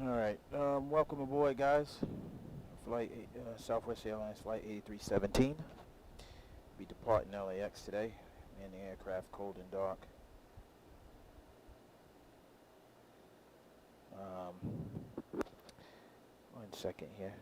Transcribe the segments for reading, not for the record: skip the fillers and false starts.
Alright, welcome aboard, guys. Southwest Airlines Flight 8317. Be departing LAX today. Man the aircraft cold and dark. One second here.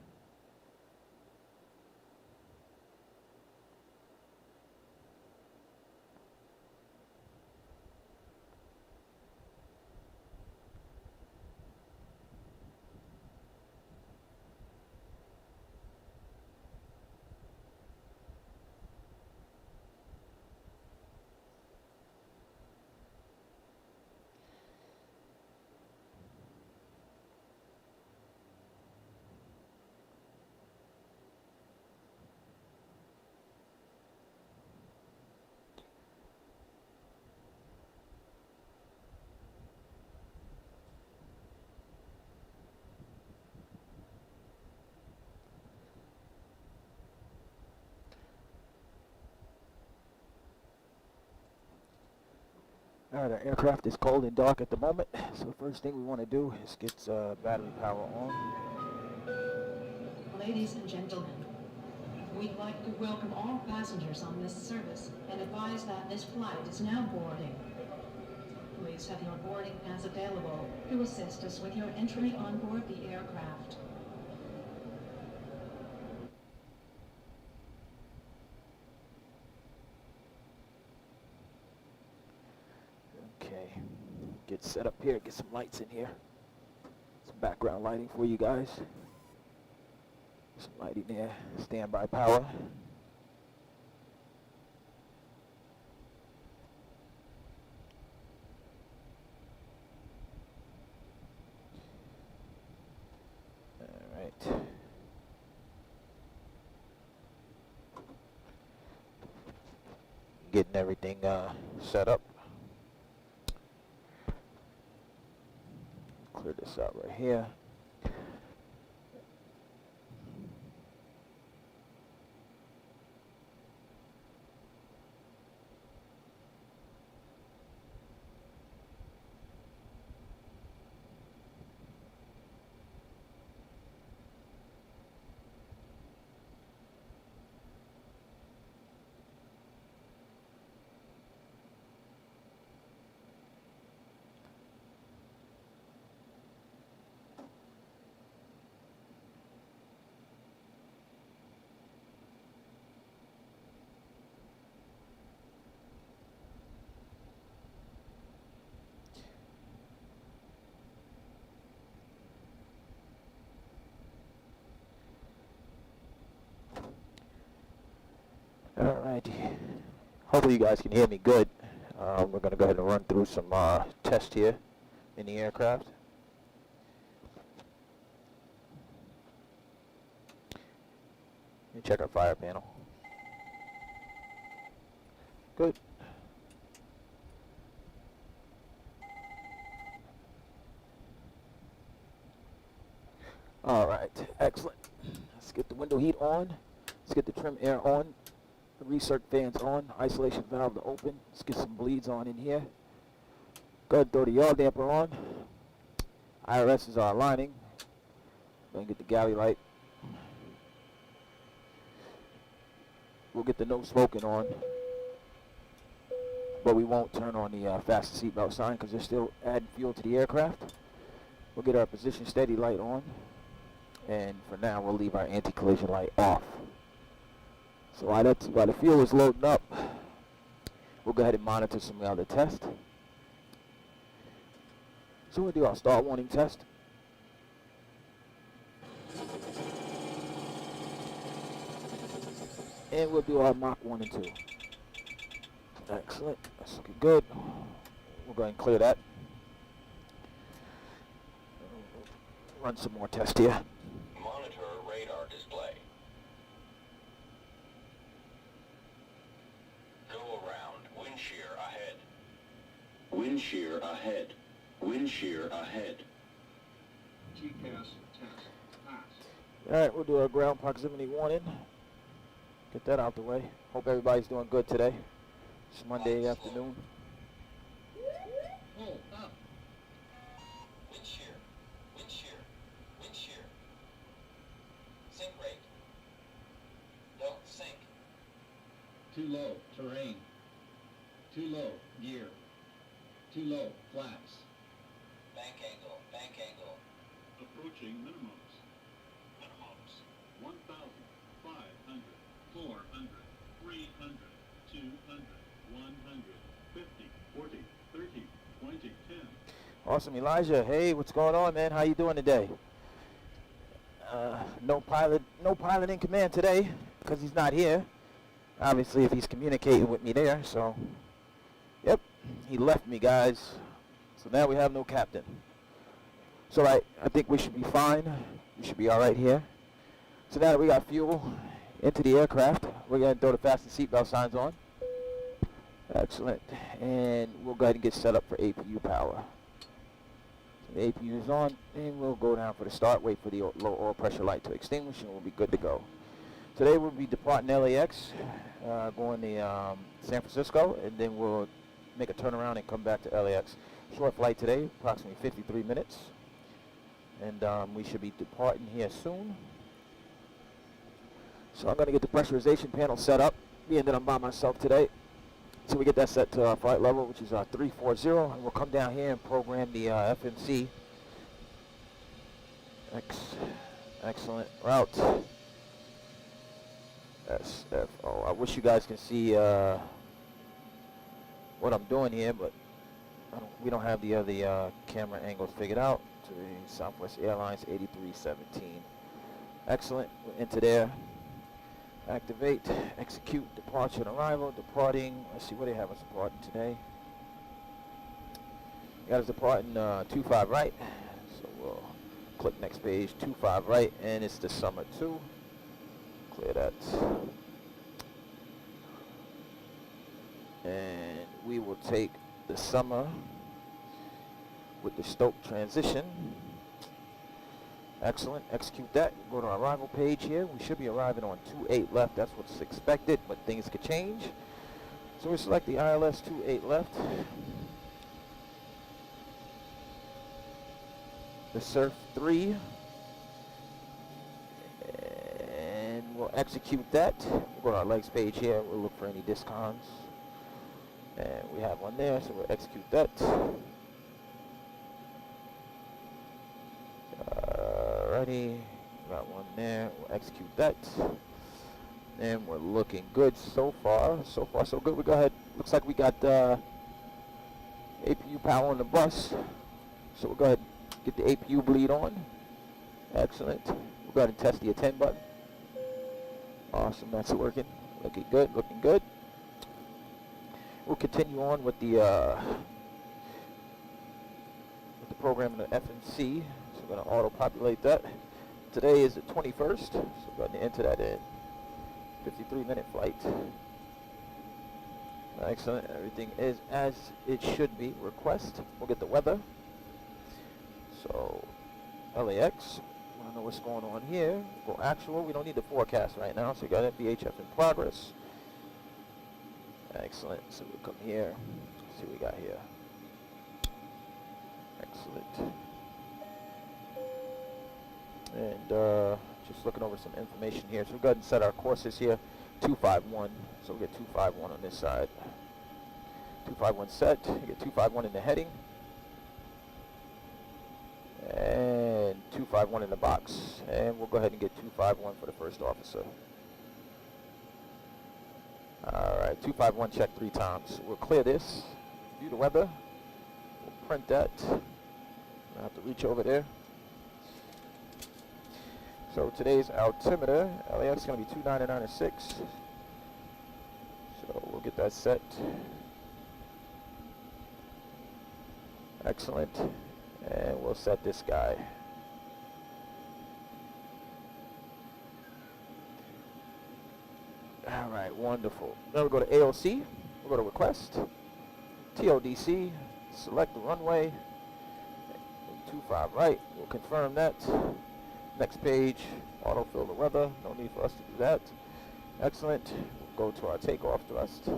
Alright, our aircraft is cold and dark at the moment, so the first thing we want to do is get battery power on. Ladies and gentlemen, we'd like to welcome all passengers on this service and advise that this flight is now boarding. Please have your boarding pass available to assist us with your entry on board the aircraft. Okay, get set up here, get some lights in here. Some background lighting for you guys. Some lighting there, standby power. Alright. Getting everything set up. Clear this out right here. Alrighty, hopefully you guys can hear me good. We're going to go ahead and run through some tests here in the aircraft. Let me check our fire panel. Good. Alright, excellent. Let's get the window heat on. Let's get the trim air on. The recirc fans on, isolation valve to open. Let's get some bleeds on in here. Go ahead and throw the yaw damper on. IRS is our aligning. Go ahead and get the galley light. We'll get the no smoking on. But we won't turn on the fasten seatbelt sign because they're still adding fuel to the aircraft. We'll get our position steady light on. And for now, we'll leave our anti-collision light off. So while the fuel is loading up, we'll go ahead and monitor some other tests. So we'll do our stall warning test. And we'll do our Mach 1 and 2. Excellent. That's looking good. We'll go ahead and clear that. Run some more tests here. Monitor radar display. Go around. Wind shear ahead. Wind shear ahead. Wind shear ahead. TCAS test pass. Alright, we'll do our ground proximity warning. Get that out the way. Hope everybody's doing good today. It's Monday afternoon. Hold up. Wind shear. Wind shear. Too low, terrain. Too low, gear. Too low, flaps. Bank angle, bank angle. Approaching minimums. Minimums. 1,000, 500, 400, 300, 200, 100, 50, 40, 30, 20, 10. Awesome, Elijah. Hey, what's going on, man? How you doing today? No pilot in command today because he's not here. Obviously, if he's communicating with me there, so yep, he left me, guys. So now we have no captain. So I think we should be fine. We should be all right here. So now that we got fuel into the aircraft, we're gonna throw the fasten seatbelt signs on. Excellent, and we'll go ahead and get set up for APU power. So the APU is on, and we'll go down for the start. Wait for the low oil pressure light to extinguish, and we'll be good to go. Today we'll be departing LAX, going to San Francisco, and then we'll make a turnaround and come back to LAX. Short flight today, approximately 53 minutes. And we should be departing here soon. So I'm going to get the pressurization panel set up, being that I'm by myself today. So we get that set to our flight level, which is 340, and we'll come down here and program the FMC. Excellent route. SFO. I wish you guys can see what I'm doing here, but we don't have the other camera angles figured out. To the Southwest Airlines 8317. Excellent. We're into there. Activate, execute, departure and arrival, departing. Let's see what they have us departing today. You got us departing 25 right. So we'll click next page, 25 right, and it's the summer 2. Clear that. And we will take the summer with the Stoke transition. Excellent. Execute that. Go to our arrival page here. We should be arriving on 28 left. That's what's expected, but things could change. So we select the ILS 28 left. The SERFR 3. And we'll execute that. We'll go to our legs page here. We'll look for any discons. And we have one there, so we'll execute that. Alrighty, got one there. We'll execute that. And we're looking good so far. So far, so good. We go ahead. Looks like we got APU power on the bus. So we'll go ahead and get the APU bleed on. Excellent. We'll go ahead and test the attend button. Awesome, that's working. Looking good, looking good. We'll continue on with the program in the FNC. So we're going to auto-populate that. Today is the 21st, so we're going to enter that in. 53-minute flight. Excellent. Everything is as it should be. Request. We'll get the weather. So LAX. Want to know what's going on here. We'll go actual. We don't need the forecast right now, so we got VHF in progress. Excellent. So we'll come here. See what we got here. Excellent. And just looking over some information here. So we'll go ahead and set our courses here. 251. So we'll get 251 on this side. 251 set. You get 251 in the heading. And 251 in the box. And we'll go ahead and get 251 for the first officer. Alright, 251 check 3 times. We'll clear this. View the weather. We'll print that. I have to reach over there. So today's altimeter, LAX is going to be 299.6. So we'll get that set. Excellent. And we'll set this guy. All right, wonderful. Then we'll go to AOC. We'll go to request. TODC. Select the runway. 25 right. We'll confirm that. Next page, autofill the weather. No need for us to do that. Excellent. We'll go to our takeoff thrust.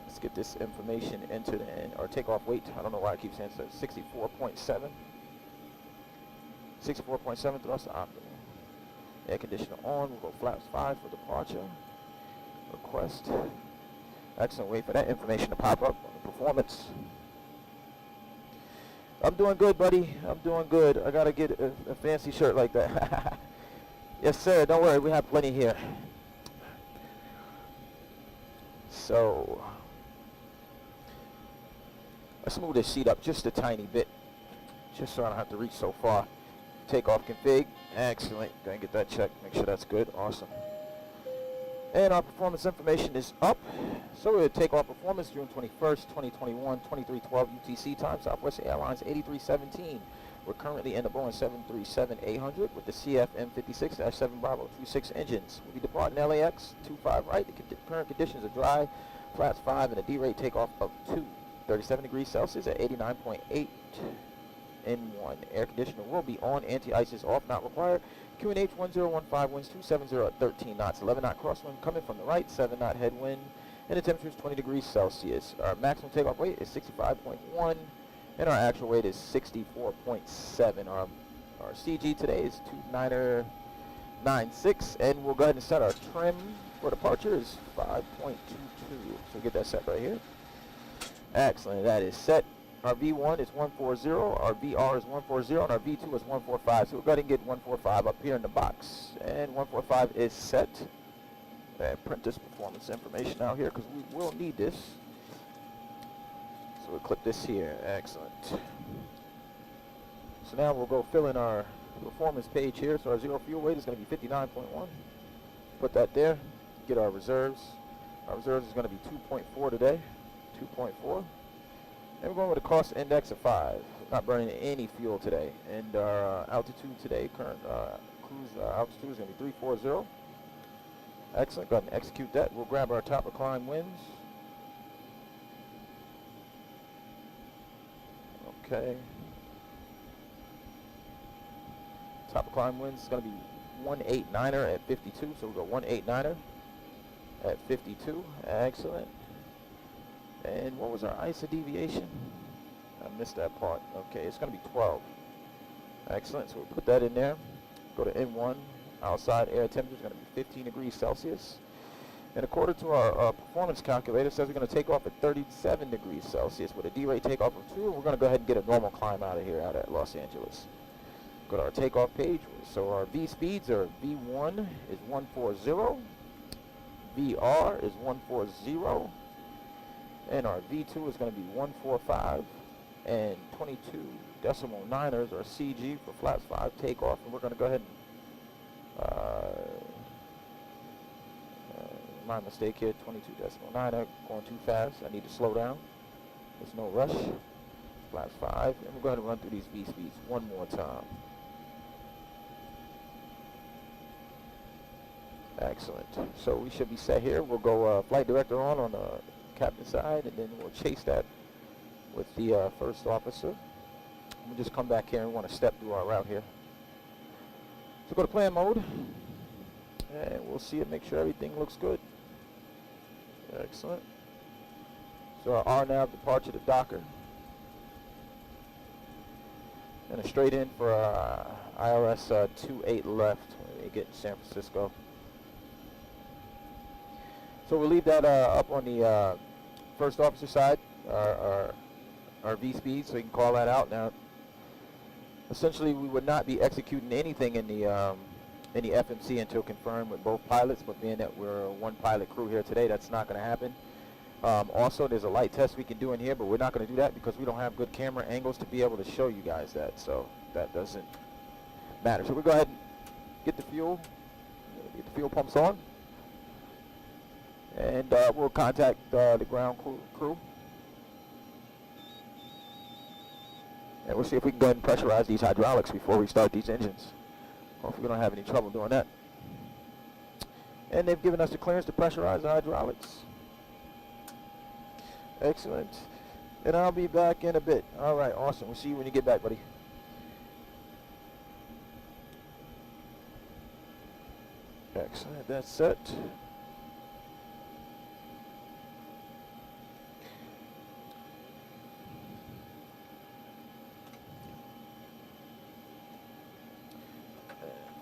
Let's get this information entered in our takeoff weight. I don't know why I keep saying so. 64.7. 64.7 thrust optimal. Air conditioner on. We'll go flaps 5 for departure. Request. Excellent. Wait for that information to pop up on the performance. I'm doing good, buddy. I'm doing good. I gotta get a fancy shirt like that. Yes, sir. Don't worry. We have plenty here. So, let's move this seat up just a tiny bit, just so I don't have to reach so far. Takeoff config. Excellent. Go ahead and get that checked. Make sure that's good. Awesome. And our performance information is up. So we'll take off performance June 21st, 2021, 2312 UTC time, Southwest Airlines 8317. We're currently in the Boeing 737-800 with the CFM56-7 Bravo 26 engines. We'll be departing LAX 25 right. The current conditions are dry, flats 5, and a D-rate takeoff of 2. 37 degrees Celsius at 89.8 N1. Air conditioner will be on. Anti-ice is off, not required. QNH 1015, winds 270 at 13 knots. 11 knot crosswind coming from the right, 7 knot headwind, and the temperature is 20 degrees Celsius. Our maximum takeoff weight is 65.1, and our actual weight is 64.7. Our CG today is 2996, and we'll go ahead and set our trim for departure is 5.22. So get that set right here. Excellent. That is set. Our V1 is 140, our VR is 140, and our V2 is 145. So we'll go ahead and get 145 up here in the box. And 145 is set. And print this performance information out here because we will need this. So we'll click this here. Excellent. So now we'll go fill in our performance page here. So our zero fuel weight is going to be 59.1. Put that there. Get our reserves. Our reserves is going to be 2.4 today. 2.4. And we're going with a cost index of 5. Not burning any fuel today. And our altitude today, current cruise altitude is going to be 340. Excellent. Go ahead and execute that. We'll grab our top of climb winds. Okay. Top of climb winds is going to be 189er at 52. So we'll go 189er at 52. Excellent. And what was our ISA deviation? I missed that part. Okay, it's going to be 12. Excellent. So we'll put that in there. Go to N1. Outside air temperature is going to be 15 degrees Celsius. And according to our performance calculator, it says we're going to take off at 37 degrees Celsius with a D-rate takeoff of 2. And we're going to go ahead and get a normal climb out of here, out at Los Angeles. Go to our takeoff page. So our V speeds are V1 is 140. VR is 140. And our V2 is going to be 145 and 22.9ers or CG for flaps 5 takeoff. And we're going to go ahead and, my mistake here, 22.9er, going too fast. I need to slow down. There's no rush. Flaps 5. And we'll go ahead and run through these V speeds one more time. Excellent. So we should be set here. We'll go flight director on the captain side, and then we'll chase that with the first officer. We'll just come back here and want to step through our route here. So go to plan mode, and we'll see it, make sure everything looks good. Excellent. So our RNAV departure to Docker. And a straight in for IRS 28 left when we get in San Francisco. So we'll leave that up on the first officer side, our V speed, so you can call that out. Now, essentially, we would not be executing anything in the FMC until confirmed with both pilots, but being that we're a one pilot crew here today, that's not going to happen. Also, there's a light test we can do in here, but we're not going to do that because we don't have good camera angles to be able to show you guys that, so that doesn't matter. So we'll go ahead and get the fuel pumps on. And we'll contact the ground crew. And we'll see if we can go ahead and pressurize these hydraulics before we start these engines. Hopefully we don't have any trouble doing that. And they've given us the clearance to pressurize the hydraulics. Excellent. And I'll be back in a bit. All right, awesome. We'll see you when you get back, buddy. Excellent. That's set.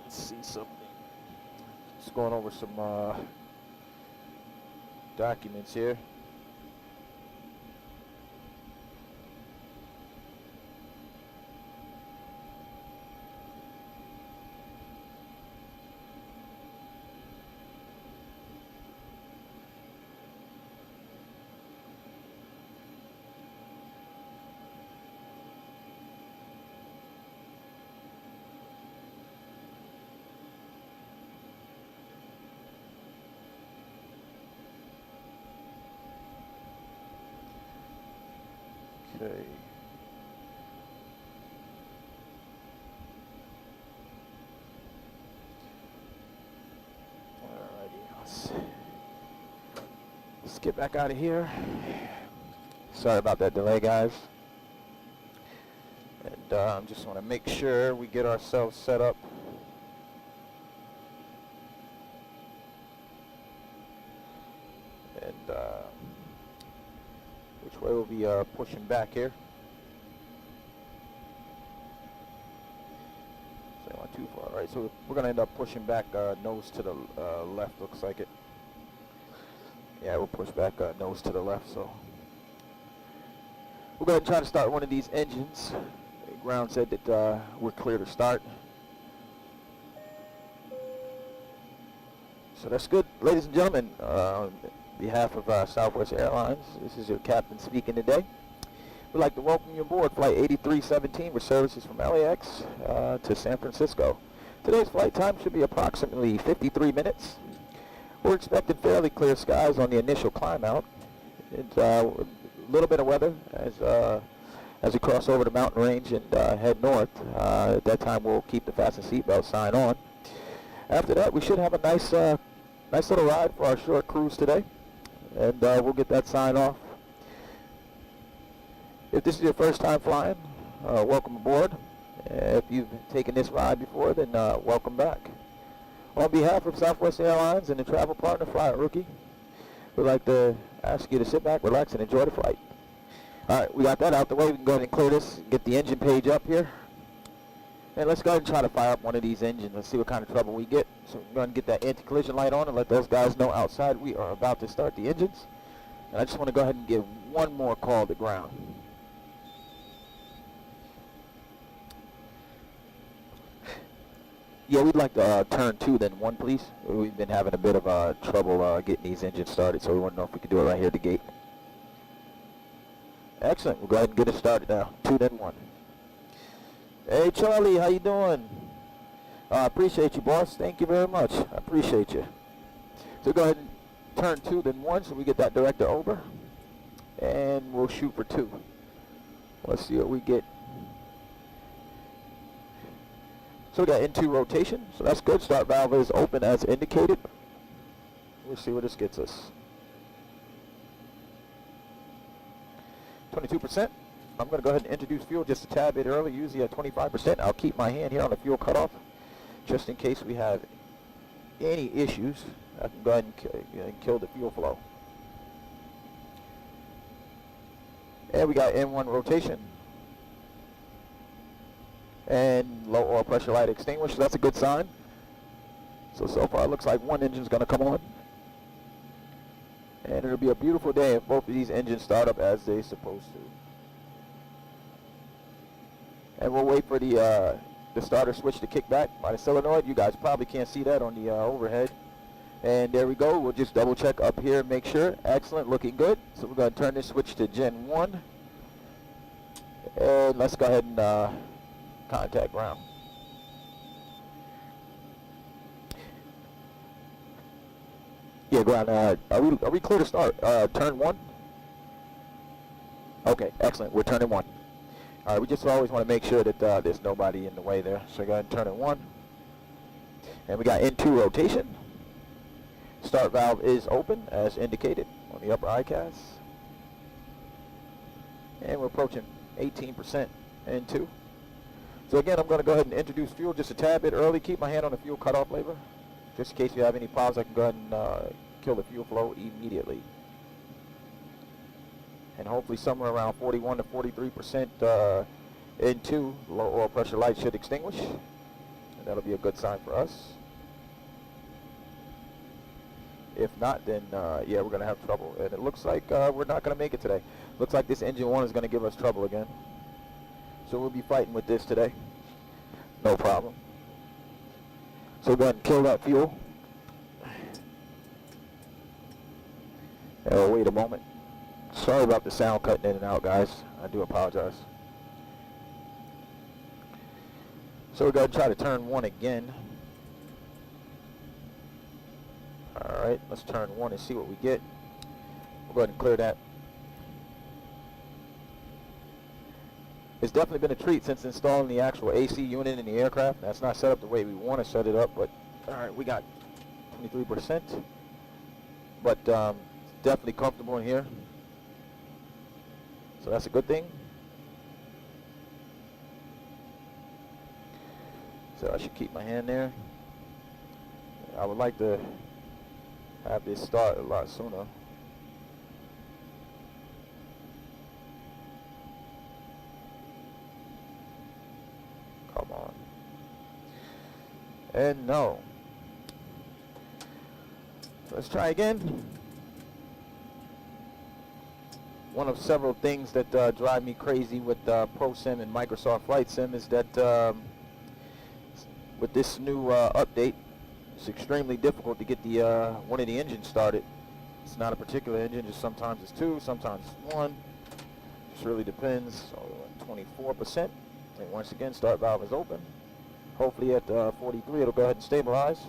See something. Just going over some documents here. Okay. Alrighty, let's get back out of here. Sorry about that delay, guys. And just want to make sure we get ourselves set up. And which way we'll be pushing back here. So not too far. All right, so we're going to end up pushing back nose to the left, looks like it. Yeah, we'll push back nose to the left, so. We'll go ahead and try to start one of these engines. The ground said that we're clear to start. So that's good. Ladies and gentlemen, on behalf of Southwest Airlines, this is your captain speaking today. We'd like to welcome you aboard Flight 8317 with services from LAX to San Francisco. Today's flight time should be approximately 53 minutes. We're expecting fairly clear skies on the initial climb out. It's a little bit of weather as we cross over the mountain range and head north. At that time, we'll keep the fasten seatbelt sign on. After that, we should have a nice little ride for our short cruise today, and we'll get that sign off. If this is your first time flying, welcome aboard. If you've taken this ride before, then welcome back. On behalf of Southwest Airlines and the travel partner Flight Rookie, we'd like to ask you to sit back, relax, and enjoy the flight. All right, we got that out the way. We can go ahead and clear this, get the engine page up here. And let's go ahead and try to fire up one of these engines. Let's see what kind of trouble we get. So we're going to get that anti-collision light on and let those guys know outside we are about to start the engines. And I just want to go ahead and give one more call to ground. Yeah, we'd like to turn 2, then 1, please. We've been having a bit of trouble getting these engines started, so we want to know if we can do it right here at the gate. Excellent. We'll go ahead and get it started now. 2, then 1. Hey, Charlie, how you doing? I appreciate you, boss. Thank you very much. I appreciate you. So go ahead and turn 2, then 1, so we get that director over. And we'll shoot for 2. Let's see what we get. So we got N2 rotation, so that's good. Start valve is open as indicated. We'll see where this gets us. 22%. I'm going to go ahead and introduce fuel just a tad bit early, usually at 25%. I'll keep my hand here on the fuel cutoff just in case we have any issues. I can go ahead and kill the fuel flow. And we got N1 rotation. And low oil pressure light extinguished. That's a good sign. So far it looks like one engine's going to come on. And it'll be a beautiful day if both of these engines start up as they're supposed to. And we'll wait for the starter switch to kick back by the solenoid. You guys probably can't see that on the overhead. And there we go. We'll just double check up here and make sure. Excellent, looking good. So we're going to turn this switch to Gen 1. And let's go ahead and contact ground. Yeah, ground. Are we clear to start? Turn 1. Okay, excellent. We're turning 1. All right, we just always want to make sure that there's nobody in the way there. So go ahead and turn it 1. And we got N2 rotation. Start valve is open as indicated on the upper ICAS. And we're approaching 18% N2. So again, I'm going to go ahead and introduce fuel just a tad bit early. Keep my hand on the fuel cutoff lever. Just in case you have any problems, I can go ahead and kill the fuel flow immediately. And hopefully somewhere around 41 to 43% N2, low oil pressure light should extinguish. And that'll be a good sign for us. If not, then yeah, we're gonna have trouble, and it looks like we're not gonna make it today. Looks like this engine one is gonna give us trouble again, so we'll be fighting with this today. No problem. So we'll go ahead and kill that fuel. And we'll wait a moment. Sorry about the sound cutting in and out, guys. I do apologize. So we're going to try to turn one again. Alright, let's turn one and see what we get. We'll go ahead and clear that. It's definitely been a treat since installing the actual AC unit in the aircraft. That's not set up the way we want to set it up, but alright, we got 23%. But definitely comfortable in here. So that's a good thing. So I should keep my hand there. I would like to have this start a lot sooner. Come on. And no. Let's try again. One of several things that drive me crazy with ProSim and Microsoft Flight Sim is that with this new update, it's extremely difficult to get the one of the engines started. It's not a particular engine, just sometimes it's two, sometimes it's one. Just really depends. So 24%. And once again, start valve is open. Hopefully at 43 it'll go ahead and stabilize.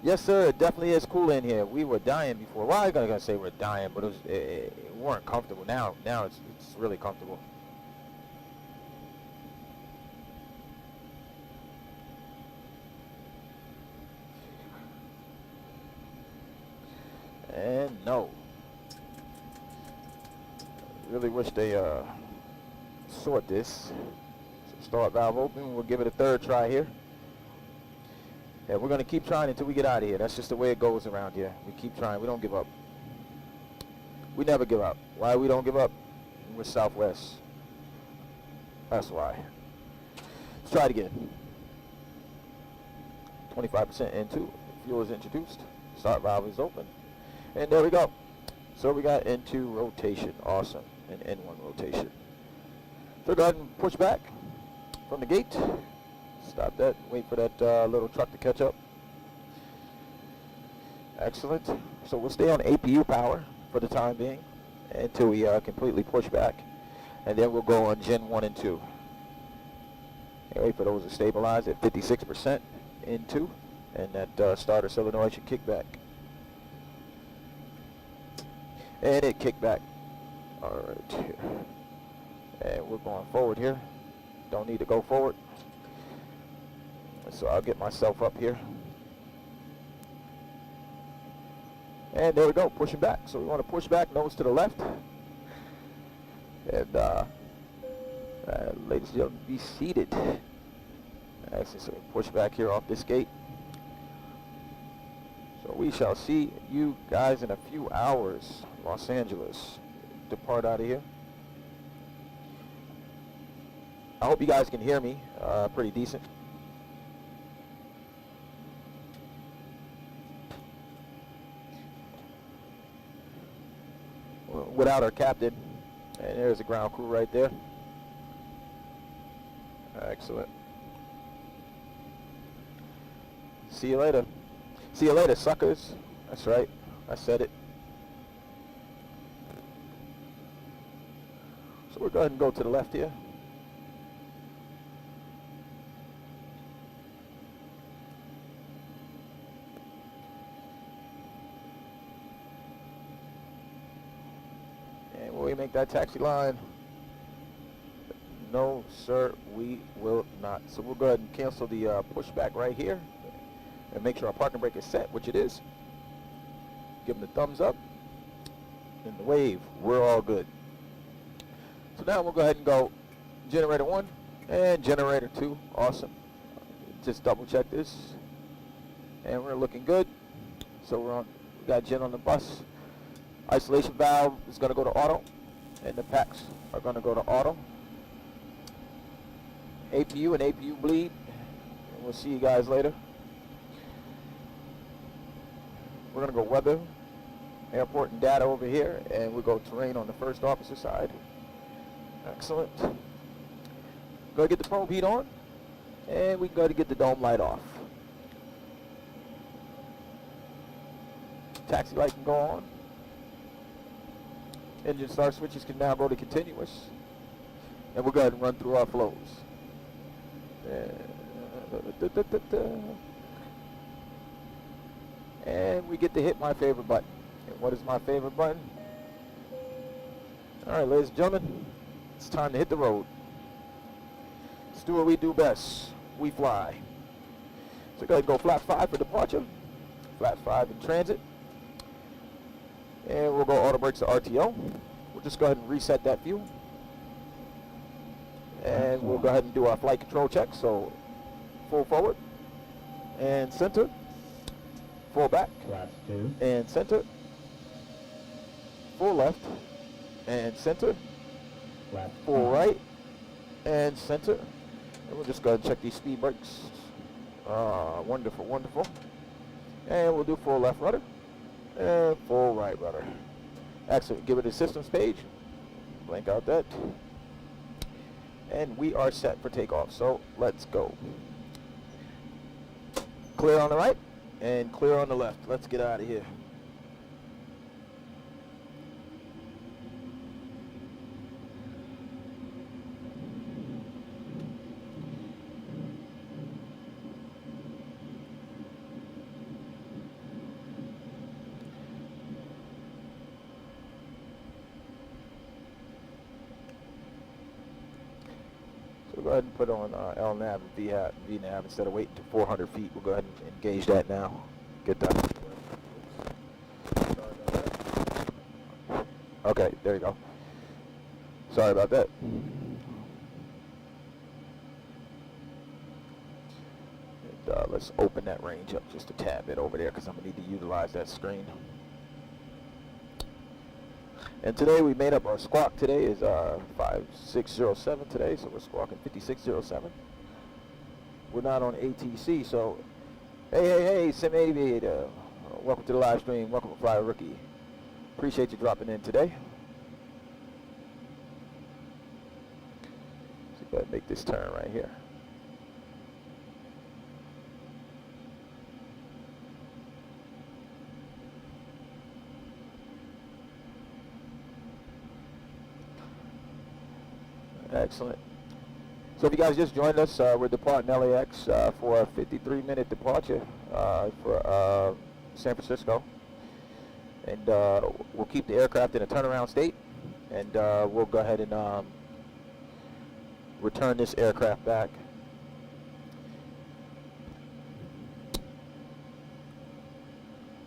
Yes, sir, it definitely is cool in here. We were dying before. Well, I'm not gonna say we're dying, but it weren't comfortable. Now it's really comfortable. And no. Really wish they sort this. So start valve open. We'll give it a third try here. Yeah, we're going to keep trying until we get out of here. That's just the way it goes around here. We keep trying. We don't give up. We never give up. Why we don't give up? We're Southwest. That's why. Let's try it again. 25% into. Fuel is introduced. Start valve is open. And there we go. So we got into rotation. Awesome. And N1 rotation. So go ahead and push back from the gate. Stop that. Wait for that little truck to catch up. Excellent. So we'll stay on APU power for the time being until we completely push back. And then we'll go on Gen 1 and 2. And wait for those to stabilize at 56% in 2. And that starter solenoid should kick back. And it kicked back. Alright. And we're going forward here. Don't need to go forward. So I'll get myself up here. And there we go, pushing back. So we want to push back, nose to the left. And ladies and gentlemen, be seated. Excellent. So we push back here off this gate. So we shall see you guys in a few hours. Los Angeles. Depart out of here. I hope you guys can hear me pretty decent. Without our captain. And there's the ground crew right there. Excellent. See you later. See you later, suckers. That's right. I said it. So we're going to go to the left here. And will we make that taxi line? No, sir, we will not. So we'll go ahead and cancel the pushback right here. And make sure our parking brake is set, which it is. Give them the thumbs up. And the wave. We're all good. So now we'll go ahead and go generator 1 and generator 2. Awesome. Just double check this. And we're looking good. So we got gen on the bus. Isolation valve is going to go to auto. And the packs are going to go to auto. APU and APU bleed. And we'll see you guys later. We're going to go weather, airport, and data over here, and we'll go terrain on the first officer side. Excellent. Go ahead and get the probe heat on, and we can go ahead and get the dome light off. Taxi light can go on. Engine start switches can now go to continuous. And we'll go ahead and run through our flows. And we get to hit my favorite button. And what is my favorite button? All right, ladies and gentlemen, it's time to hit the road. Let's do what we do best. We fly. So go ahead and go flat 5 for departure. Flat 5 in transit. And we'll go auto brakes to RTO. We'll just go ahead and reset that fuel. And we'll go ahead and do our flight control check. So full forward and center. Full back Class 2. and center. Full left and center. Class Full 5. right and center. And we'll just go ahead and check these speed brakes. Wonderful, wonderful. And we'll do full left rudder and full right rudder. Excellent. Give it a systems page. Blank out that. And we are set for takeoff. So let's go. Clear on the right and clear on the left. Let's get out of here. So go ahead and put on LNAV and VNAV instead of waiting to 400 feet. We'll go ahead and engage that now. Get that. Okay, there you go. Sorry about that. And, let's open that range up just a tad bit over there because I'm going to need to utilize that screen. And today we made up our squawk. Today is 5607 today, so we're squawking 5607. We're not on ATC, so hey, Sim Aviator. Welcome to the live stream. Welcome to Fly Rookie. Appreciate you dropping in today. So go ahead and make this turn right here. Excellent. So if you guys just joined us, we're departing LAX for a 53-minute departure for San Francisco. And we'll keep the aircraft in a turnaround state. And we'll go ahead and return this aircraft back.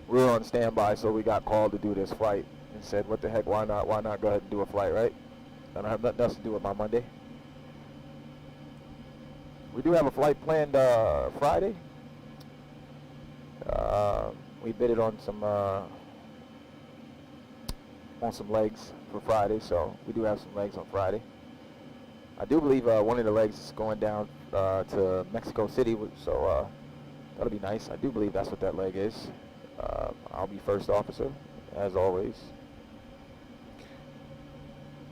We were on standby, so we got called to do this flight. And said, what the heck, why not go ahead and do a flight, right? I don't have nothing else to do with my Monday. We do have a flight planned Friday. We bid it on some legs for Friday, so we do have some legs on Friday. I do believe one of the legs is going down to Mexico City, so that'll be nice. I do believe that's what that leg is. I'll be first officer, as always.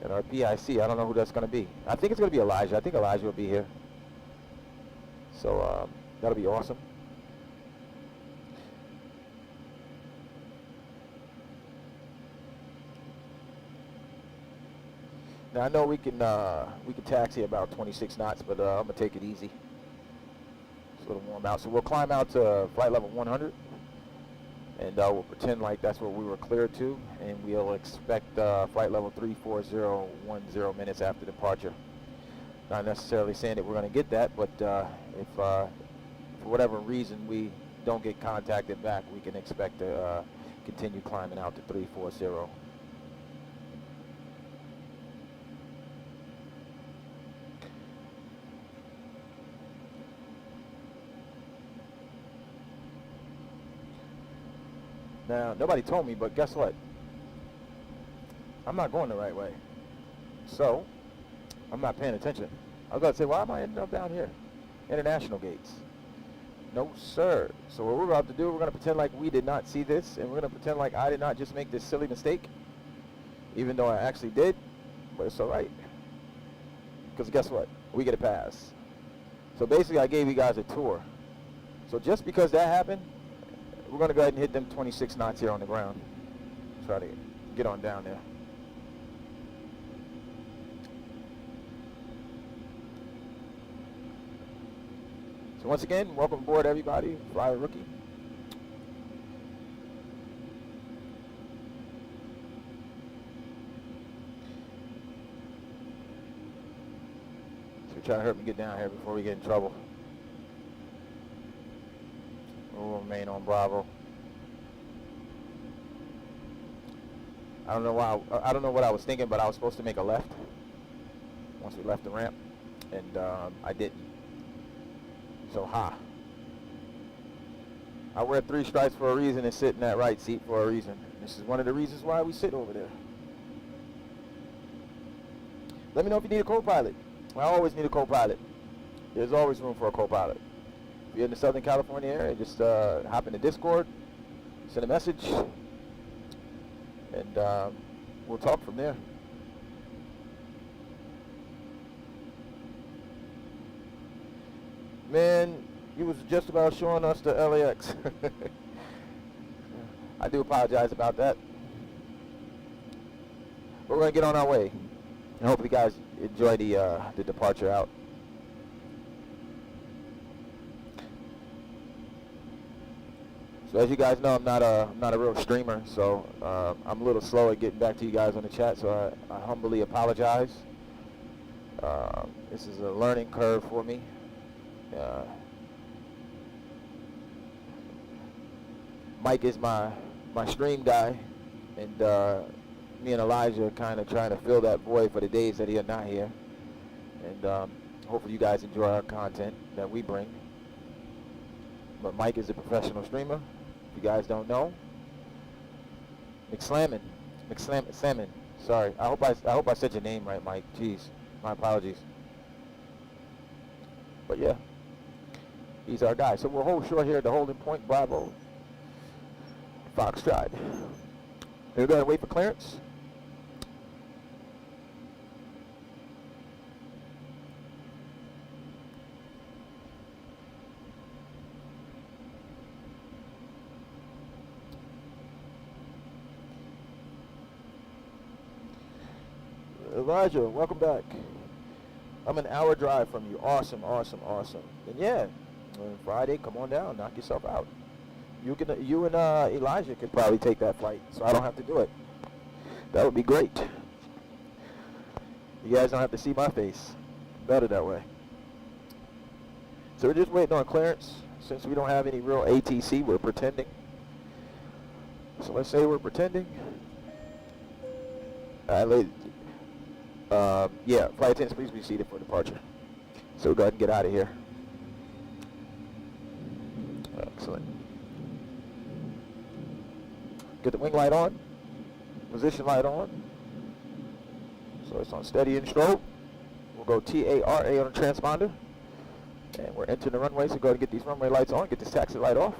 And our PIC, I don't know who that's going to be. I think it's going to be Elijah. I think Elijah will be here. So that'll be awesome. Now I know we can taxi about 26 knots, but I'm gonna take it easy. It's a little warm out, so we'll climb out to flight level 100. And we'll pretend like that's where we were cleared to, and we'll expect flight level 34010 minutes after departure. Not necessarily saying that we're going to get that, but if for whatever reason we don't get contacted back, we can expect to continue climbing out to 340. Now, nobody told me, but guess what? I'm not going the right way. So, I'm not paying attention. I was about to say, why am I ending up down here? International gates. No, sir. So what we're about to do, we're going to pretend like we did not see this, and we're going to pretend like I did not just make this silly mistake, even though I actually did, but it's all right. Because guess what? We get a pass. So basically, I gave you guys a tour. So just because that happened, we're going to go ahead and hit them 26 knots here on the ground. Try to get on down there. So once again, welcome aboard everybody, Flyer Rookie. So you're trying to hurt me get down here before we get in trouble. We'll remain on Bravo. I don't know why. I don't know what I was thinking, but I was supposed to make a left once we left the ramp, and I didn't. So I wear 3 stripes for a reason and sit in that right seat for a reason. This is one of the reasons why we sit over there. Let me know if you need a co-pilot. I always need a co-pilot. There's always room for a co-pilot. If you're in the Southern California area, just hop in the Discord, send a message, and we'll talk from there. Man, you was just about showing us the LAX. I do apologize about that. But we're going to get on our way. And hopefully you guys enjoy the departure out. So as you guys know, I'm not a real streamer, so I'm a little slow at getting back to you guys on the chat, so I humbly apologize. This is a learning curve for me. Mike is my stream guy, and me and Elijah are kind of trying to fill that void for the days that he are not here. And hopefully you guys enjoy our content that we bring. But Mike is a professional streamer. If you guys don't know, McSlammin. Sorry, I hope I said your name right, Mike. Jeez, my apologies. But yeah, he's our guy. So we'll hold short here at the holding point, Bravo, Foxtrot. We're going to wait for clearance. Elijah, welcome back. I'm an hour drive from you. Awesome, awesome, awesome. And yeah, Friday, come on down, knock yourself out. You and Elijah could probably take that flight, so I don't have to do it. That would be great. You guys don't have to see my face. Better that way. So we're just waiting on clearance. Since we don't have any real ATC, we're pretending. So let's say we're pretending. Yeah, flight attendants, please be seated for departure. So we'll go ahead and get out of here. Excellent. Get the wing light on. Position light on. So it's on steady and strobe. We'll go TARA on the transponder. And we're entering the runway, so go ahead and get these runway lights on, get this taxi light off.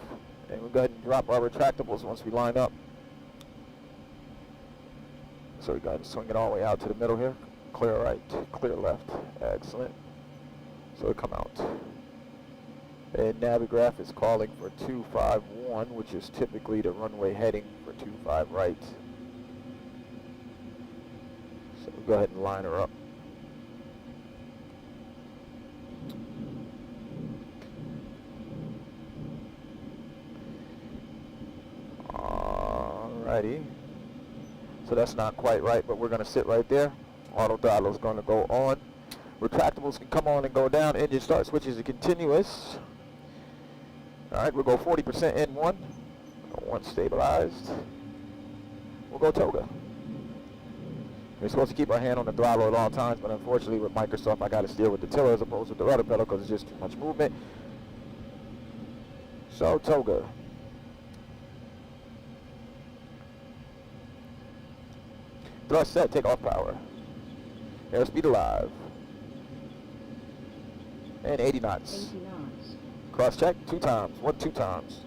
And we'll go ahead and drop our retractables once we line up. So we go ahead and swing it all the way out to the middle here. Clear right, clear left. Excellent. So we come out. And Navigraph is calling for 251, which is typically the runway heading for 25 right. So we'll go ahead and line her up. Alrighty. So that's not quite right, but we're going to sit right there. Auto throttle is going to go on. Retractables can come on and go down. Engine start switches are continuous. All right, we'll go 40% N1. One stabilized. We'll go toga. We're supposed to keep our hand on the throttle at all times, but unfortunately with Microsoft, I got to steer with the tiller as opposed to the rudder pedal because it's just too much movement. So toga. Thrust set, take off power. Airspeed alive. And 80 knots. 80 knots. Cross check 2 times. 1, 2 times.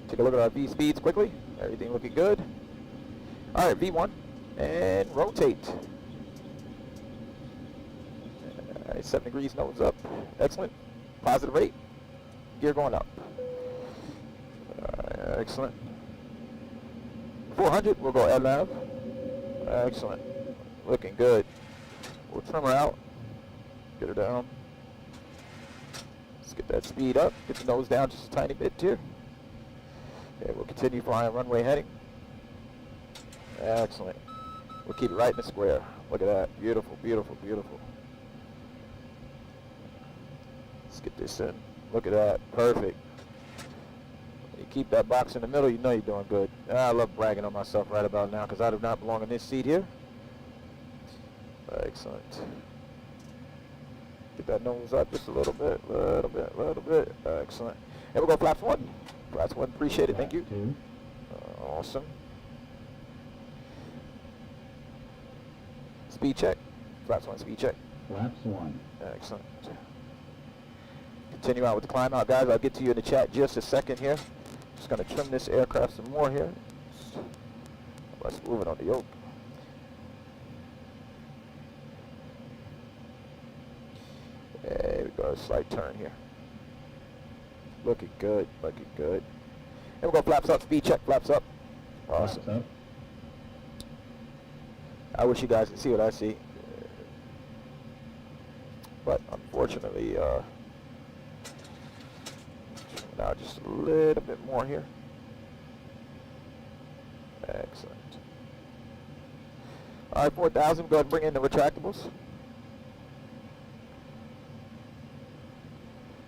Take a look at our V speeds quickly. Everything looking good. All right, V1 and rotate. All right, 7 degrees, nose up. Excellent. Positive rate. Gear going up. Excellent. 400, we'll go LNAV. Excellent. Looking good. We'll trim her out. Get her down. Let's get that speed up. Get the nose down just a tiny bit here. Okay, we'll continue flying runway heading. Excellent. We'll keep it right in the square. Look at that. Beautiful, beautiful, beautiful. Let's get this in. Look at that. Perfect. You keep that box in the middle, you know you're doing good. I love bragging on myself right about now because I do not belong in this seat here. Excellent. Get that nose up just a little bit, little bit. Excellent. And we'll go flaps 1. Flaps 1, appreciate it, thank you. Awesome. Speed check. Flaps 1, speed check. Flaps 1. Excellent. Continue out with the climb out, guys. I'll get to you in the chat just a second here. Just going to trim this aircraft some more here. Let's move it on the yoke. There we go, a slight turn here. Looking good, looking good. And we'll go flaps up, speed check, flaps up. Awesome. Flaps up. I wish you guys could see what I see. But unfortunately, now just a little bit more here. Excellent. All right, 4,000, go ahead and bring in the retractables.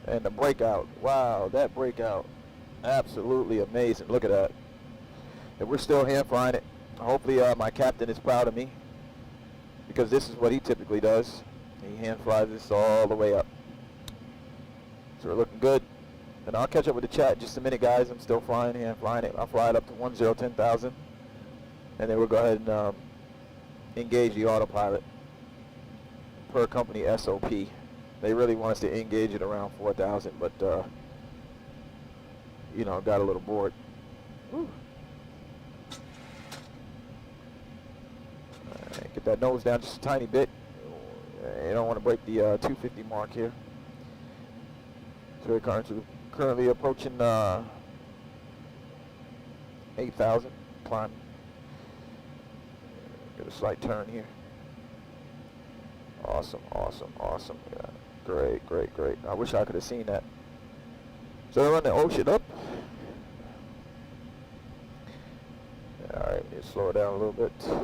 And the breakout, wow, that breakout, absolutely amazing. Look at that. And we're still hand flying it. Hopefully my captain is proud of me because this is what he typically does. He hand flies this all the way up. So we're looking good. And I'll catch up with the chat in just a minute, guys. I'm still flying, hand flying it. I'll fly it up to 10,000. And then we'll go ahead and engage the autopilot per company SOP. They really want us to engage it around 4,000, but, you know, got a little bored. Whew. All right, get that nose down just a tiny bit. You don't want to break the 250 mark here. So we're currently approaching 8,000, climb. Get a slight turn here. Awesome, awesome, awesome. Yeah. Great, great, great. I wish I could have seen that. So they run the ocean up. All right, just slow it down a little bit. All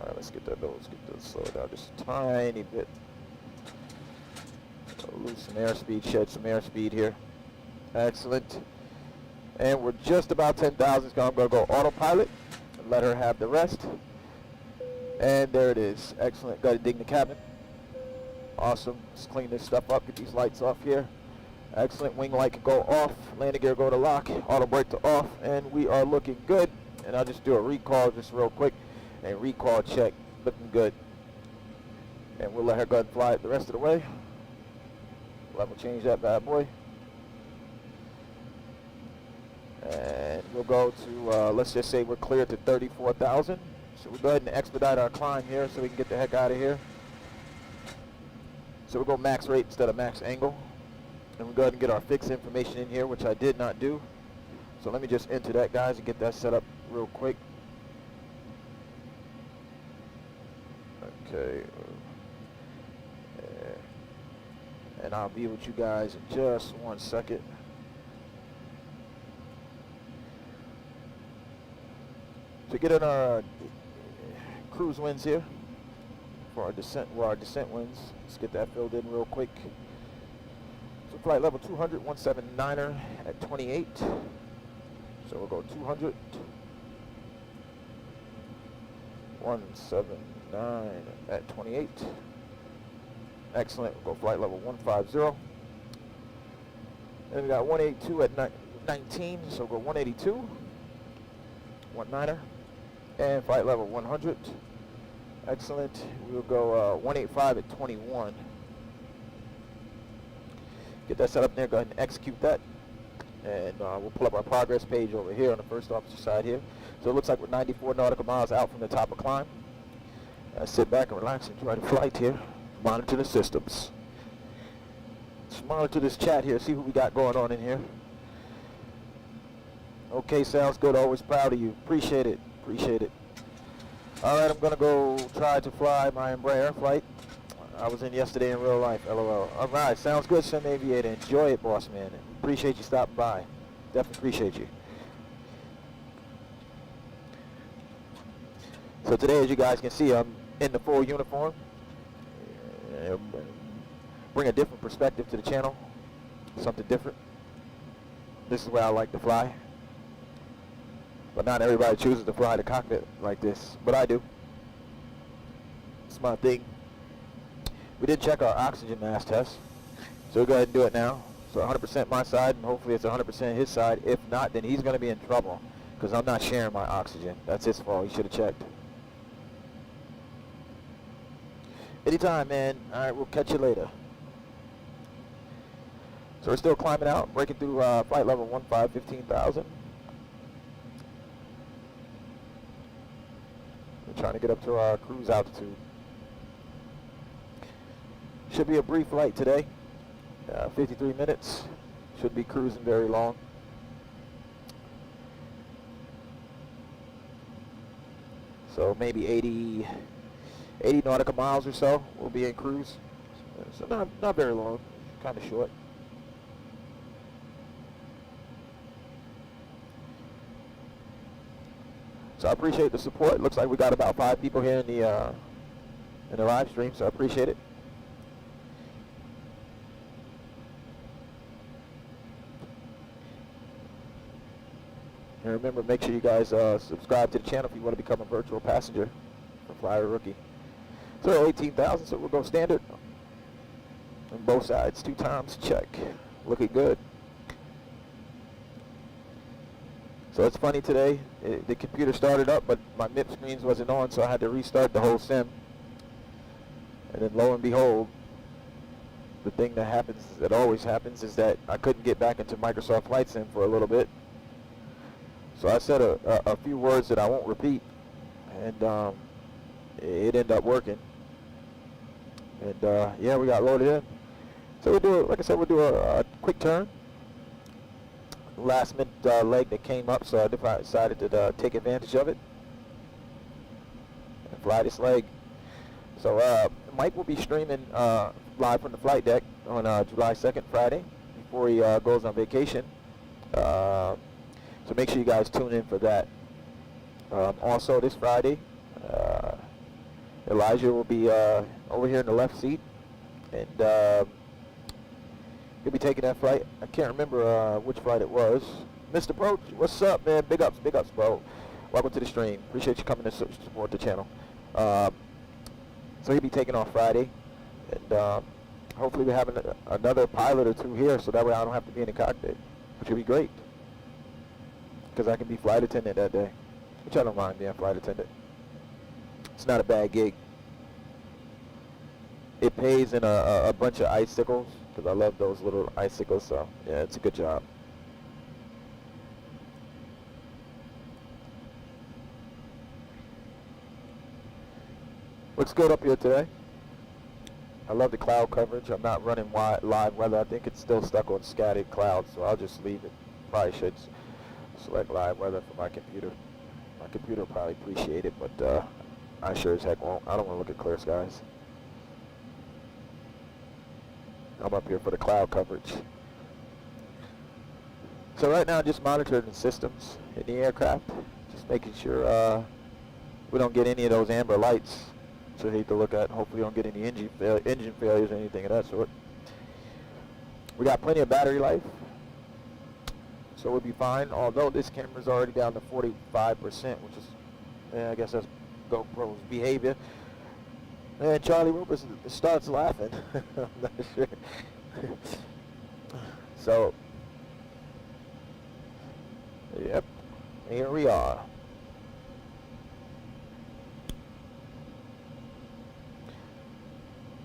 right, let's get that nose, slow it down just a tiny bit. Lose some airspeed, shed some airspeed here. Excellent. And we're just about 10,000. I'm going to go autopilot and let her have the rest. And there it is. Excellent. Got to ding the cabin. Awesome. Let's clean this stuff up. Get these lights off here. Excellent. Wing light can go off. Landing gear go to lock. Auto brake to off. And we are looking good. And I'll just do a recall just real quick. And recall check. Looking good. And we'll let her go ahead and fly it the rest of the way. Level change that bad boy. And we'll go to, let's just say we're clear to 34,000. So we'll go ahead and expedite our climb here so we can get the heck out of here. So we'll go max rate instead of max angle. And we'll go ahead and get our fix information in here, which I did not do. So let me just enter that, guys, and get that set up real quick. Okay. And I'll be with you guys in just 1 second. To get in our cruise winds here for our descent, where our descent winds. Let's get that filled in real quick. So flight level 200, 179er at 28. So we'll go 200, 179 at 28. Excellent. We'll go flight level 150. And we got 182 at 19, so go 182, 19er, and flight level 100. Excellent. We'll go 185 at 21. Get that set up there, go ahead and execute that. And we'll pull up our progress page over here on the first officer side here. So it looks like we're 94 nautical miles out from the top of climb. Sit back and relax and enjoy the flight here. Monitor the systems. Let's monitor this chat here, see who we got going on in here. Okay, sounds good. Always proud of you. Appreciate it. Appreciate it. All right, I'm going to go try to fly my Embraer flight. I was in yesterday in real life, LOL. All right, sounds good, Sim Aviator. Enjoy it, boss man. Appreciate you stopping by. Definitely appreciate you. So today, as you guys can see, I'm in the full uniform. Bring a different perspective to the channel. Something different. This is where I like to fly. But not everybody chooses to fly the cockpit like this, but I do. It's my thing. We did check our oxygen mask test, so we'll go ahead and do it now. So 100% my side, and hopefully it's 100% his side. If not, then he's going to be in trouble, because I'm not sharing my oxygen. That's his fault. He should have checked. Anytime, man. All right, we'll catch you later. So we're still climbing out, breaking through flight level 15,000. We're trying to get up to our cruise altitude. Should be a brief flight today. 53 minutes. Should be cruising very long. So maybe 80 nautical miles or so we'll be in cruise. So not very long, kind of short. So I appreciate the support. Looks like we got about 5 people here in the live stream, so I appreciate it. And remember, make sure you guys subscribe to the channel if you want to become a virtual passenger for Flyer Rookie. So 18,000, so we'll go standard on both sides, 2 times, check. Looking good. So it's funny today, the computer started up, but my MIP screens wasn't on, so I had to restart the whole sim. And then lo and behold, the thing that happens, that always happens, is that I couldn't get back into Microsoft Flight Sim for a little bit. So I said a few words that I won't repeat, and it ended up working. And yeah, we got loaded in. So we'll do, like I said, we'll do a quick turn. Last minute leg that came up, so I decided to take advantage of it and fly this leg. So Mike will be streaming live from the flight deck on July 2nd, Friday, before he goes on vacation. So make sure you guys tune in for that. Also this Friday, Elijah will be over here in the left seat, and he'll be taking that flight. I can't remember which flight it was. Mr. Pro, what's up, man? Big ups, bro. Welcome to the stream. Appreciate you coming to support the channel. So he'll be taking off Friday, and hopefully we're having another pilot or 2 here, so that way I don't have to be in the cockpit, which would be great, because I can be flight attendant that day, which I don't mind being flight attendant. It's not a bad gig. It pays in a bunch of icicles, because I love those little icicles, so yeah, it's a good job. Looks good up here today. I love the cloud coverage. I'm not running live weather. I think it's still stuck on scattered clouds, so I'll just leave it. Probably should select live weather for my computer. My computer will probably appreciate it, but I sure as heck won't. I don't want to look at clear skies. I'm up here for the cloud coverage. So right now, just monitoring the systems in the aircraft, just making sure we don't get any of those amber lights. So I hate to look at. Hopefully, don't get any engine failures or anything of that sort. We got plenty of battery life, so we'll be fine. Although this camera's already down to 45%, which is, I guess that's GoPro's behavior. And Charlie Rupert starts laughing. I'm not sure. So we are.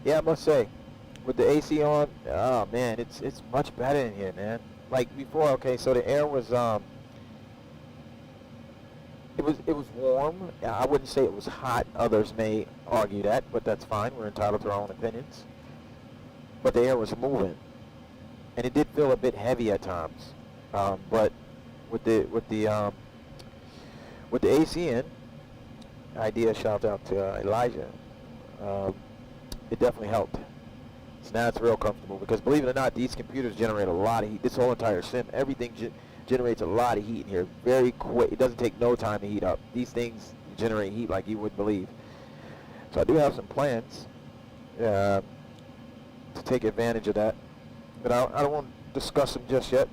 Yeah, I must say, with the AC on, oh man, it's much better in here, man. Like before, okay, so the air was it was warm. I wouldn't say it was hot. Others may argue that, but that's fine. We're entitled to our own opinions. But the air was moving, and it did feel a bit heavy at times. But with the AC in, idea, shout out to Elijah. It definitely helped. So now it's real comfortable because, believe it or not, these computers generate a lot of heat. This whole entire sim, everything generates a lot of heat in here very quick. It doesn't take no time to heat up. These things generate heat like you wouldn't believe. So I do have some plans to take advantage of that, but I don't want to discuss them just yet.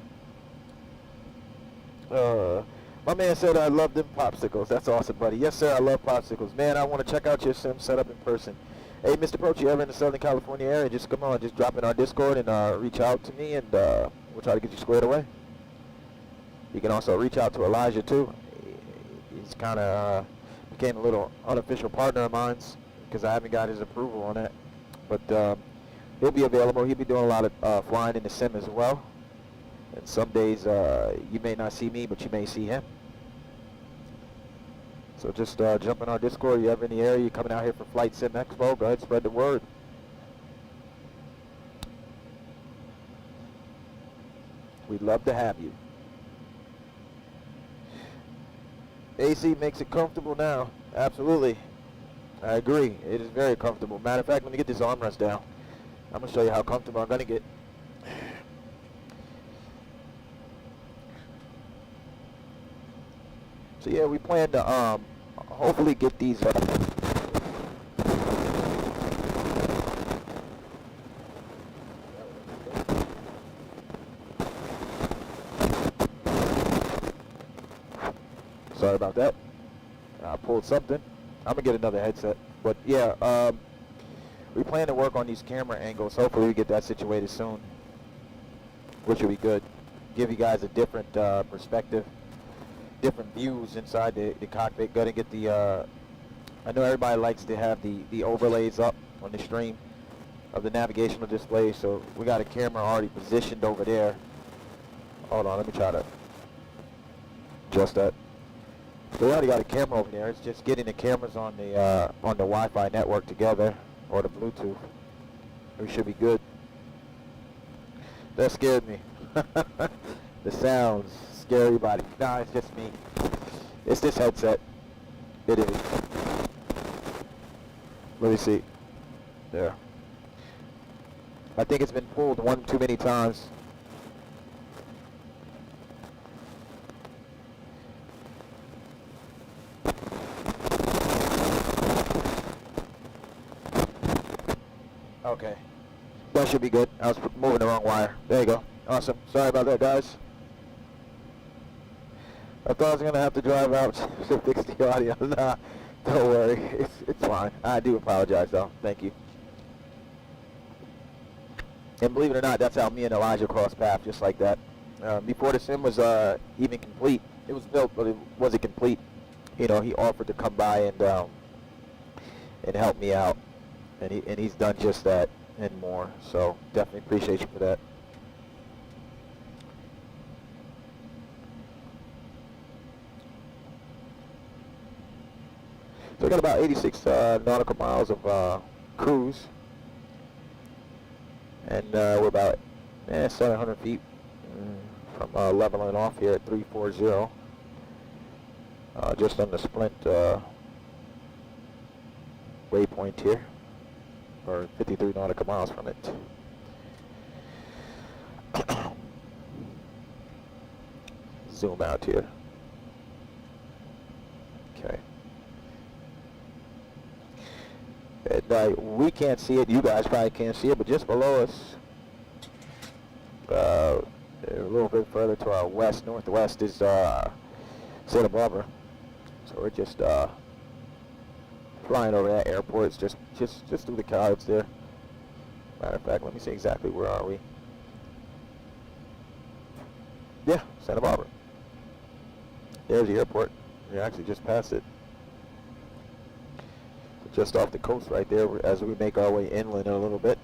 My man said I love them popsicles. That's awesome, buddy. Yes, sir, I love popsicles. Man, I want to check out your sim setup in person. Hey, Mr. Proch, you ever in the Southern California area, just come on, just drop in our Discord and reach out to me, and we'll try to get you squared away. You can also reach out to Elijah, too. He's kind of became a little unofficial partner of mine because I haven't got his approval on that. But he'll be available. He'll be doing a lot of flying in the sim as well. And some days you may not see me, but you may see him. So just jump in our Discord. You ever in the area, you're coming out here for Flight Sim Expo, go ahead, spread the word. We'd love to have you. AC makes it comfortable now. Absolutely. I agree. It is very comfortable. Matter of fact, let me get this armrest down. I'm going to show you how comfortable I'm going to get. So yeah, we plan to hopefully get these sorry about that. I pulled something. I'm gonna get another headset. But yeah, we plan to work on these camera angles. Hopefully we get that situated soon, which will be good. Give you guys a different perspective, different views inside the cockpit. Gonna get the I know everybody likes to have the overlays up on the stream of the navigational display, so we got a camera already positioned over there. Hold on, let me try to adjust that. So we already got a camera over there. It's just getting the cameras on the Wi-Fi network together, or the Bluetooth. We should be good. That scared me. The sounds scare everybody. Nah, it's just me. It's this headset. It is. Let me see. There. I think it's been pulled one too many times. Okay. That should be good. I was moving the wrong wire. There you go. Awesome. Sorry about that, guys. I thought I was going to have to drive out to fix the audio. Nah, don't worry. It's fine. I do apologize, though. Thank you. And believe it or not, that's how me and Elijah crossed paths, just like that. Before the sim was even complete, it was built, but it wasn't complete. You know, he offered to come by and help me out. And he's done just that and more. So definitely appreciate you for that. So we got about 86 nautical miles of cruise. And we're about 700 feet from leveling off here at 340. Just on the Splint waypoint here. Or 53 nautical miles from it. Zoom out here. Okay. And we can't see it. You guys probably can't see it, but just below us, a little bit further to our west, northwest, is Santa Barbara. So we're just flying over that airport. It's just through the clouds there. Matter of fact, let me see exactly where are we. Yeah, Santa Barbara. There's the airport. We actually just passed it. Just off the coast right there as we make our way inland a little bit.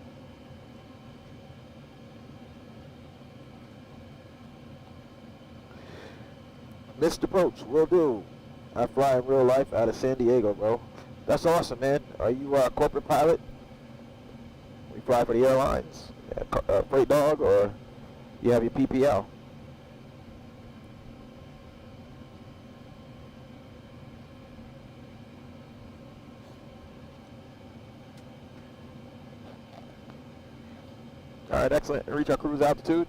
Missed approach, will do. I fly in real life out of San Diego, bro. That's awesome, man. Are you a corporate pilot? We fly for the airlines, freight dog, or you have your PPL? All right, excellent. Reach our cruise altitude.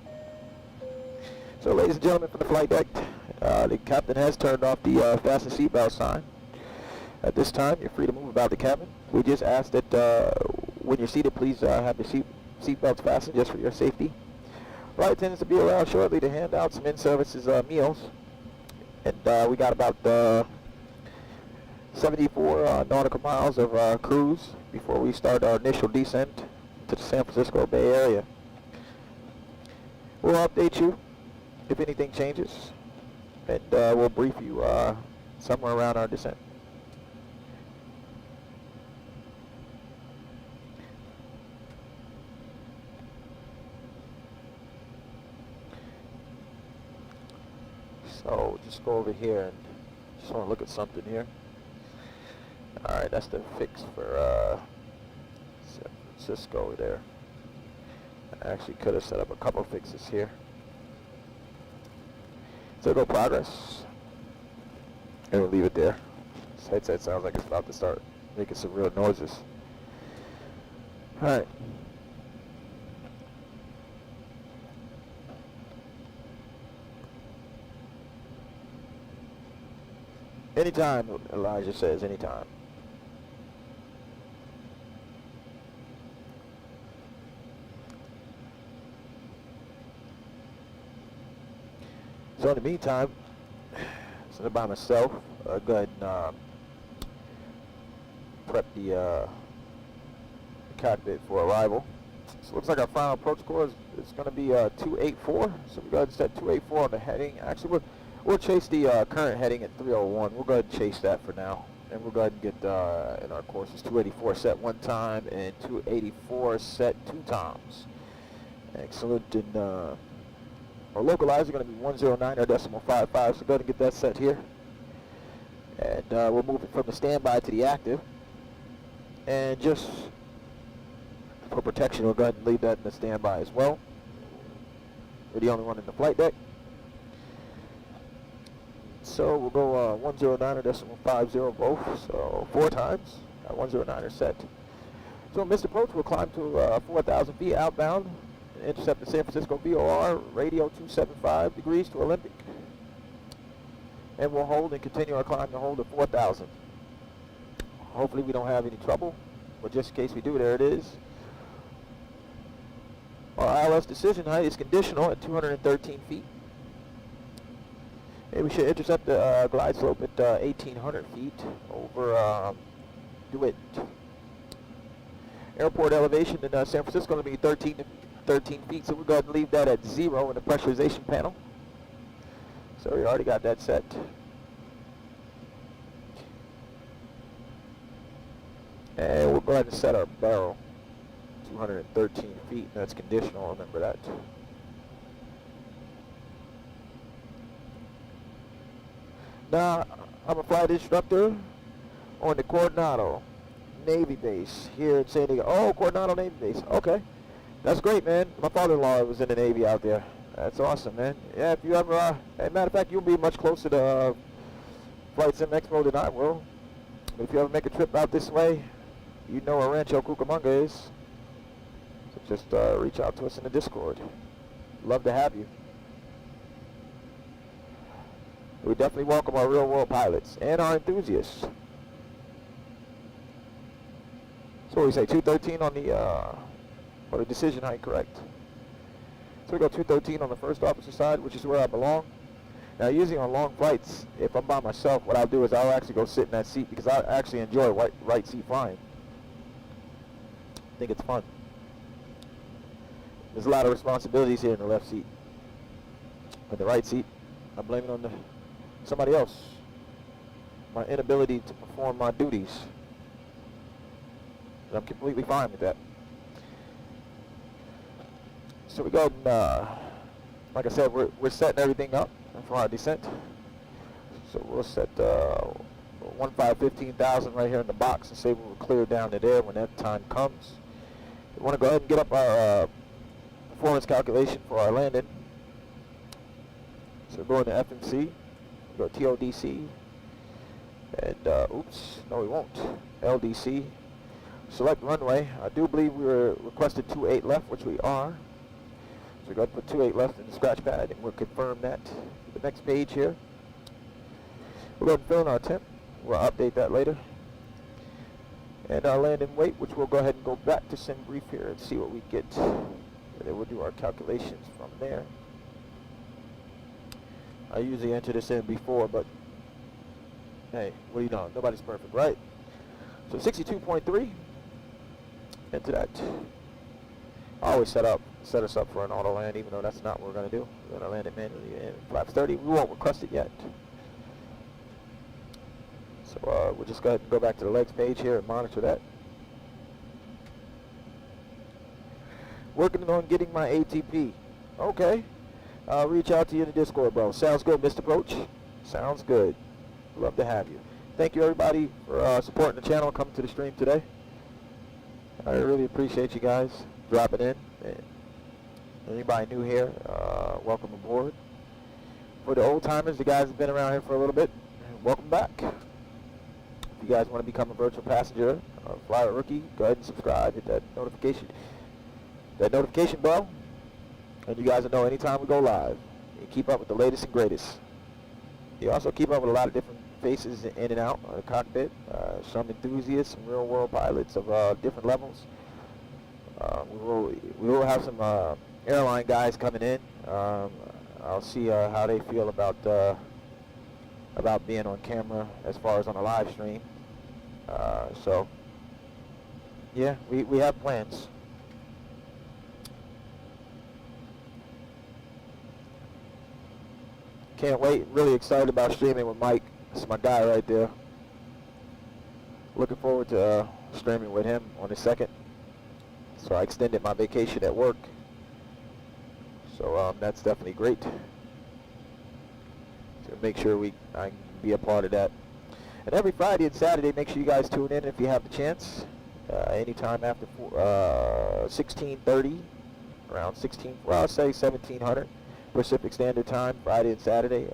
So, ladies and gentlemen, from the flight deck, the captain has turned off the fasten seatbelt sign. At this time, you're free to move about the cabin. We just ask that when you're seated, please have the seatbelts fastened just for your safety. Flight attendants will be around shortly to hand out some in-services meals. And we got about 74 nautical miles of cruise before we start our initial descent to the San Francisco Bay Area. We'll update you if anything changes, and we'll brief you somewhere around our descent. So just go over here and just want to look at something here. Alright, that's the fix for San Francisco there. I actually could have set up a couple fixes here. So go progress. And we'll leave it there. This headset sounds like it's about to start making some real noises. Alright. Anytime, Elijah says, anytime. So in the meantime, since I'm by myself, I'll go ahead and prep the cockpit for arrival. So it looks like our final approach score is going to be 284. So we go ahead and set 284 on the heading. Actually, we'll chase the current heading at 301. We'll go ahead and chase that for now. And we'll go ahead and get in our courses 284 set one time and 284 set two times. Excellent. And our localizer going to be 109.55. So go ahead and get that set here. And we'll move it from the standby to the active. And just for protection, we'll go ahead and leave that in the standby as well. We're the only one in the flight deck. So we'll go 109.50 both, so 4 times. Got 109er set. So in missed approach, we'll climb to 4,000 feet outbound. Intercept the San Francisco VOR, radio 275 degrees to Olympic. And we'll hold and continue our climb to hold at 4,000. Hopefully we don't have any trouble, but just in case we do, there it is. Our ILS decision height is conditional at 213 feet. And we should intercept the glide slope at 1,800 feet over DeWitt. Airport elevation in San Francisco is going to be 13 feet, so we're going to leave that at 0 in the pressurization panel. So we already got that set. And we'll go ahead and set our barrel 213 feet, and that's conditional, remember that. Now, I'm a flight instructor on the Coronado Navy base here in San Diego. Oh, Coronado Navy base. Okay. That's great, man. My father-in-law was in the Navy out there. That's awesome, man. Yeah, if you ever, as a matter of fact, you'll be much closer to Flight Sim Expo than I will. If you ever make a trip out this way, you know where Rancho Cucamonga is. So just reach out to us in the Discord. Love to have you. We definitely welcome our real-world pilots and our enthusiasts. So we say 213 on the decision height, correct? So we go 213 on the first officer side, which is where I belong. Now, usually on long flights, if I'm by myself, what I'll do is I'll actually go sit in that seat because I actually enjoy right seat flying. I think it's fun. There's a lot of responsibilities here in the left seat. But the right seat, I blame it on the somebody else. My inability to perform my duties. And I'm completely fine with that. So we go and, like I said, we're setting everything up for our descent. So we'll set 15,000 right here in the box and say we'll clear down to there when that time comes. We want to go ahead and get up our performance calculation for our landing. So we're going to FMC, go TODC, and oops, no we won't, LDC. Select runway. I do believe we were requested 28 left, which we are. So we're going to put 28 left in the scratch pad, and we'll confirm that. The next page here. We're going to fill in our temp. We'll update that later. And our landing weight, which we'll go ahead and go back to sim brief here and see what we get. And then we'll do our calculations from there. I usually enter this in before, but hey, what do you know? Nobody's perfect, right? So 62.3. Into that. I always set us up for an auto land, even though that's not what we're going to do. We're going to land it manually in flaps 30. We won't request it yet. So we'll just go ahead and go back to the legs page here and monitor that. Working on getting my ATP. Okay. I'll reach out to you in the Discord, bro. Sounds good, Mr. Coach. Sounds good. Love to have you. Thank you, everybody, for supporting the channel, coming to the stream today. I really appreciate you guys dropping in. And anybody new here, welcome aboard. For the old timers, the guys have been around here for a little bit, welcome back. If you guys want to become a virtual passenger or fly a rookie, go ahead and subscribe, hit that notification bell, and you guys will know anytime we go live. You keep up with the latest and greatest. You also keep up with a lot of different faces in and out of the cockpit, some enthusiasts, some real world pilots of different levels. We will have some airline guys coming in. I'll see how they feel about being on camera as far as on a live stream. So yeah, we have plans. Can't wait. Really excited about streaming with Mike. That's my guy right there. Looking forward to streaming with him on the 2nd. So I extended my vacation at work. So that's definitely great. To make sure I can be a part of that. And every Friday and Saturday, make sure you guys tune in if you have the chance. Anytime after 16:30, around 16, well, I'll say 1700 Pacific Standard Time, Friday and Saturday.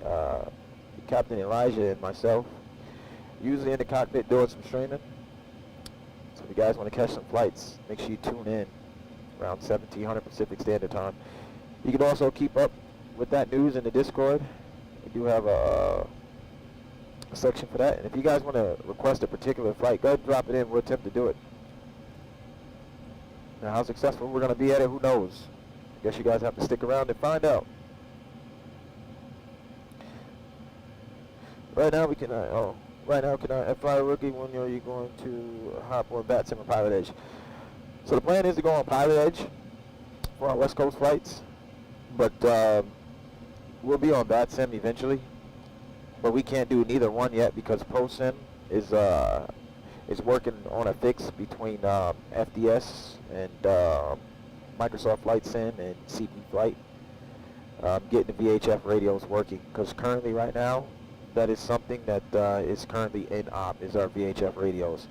Captain Elijah and myself, usually in the cockpit doing some streaming. So if you guys want to catch some flights, make sure you tune in around 1700 Pacific Standard Time. You can also keep up with that news in the Discord. We do have a section for that. And if you guys want to request a particular flight, go ahead and drop it in. We'll attempt to do it. Now, how successful we're going to be at it, who knows? I guess you guys have to stick around and find out. Right now, can I fly a rookie when are you going to hop on Bat Sim or Pilot Edge? So the plan is to go on Pilot Edge for our West Coast flights, but we'll be on Bat Sim eventually. But we can't do neither one yet because Pro Sim is working on a fix between FDS and Microsoft Flight Sim and CP Flight, getting the VHF radios working, because currently right now that is something that is currently in op, is our VHF radios.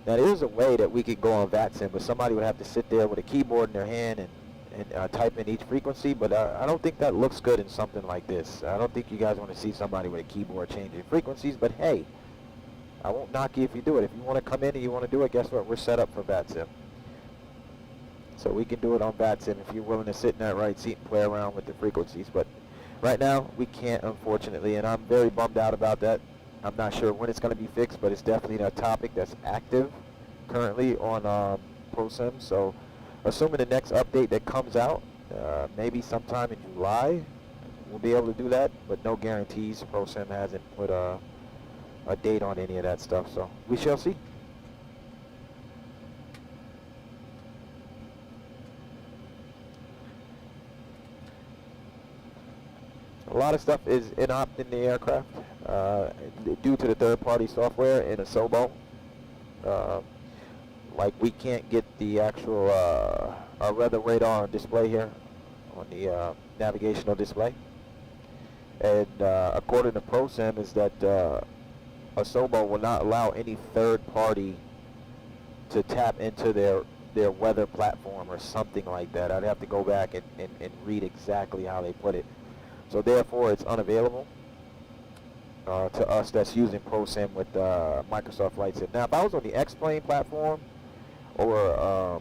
Now there is a way that we could go on VATSIM, but somebody would have to sit there with a keyboard in their hand and type in each frequency, but I don't think that looks good in something like this. I don't think you guys want to see somebody with a keyboard changing frequencies, but hey, I won't knock you if you do it. If you want to come in and you want to do it, guess what? We're set up for VATSIM. So we can do it on VATSIM if you're willing to sit in that right seat and play around with the frequencies. But right now, we can't, unfortunately, and I'm very bummed out about that. I'm not sure when it's going to be fixed, but it's definitely a topic that's active currently on ProSim. So assuming the next update that comes out, maybe sometime in July, we'll be able to do that, but no guarantees. ProSim hasn't put a date on any of that stuff, so we shall see. A lot of stuff is in-op in the aircraft due to the third-party software in a SOBO. Like we can't get the actual our weather radar on display here on the navigational display. And according to ProSim is that a SOBO will not allow any third party to tap into their weather platform or something like that. I'd have to go back and read exactly how they put it. So therefore it's unavailable to us that's using ProSim with Microsoft Flight Sim. Now if I was on the X-Plane platform or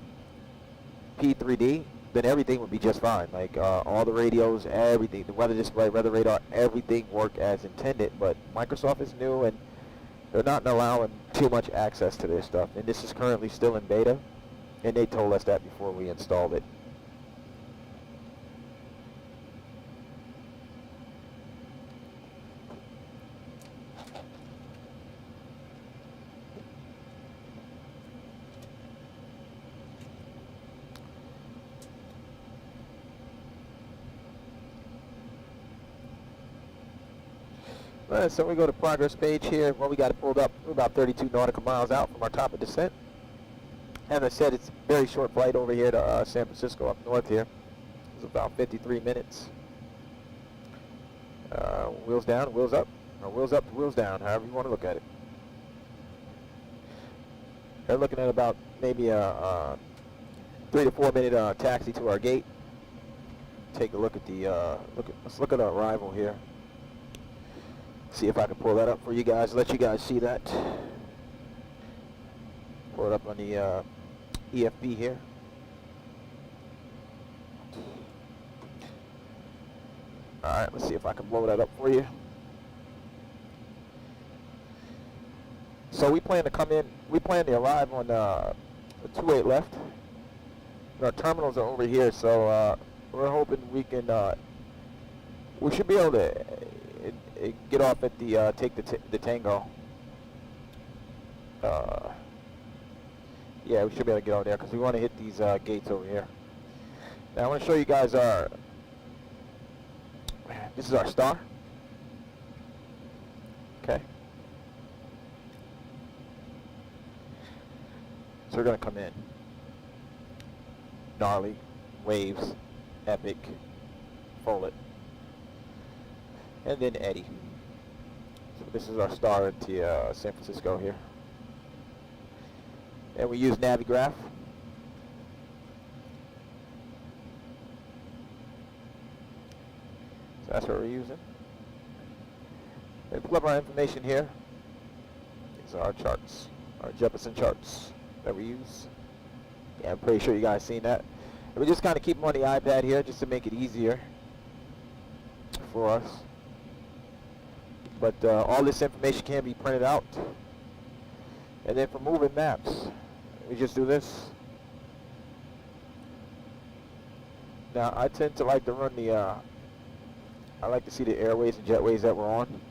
P3D, then everything would be just fine. Like all the radios, everything, the weather display, weather radar, everything worked as intended. But Microsoft is new and they're not allowing too much access to their stuff. And this is currently still in beta. And they told us that before we installed it. So we go to progress page here. Well, we got it pulled up. We're about 32 nautical miles out from our top of descent. As I said, it's a very short flight over here to San Francisco up north here. It's about 53 minutes. Wheels down, wheels up, or wheels up to wheels down, however you want to look at it. They're looking at about maybe a 3 to 4 minute taxi to our gate. Take a look at the let's look at our arrival here. See if I can pull that up for you guys. Let you guys see that. Pull it up on the EFB here. Alright, let's see if I can blow that up for you. So we plan to come in, we plan to arrive on the 28 left. And our terminals are over here, so we're hoping we can, we should be able to get off at the, take the Tango. Yeah, we should be able to get over there because we want to hit these gates over here. Now I want to show you guys our, this is our star. Okay. So we're going to come in. Gnarly, waves, epic, fold and then Eddie. So this is our star into San Francisco here. And we use Navigraph. So that's what we're using. And pull up our information here. These are our charts, our Jefferson charts that we use. Yeah, I'm pretty sure you guys seen that. And we just kind of keep them on the iPad here just to make it easier for us. But all this information can be printed out. And then for moving maps, we just do this. Now I tend to like to run the, I like to see the airways and jetways that we're on.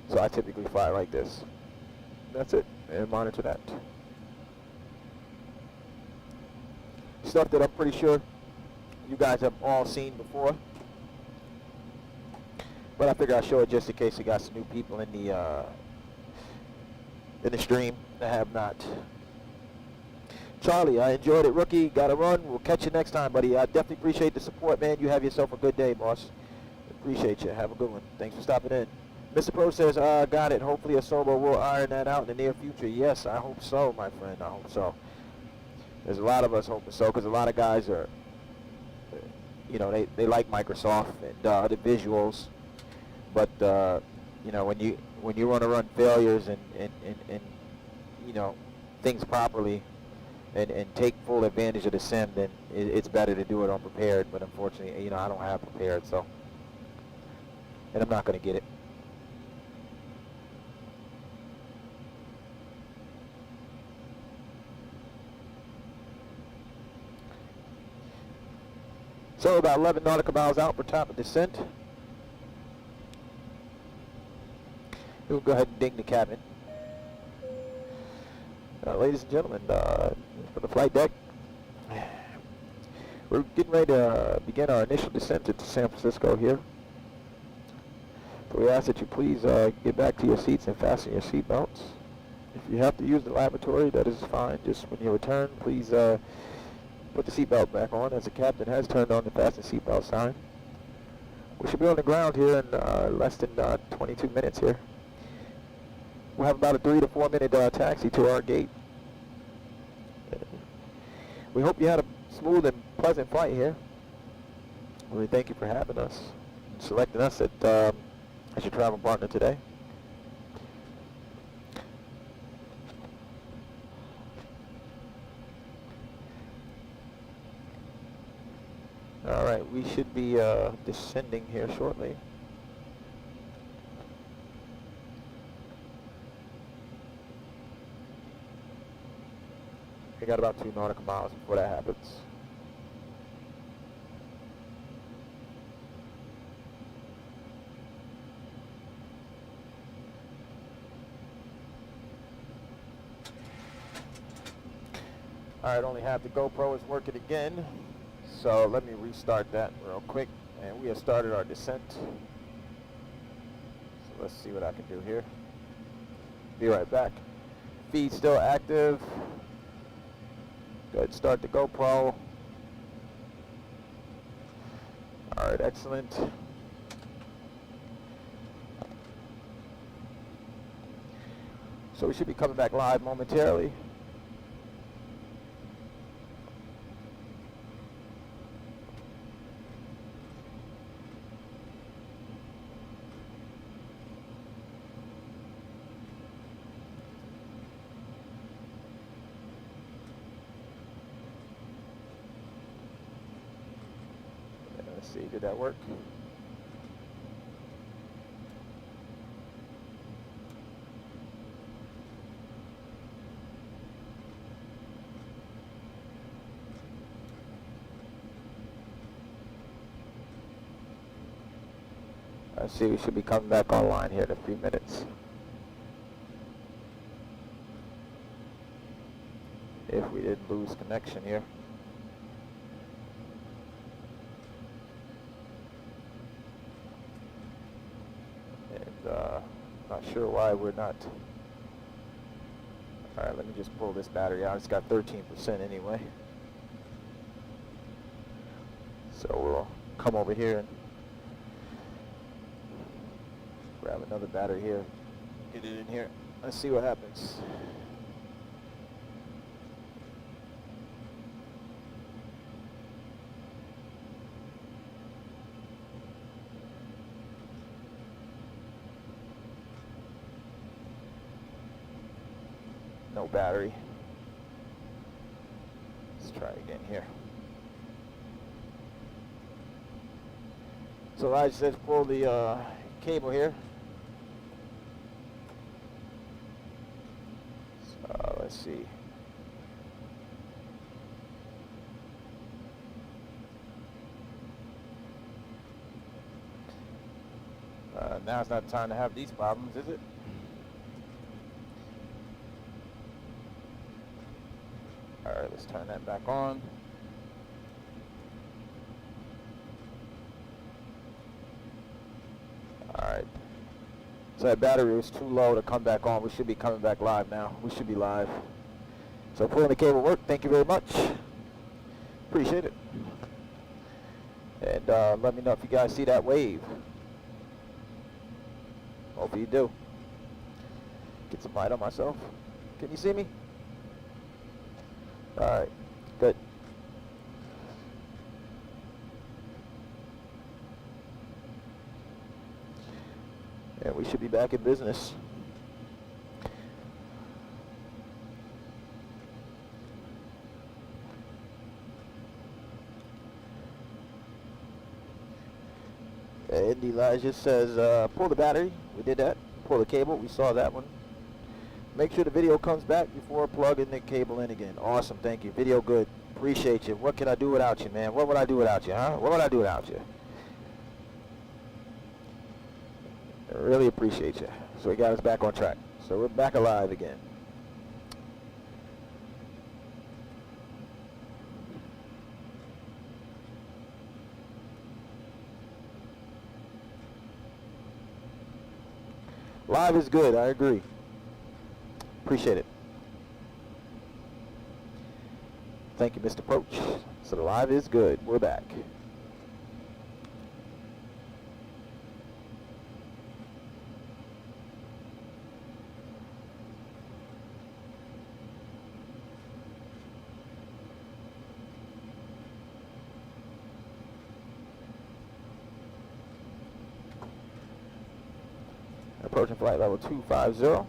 So I typically fly like this. That's it, and monitor that. Stuff that I'm pretty sure you guys have all seen before. But I figure I'll show it just in case we got some new people in the stream that have not. Charlie, I enjoyed it, rookie. Gotta run. We'll catch you next time, buddy. I definitely appreciate the support, man. You have yourself a good day, boss. Appreciate you. Have a good one. Thanks for stopping in. Mr. Pro says, got it. Hopefully a SOBO will iron that out in the near future. Yes, I hope so, my friend. I hope so. There's a lot of us hoping so, because a lot of guys are, you know, they like Microsoft and the visuals. But you know, when you want to run failures and you know, things properly and take full advantage of the sim, then it's better to do it unprepared. But unfortunately, you know, I don't have prepared, so, and I'm not going to get it. So about 11 nautical miles out for top of descent. We'll go ahead and ding the cabin. Ladies and gentlemen, for the flight deck, we're getting ready to begin our initial descent into San Francisco here. We ask that you please get back to your seats and fasten your seat belts. If you have to use the lavatory, that is fine. Just when you return, please put the seatbelt back on, as the captain has turned on the fasten seatbelt sign. We should be on the ground here in less than 22 minutes here. We'll have about a 3 to 4 minute taxi to our gate. We hope you had a smooth and pleasant flight here. We thank you for having us, and selecting us as your travel partner today. All right, we should be descending here shortly. We got about 2 nautical miles before that happens. All right, only have the GoPro is working again. So let me restart that real quick. And we have started our descent. So let's see what I can do here. Be right back. Feed still active. Go ahead and start the GoPro. All right, excellent. So we should be coming back live momentarily. Let's see, did that work? Let's see, we should be coming back online here in a few minutes. If we didn't lose connection here. Not sure why we're not. All right, let me just pull this battery out. It's got 13% anyway. So we'll come over here and grab another battery here. Get it in here. Let's see what happens. No battery. Let's try again here. So Elijah says pull the cable here. So let's see. Now's not the time to have these problems, is it? Alright, let's turn that back on. Alright. So that battery was too low to come back on. We should be coming back live now. We should be live. So pulling the cable worked. Thank you very much. Appreciate it. And let me know if you guys see that wave. Hope you do. Get some light on myself. Can you see me? Alright, good. And we should be back in business. And Elijah says, pull the battery. We did that. Pull the cable. We saw that one. Make sure the video comes back before plugging the cable in again. Awesome, thank you. Video good. Appreciate you. What can I do without you, man? What would I do without you, huh? What would I do without you? I really appreciate you. So we got us back on track. So we're back alive again. Live is good, I agree. Appreciate it. Thank you, Mr. Poach. So the live is good. We're back. Approaching flight level 250.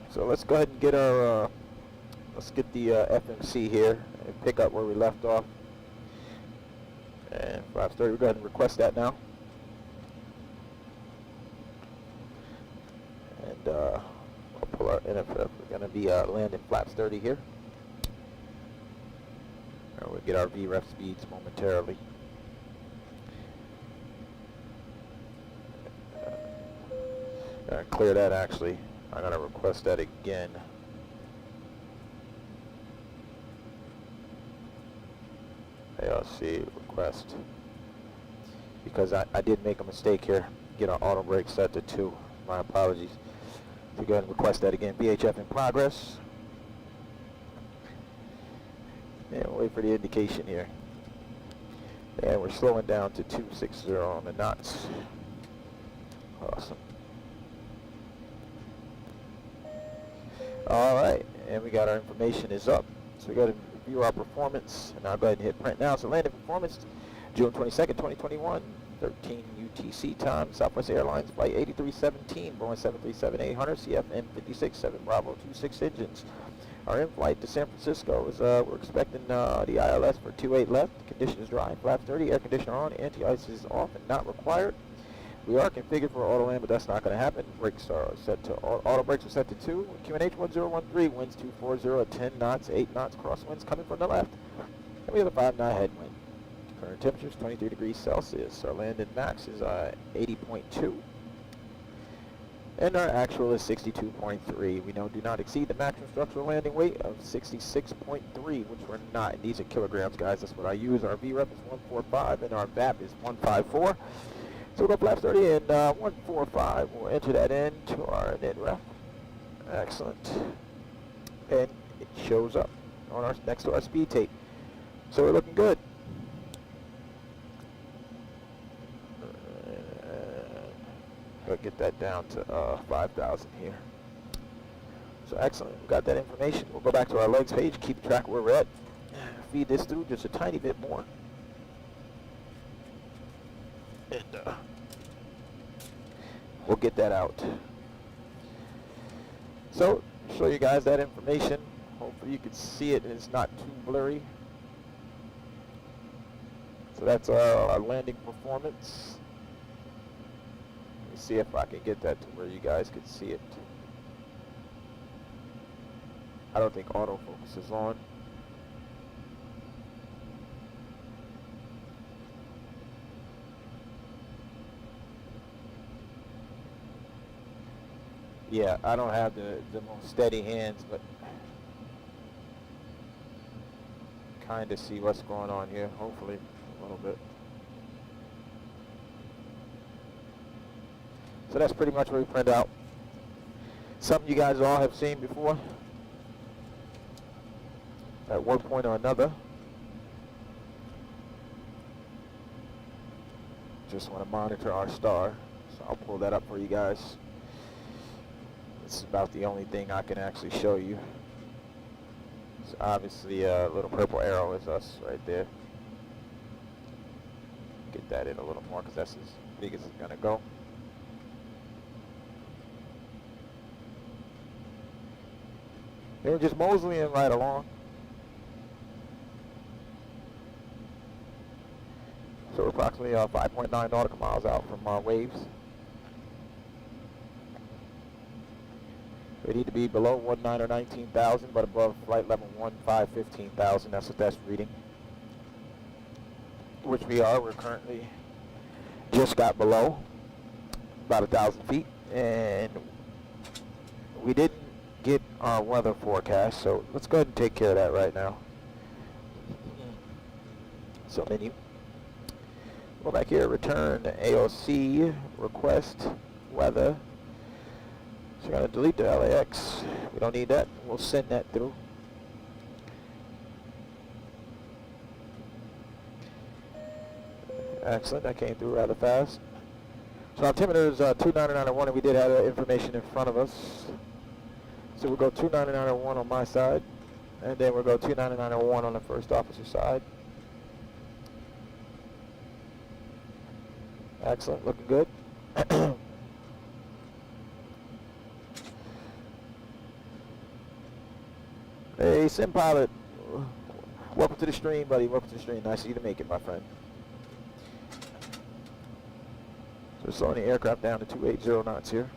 So let's go ahead and get our, let's get the FMC here and pick up where we left off. And 530, we'll go ahead and request that now. And we'll pull our NFF. We're going to be landing flaps 30 here. And we'll get our VREF speeds momentarily. Clear that actually. I'm going to request that again. ALC request. Because I did make a mistake here. Get our auto brake set to 2. My apologies. So go ahead and request that again. VHF in progress. And we'll wait for the indication here. And we're slowing down to 260 on the knots. Awesome. Alright, and we got our information is up. So we got to review our performance. And I'll go ahead and hit print now. So landing performance, June 22nd, 2021, 13 UTC time, Southwest Airlines Flight 8317, Boeing 737-800, CFM 56-7 Bravo 26 engines. Our in-flight to San Francisco is, we're expecting the ILS for 28 left. Condition is dry, flaps 30, air conditioner on, anti-ice is off and not required. We are configured for auto land, but that's not going to happen. Brakes are set to, auto brakes are set to 2. QNH 1013, winds 240 at 10 knots, 8 knots, crosswinds coming from the left. And we have a 5-knot headwind. Current temperature is 23 degrees Celsius. Our landing max is 80.2. And our actual is 62.3. We know do not exceed the maximum structural landing weight of 66.3, which we're not. And these are kilograms, guys. That's what I use. Our VREF is 145, and our VAP is 154. So we'll go flaps 30 and 145. We'll enter that into our net ref. Excellent. And it shows up on our next to our speed tape. So we're looking good. Go get that down to 5,000 here. So excellent. We got that information. We'll go back to our legs page, keep track of where we're at. Feed this through just a tiny bit more. And we'll get that out. So, show you guys that information. Hopefully you can see it and it's not too blurry. So that's our landing performance. Let me see if I can get that to where you guys can see it. I don't think autofocus is on. Yeah, I don't have the most steady hands, but kind of see what's going on here, hopefully a little bit. So that's pretty much what we print out. Something you guys all have seen before at one point or another. Just want to monitor our star, so I'll pull that up for you guys. This is about the only thing I can actually show you. So obviously a little purple arrow is us right there. Get that in a little more because that's as big as it's going to go. They were just moseying right along. So we're approximately 5.9 nautical miles out from our waves. We need to be below 19 or 19,000, but above flight level 15,000. That's what that's reading. Which we are. We're currently just got below about 1,000 feet, and we didn't get our weather forecast. So let's go ahead and take care of that right now. So menu. Go back here, return AOC, request, weather. So we're going to delete the LAX. We don't need that. We'll send that through. Excellent, that came through rather fast. So altimeter is 299.1, and we did have that information in front of us. So we'll go 299.1 on my side, and then we'll go 299.1 on the first officer side. Excellent, looking good. Hey, Sim Pilot. Welcome to the stream, buddy. Welcome to the stream. Nice of you to make it, my friend. So we're slowing the aircraft down to 280 knots here.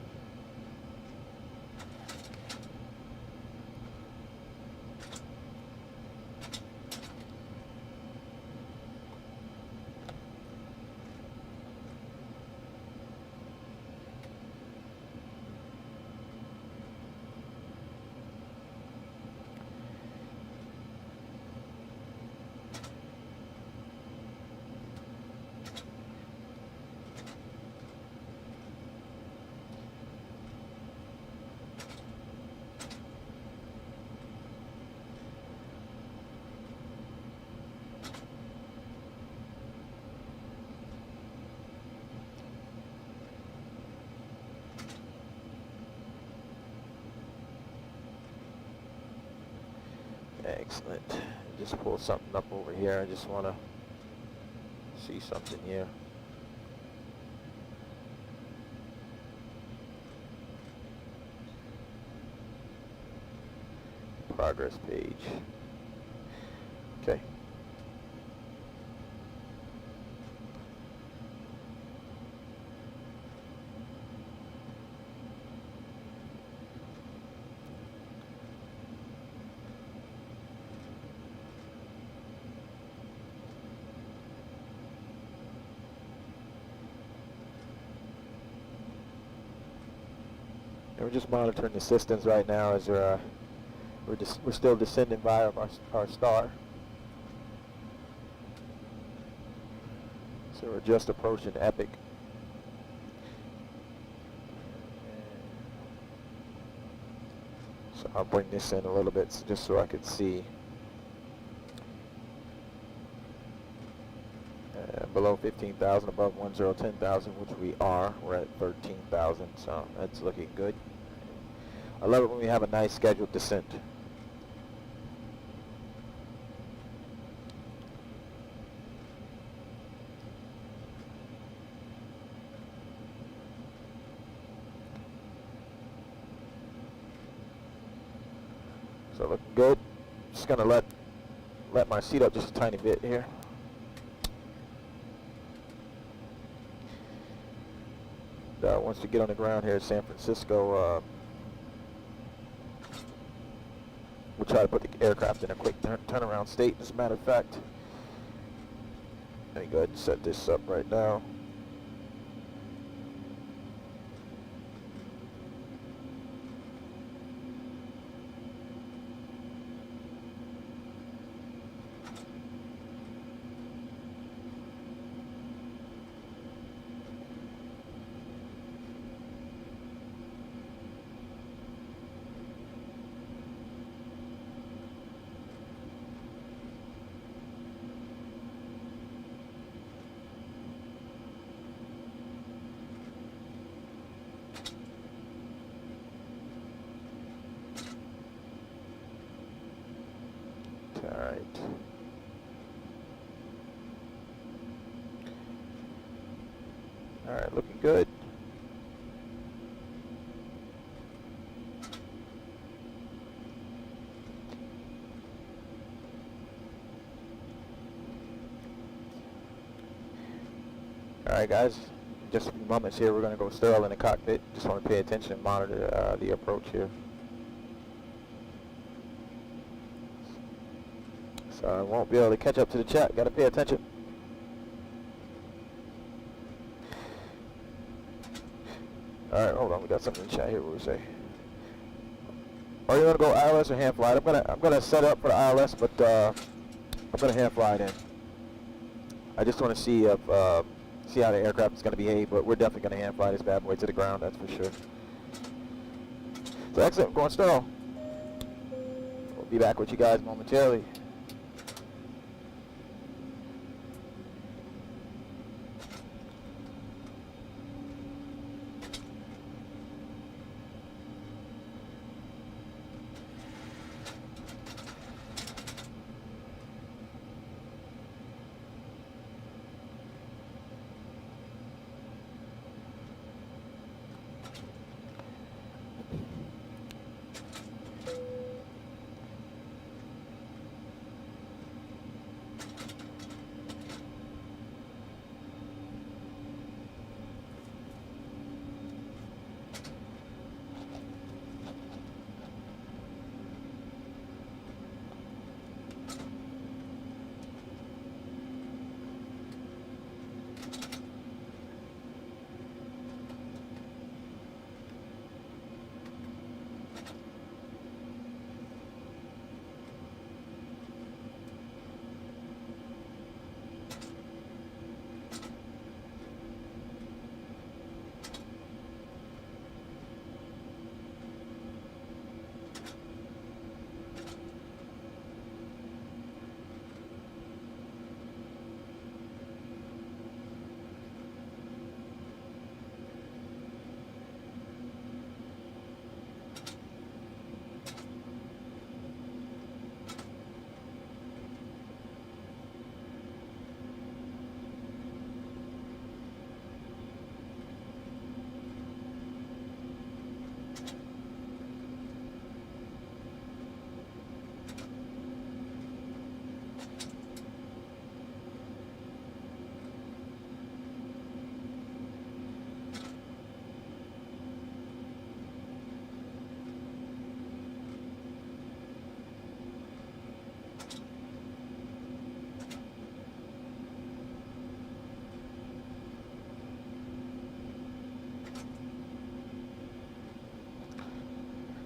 Excellent. Just pull something up over here. I just want to see something here. Progress page. Okay. We're just monitoring the systems right now as we're still descending via our star. So we're just approaching Epic. So I'll bring this in a little bit just so I can see. Below 15,000, above 10,000, which we are. We're at 13,000, so that's looking good. I love it when we have a nice scheduled descent. So looking good. Just gonna let my seat up just a tiny bit here. Once we get on the ground here at San Francisco, we'll try to put the aircraft in a quick turnaround state. As a matter of fact, let me go ahead and set this up right now. All right, looking good. All right, guys, just a few moments here. We're going to go sterile in the cockpit. Just want to pay attention and monitor the approach here. So I won't be able to catch up to the chat. Got to pay attention. All right, hold on. We got something in the chat here. What we say? Are you going to go ILS or hand fly? I'm gonna set up for the ILS, but I'm gonna hand fly it in. I just want to see if see how the aircraft is going to behave, but we're definitely going to hand fly this bad boy to the ground, that's for sure. So excellent, going stall. We'll be back with you guys momentarily.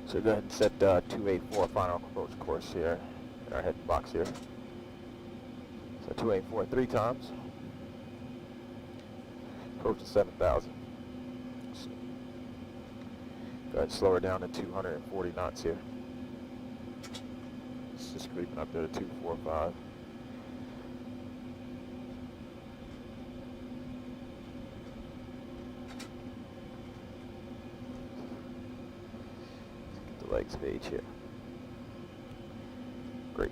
So go ahead and set 284 final approach course here in our heading box here. So 284 3 times. Approaching 7,000. So go ahead and slow her down to 240 knots here. It's just creeping up there to 245. Legs page here. Great.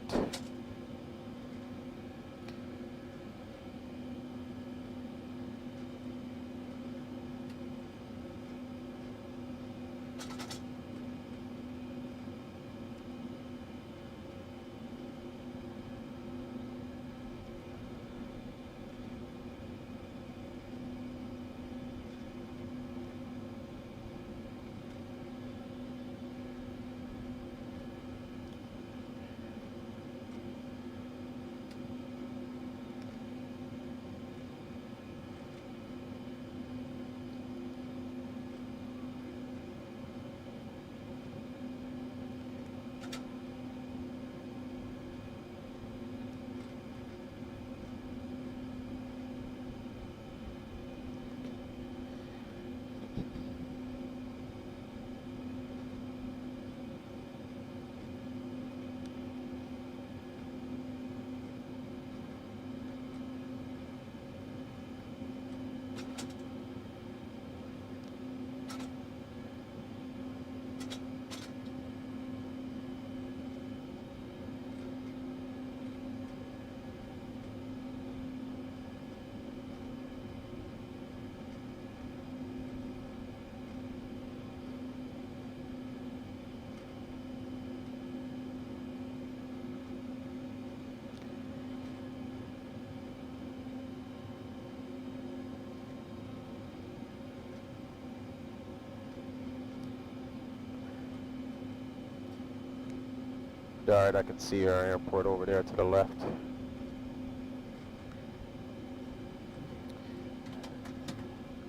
Alright, I can see our airport over there to the left.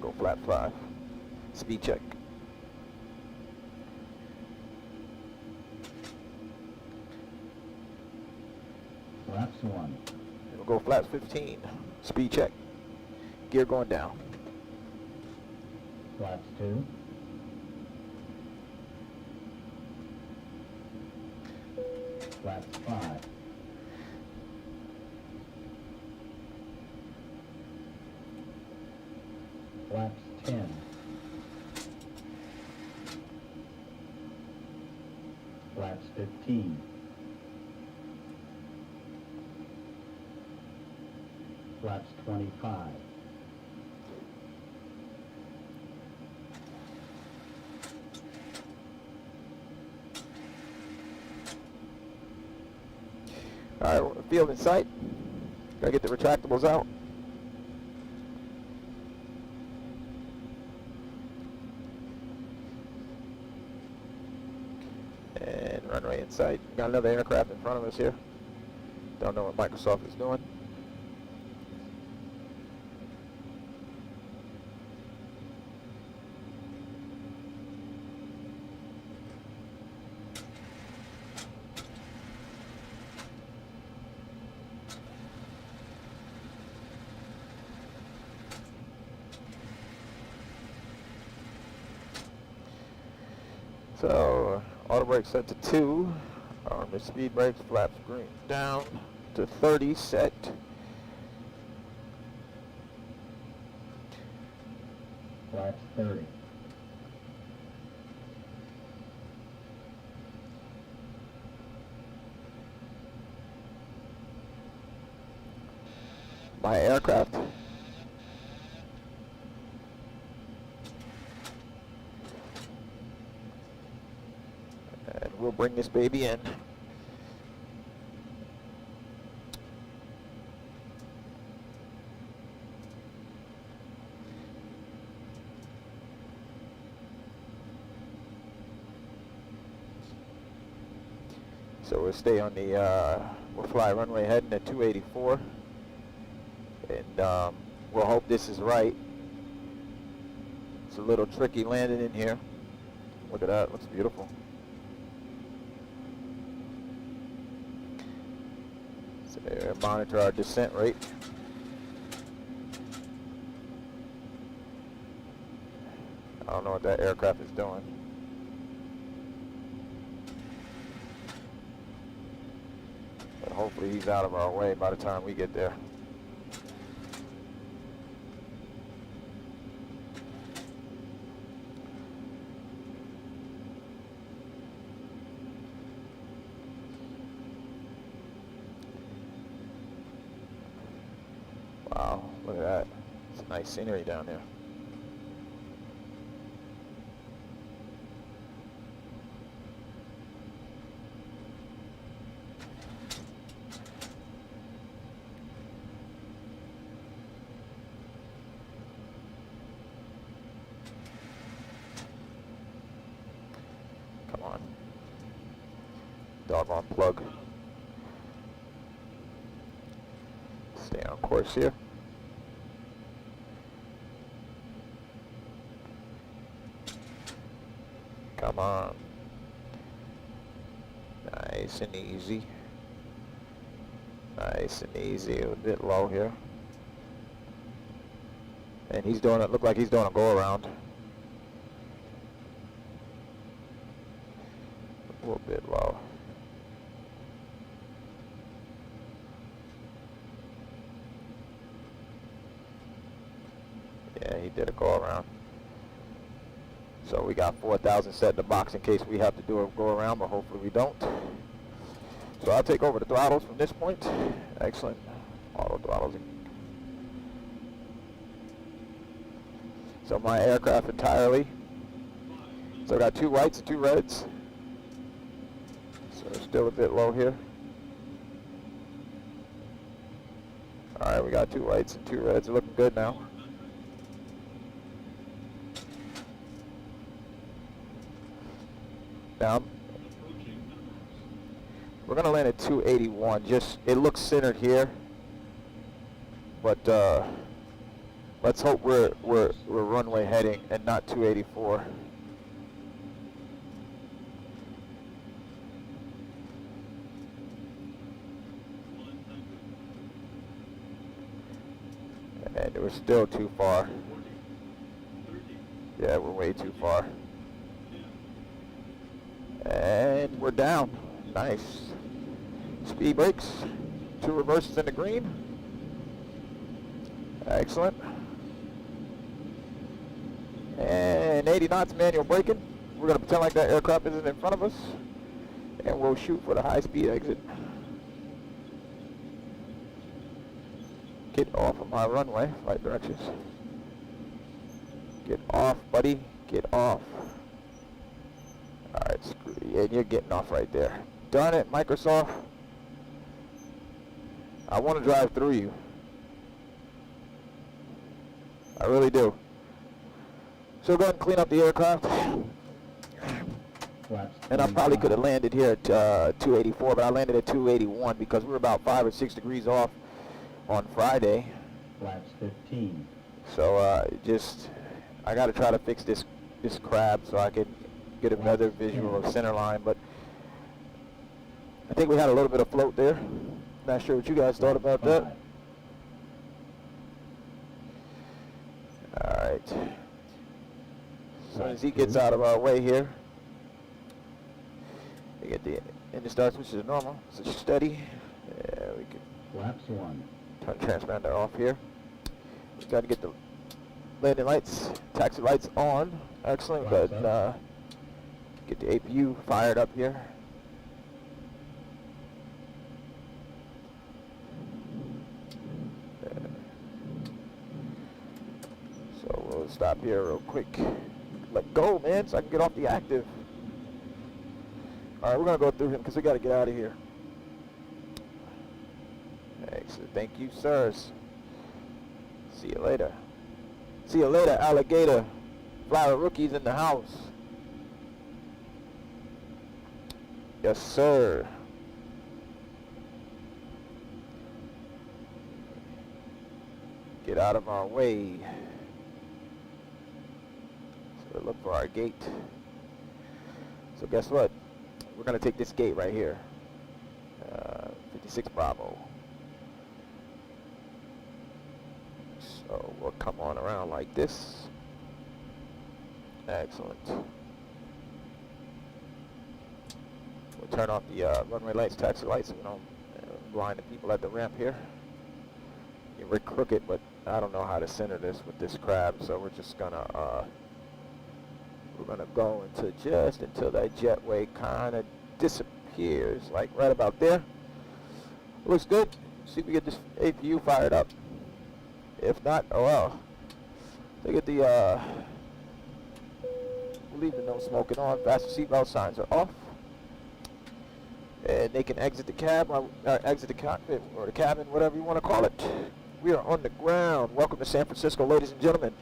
Go flat 5. Speed check. Flaps 1. We'll go flat 15. Speed check. Gear going down. Flaps 2. Flaps 5. Flaps 10. Flaps 15. Flaps 25. All right, field in sight. Gotta get the retractables out. And runway in sight. Got another aircraft in front of us here. Don't know what Microsoft is doing. So, auto brake set to 2. Armor speed brakes, flaps green down to 30 set. Flaps 30. My aircraft. And we'll bring this baby in. So we'll stay on the, we'll fly runway heading at 284. And we'll hope this is right. It's a little tricky landing in here. Look at that, looks beautiful. So monitor our descent rate. I don't know what that aircraft is doing. But hopefully he's out of our way by the time we get there. Wow, look at that. It's nice scenery down there. Come on. Doggone plug. Stay on course here. Come on. Nice and easy. Nice and easy. A bit low here. And he's doing it, look like he's doing a go around. A little bit low. Yeah, he did a go around. So we got 4,000 set in the box in case we have to do a go around, but hopefully we don't. So I'll take over the throttles from this point. Excellent. Auto throttles. So my aircraft entirely. So I got 2 whites and 2 reds. So it's still a bit low here. Alright, we got 2 whites and 2 reds. Looking good now. Now, we're gonna land at 281. Just, it looks centered here, but let's hope we're runway heading and not 284. And we're still too far. 40, 30, Yeah, we're way too far. 10, And we're down. Nice. Speed brakes. 2 reverses in the green. Excellent. And 80 knots manual braking. We're going to pretend like that aircraft isn't in front of us. And we'll shoot for the high speed exit. Get off of my runway, flight directions. Get off, buddy. Get off. Alright, screw you. And you're getting off right there. Darn it, Microsoft. I want to drive through you. I really do. So go ahead and clean up the aircraft. And I probably could have landed here at 284, but I landed at 281 because we were about 5 or 6 degrees off on Friday. Flaps 15. So I got to try to fix this crab so I can get a better visual of center line. But I think we had a little bit of float there. Not sure what you guys thought about that. All right. So as he gets out of our way here, we get the engine start switch to normal. So steady. Yeah, we can Flaps 1. turn transponder off here. We got to get the landing lights, taxi lights on. Excellent. But get the APU fired up here. So we'll stop here real quick. Let go, man, so I can get off the active. All right, we're gonna go through him because we got to get out of here. Excellent. Thank you, sirs. See you later. See you later, alligator. Flower rookies in the house. Yes, sir. Get out of our way. So look for our gate. So guess what? We're going to take this gate right here. 56 Bravo. So we'll come on around like this. Excellent. We'll turn off the runway lights, taxi lights, so we don't blind the people at the ramp here. We're crooked, but I don't know how to center this with this crab, so we're just gonna go into just until that jetway kind of disappears, like right about there. Looks good. See if we get this APU fired up. If not, oh well. Look at the we'll leave the no smoking on. Fasten seatbelt signs are off. And they can exit the cab, or exit the cockpit, or the cabin, whatever you want to call it. We are on the ground. Welcome to San Francisco, ladies and gentlemen.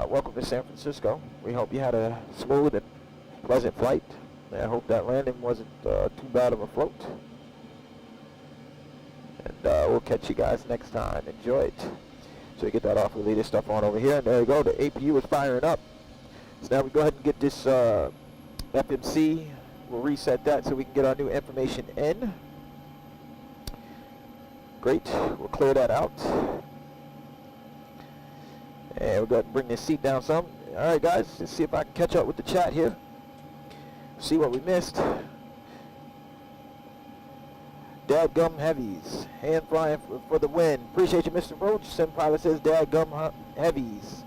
Welcome to San Francisco. We hope you had a smooth and pleasant flight. And I hope that landing wasn't too bad of a float. And we'll catch you guys next time. Enjoy it. So you get that off, we'll leave this stuff on over here. And there you go. The APU is firing up. So now we go ahead and get this FMC. We'll reset that so we can get our new information in. Great. We'll clear that out. And we'll go ahead and bring this seat down some. All right, guys. Let's see if I can catch up with the chat here. See what we missed. Dadgum heavies. Hand flying for the win. Appreciate you, Mr. Roach. Sim Pilot says dadgum heavies.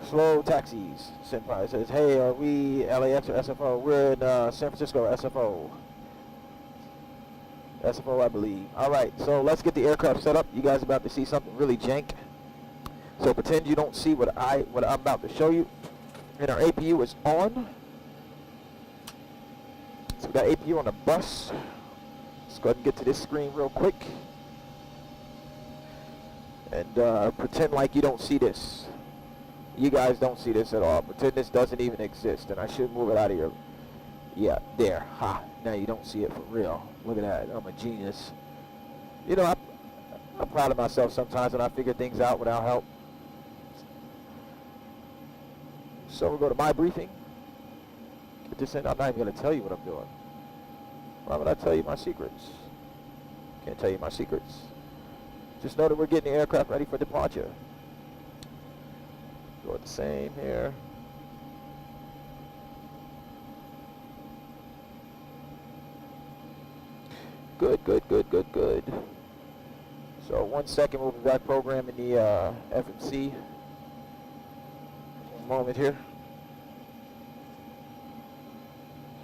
Slow taxis. Sim Pilot says, hey, are we LAX or SFO? We're in San Francisco or SFO. SFO, I believe. All right, so let's get the aircraft set up. You guys are about to see something really jank. So pretend you don't see what I'm about to show you. And our APU is on. So we got APU on the bus. Let's go ahead and get to this screen real quick. And pretend like you don't see this. You guys don't see this at all. Pretend this doesn't even exist. And I should move it out of your... Yeah, there. Ha. Now you don't see it for real. Look at that. I'm a genius. You know, I'm proud of myself sometimes when I figure things out without help. So we'll go to my briefing. Get this in. I'm not even going to tell you what I'm doing. Why would I tell you my secrets? Can't tell you my secrets. Just know that we're getting the aircraft ready for departure. Go the same here. Good, good, good, good, good. So 1 second, we'll be back programming the FMC. One moment here.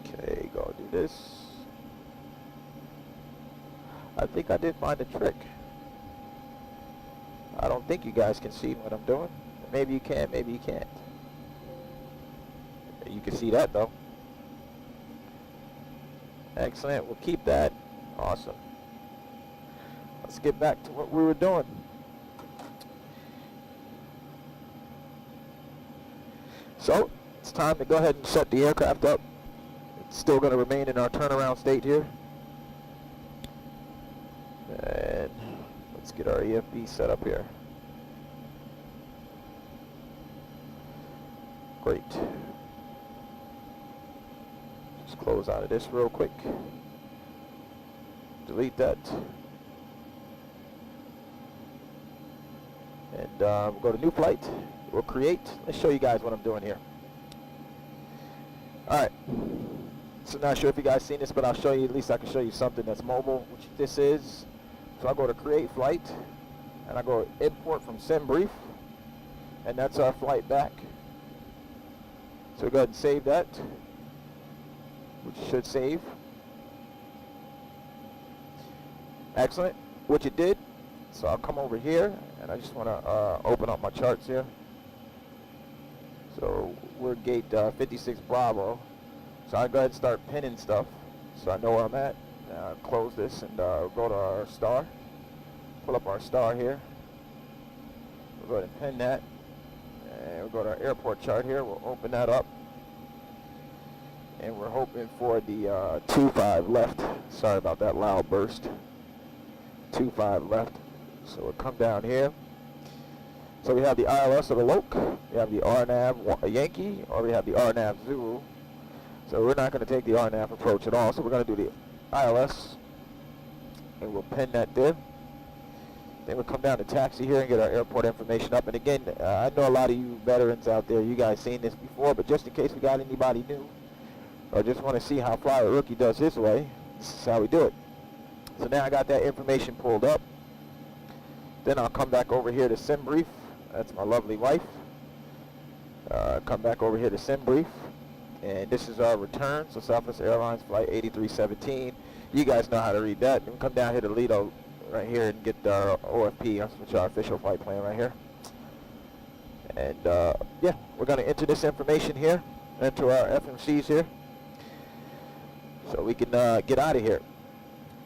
Okay, go do this. I think I did find a trick. I don't think you guys can see what I'm doing. Maybe you can, maybe you can't. You can see that though. Excellent, we'll keep that. Awesome. Let's get back to what we were doing. So, it's time to go ahead and set the aircraft up. It's still going to remain in our turnaround state here. And let's get our EFB set up here. Great. Just close out of this real quick. Delete that. And we'll go to new flight. We'll create. Let's show you guys what I'm doing here. Alright. So not sure if you guys seen this, but I'll show you, at least I can show you something that's mobile, which this is. So I'll go to create flight, and I go import from SimBrief, and that's our flight back. So go ahead and save that, which should save. Excellent, which it did. So I'll come over here, and I just want to open up my charts here. So we're gate 56 Bravo. So I go ahead and start pinning stuff, so I know where I'm at. Close this and go to our star. Pull up our star here. We'll go ahead and pin that. And we'll go to our airport chart here. We'll open that up. And we're hoping for the 25 left. Sorry about that loud burst. 25 left. So we'll come down here. So we have the ILS of the Loke. We have the RNAV Yankee, or we have the RNAV Zulu. So we're not going to take the RNAV approach at all. So we're going to do the ILS, and we'll pin that there. Then we'll come down to taxi here and get our airport information up. And again, I know a lot of you veterans out there, you guys seen this before, but just in case we got anybody new, or just want to see how Fly a Rookie does his way, this is how we do it. So now I got that information pulled up. Then I'll come back over here to SimBrief. That's my lovely wife. Come back over here to SimBrief. And this is our return. So Southwest Airlines Flight 8317. You guys know how to read that. Then come down here to Lido right here and get our OFP, which is our official flight plan right here. And yeah, we're going to enter this information here, enter our FMCs here, so we can get out of here.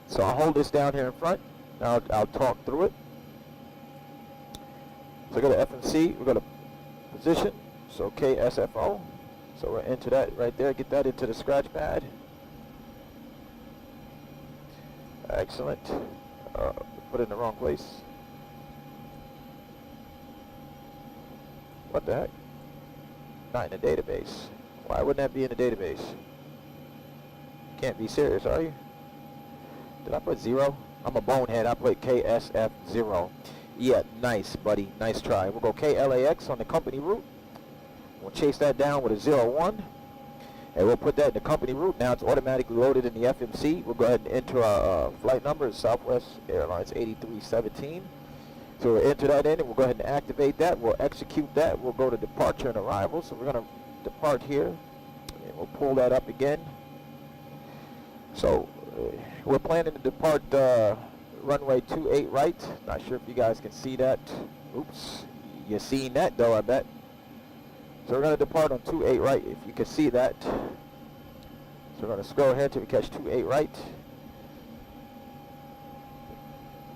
So I'll hold this down here in front. Now I'll talk through it. So go to FMC, we go to position, so SFO. So we'll enter that right there, get that into the scratch pad. Excellent. Put it in the wrong place. What the heck? Not in the database. Why wouldn't that be in the database? Can't be serious, are you? Did I put 0? I'm a bonehead. I put KSF0. Yeah, nice, buddy. Nice try. We'll go KLAX on the company route. We'll chase that down with a 01. And we'll put that in the company route. Now it's automatically loaded in the FMC. We'll go ahead and enter our flight number. It's Southwest Airlines 8317. So we'll enter that in and we'll go ahead and activate that. We'll execute that. We'll go to departure and arrival. So we're going to depart here. And we'll pull that up again. So we're planning to depart runway 28 right. Not sure if you guys can see that. Oops. You're seeing that though, I bet. So we're going to depart on 28 right, if you can see that. So we're going to scroll ahead till we catch 28 right.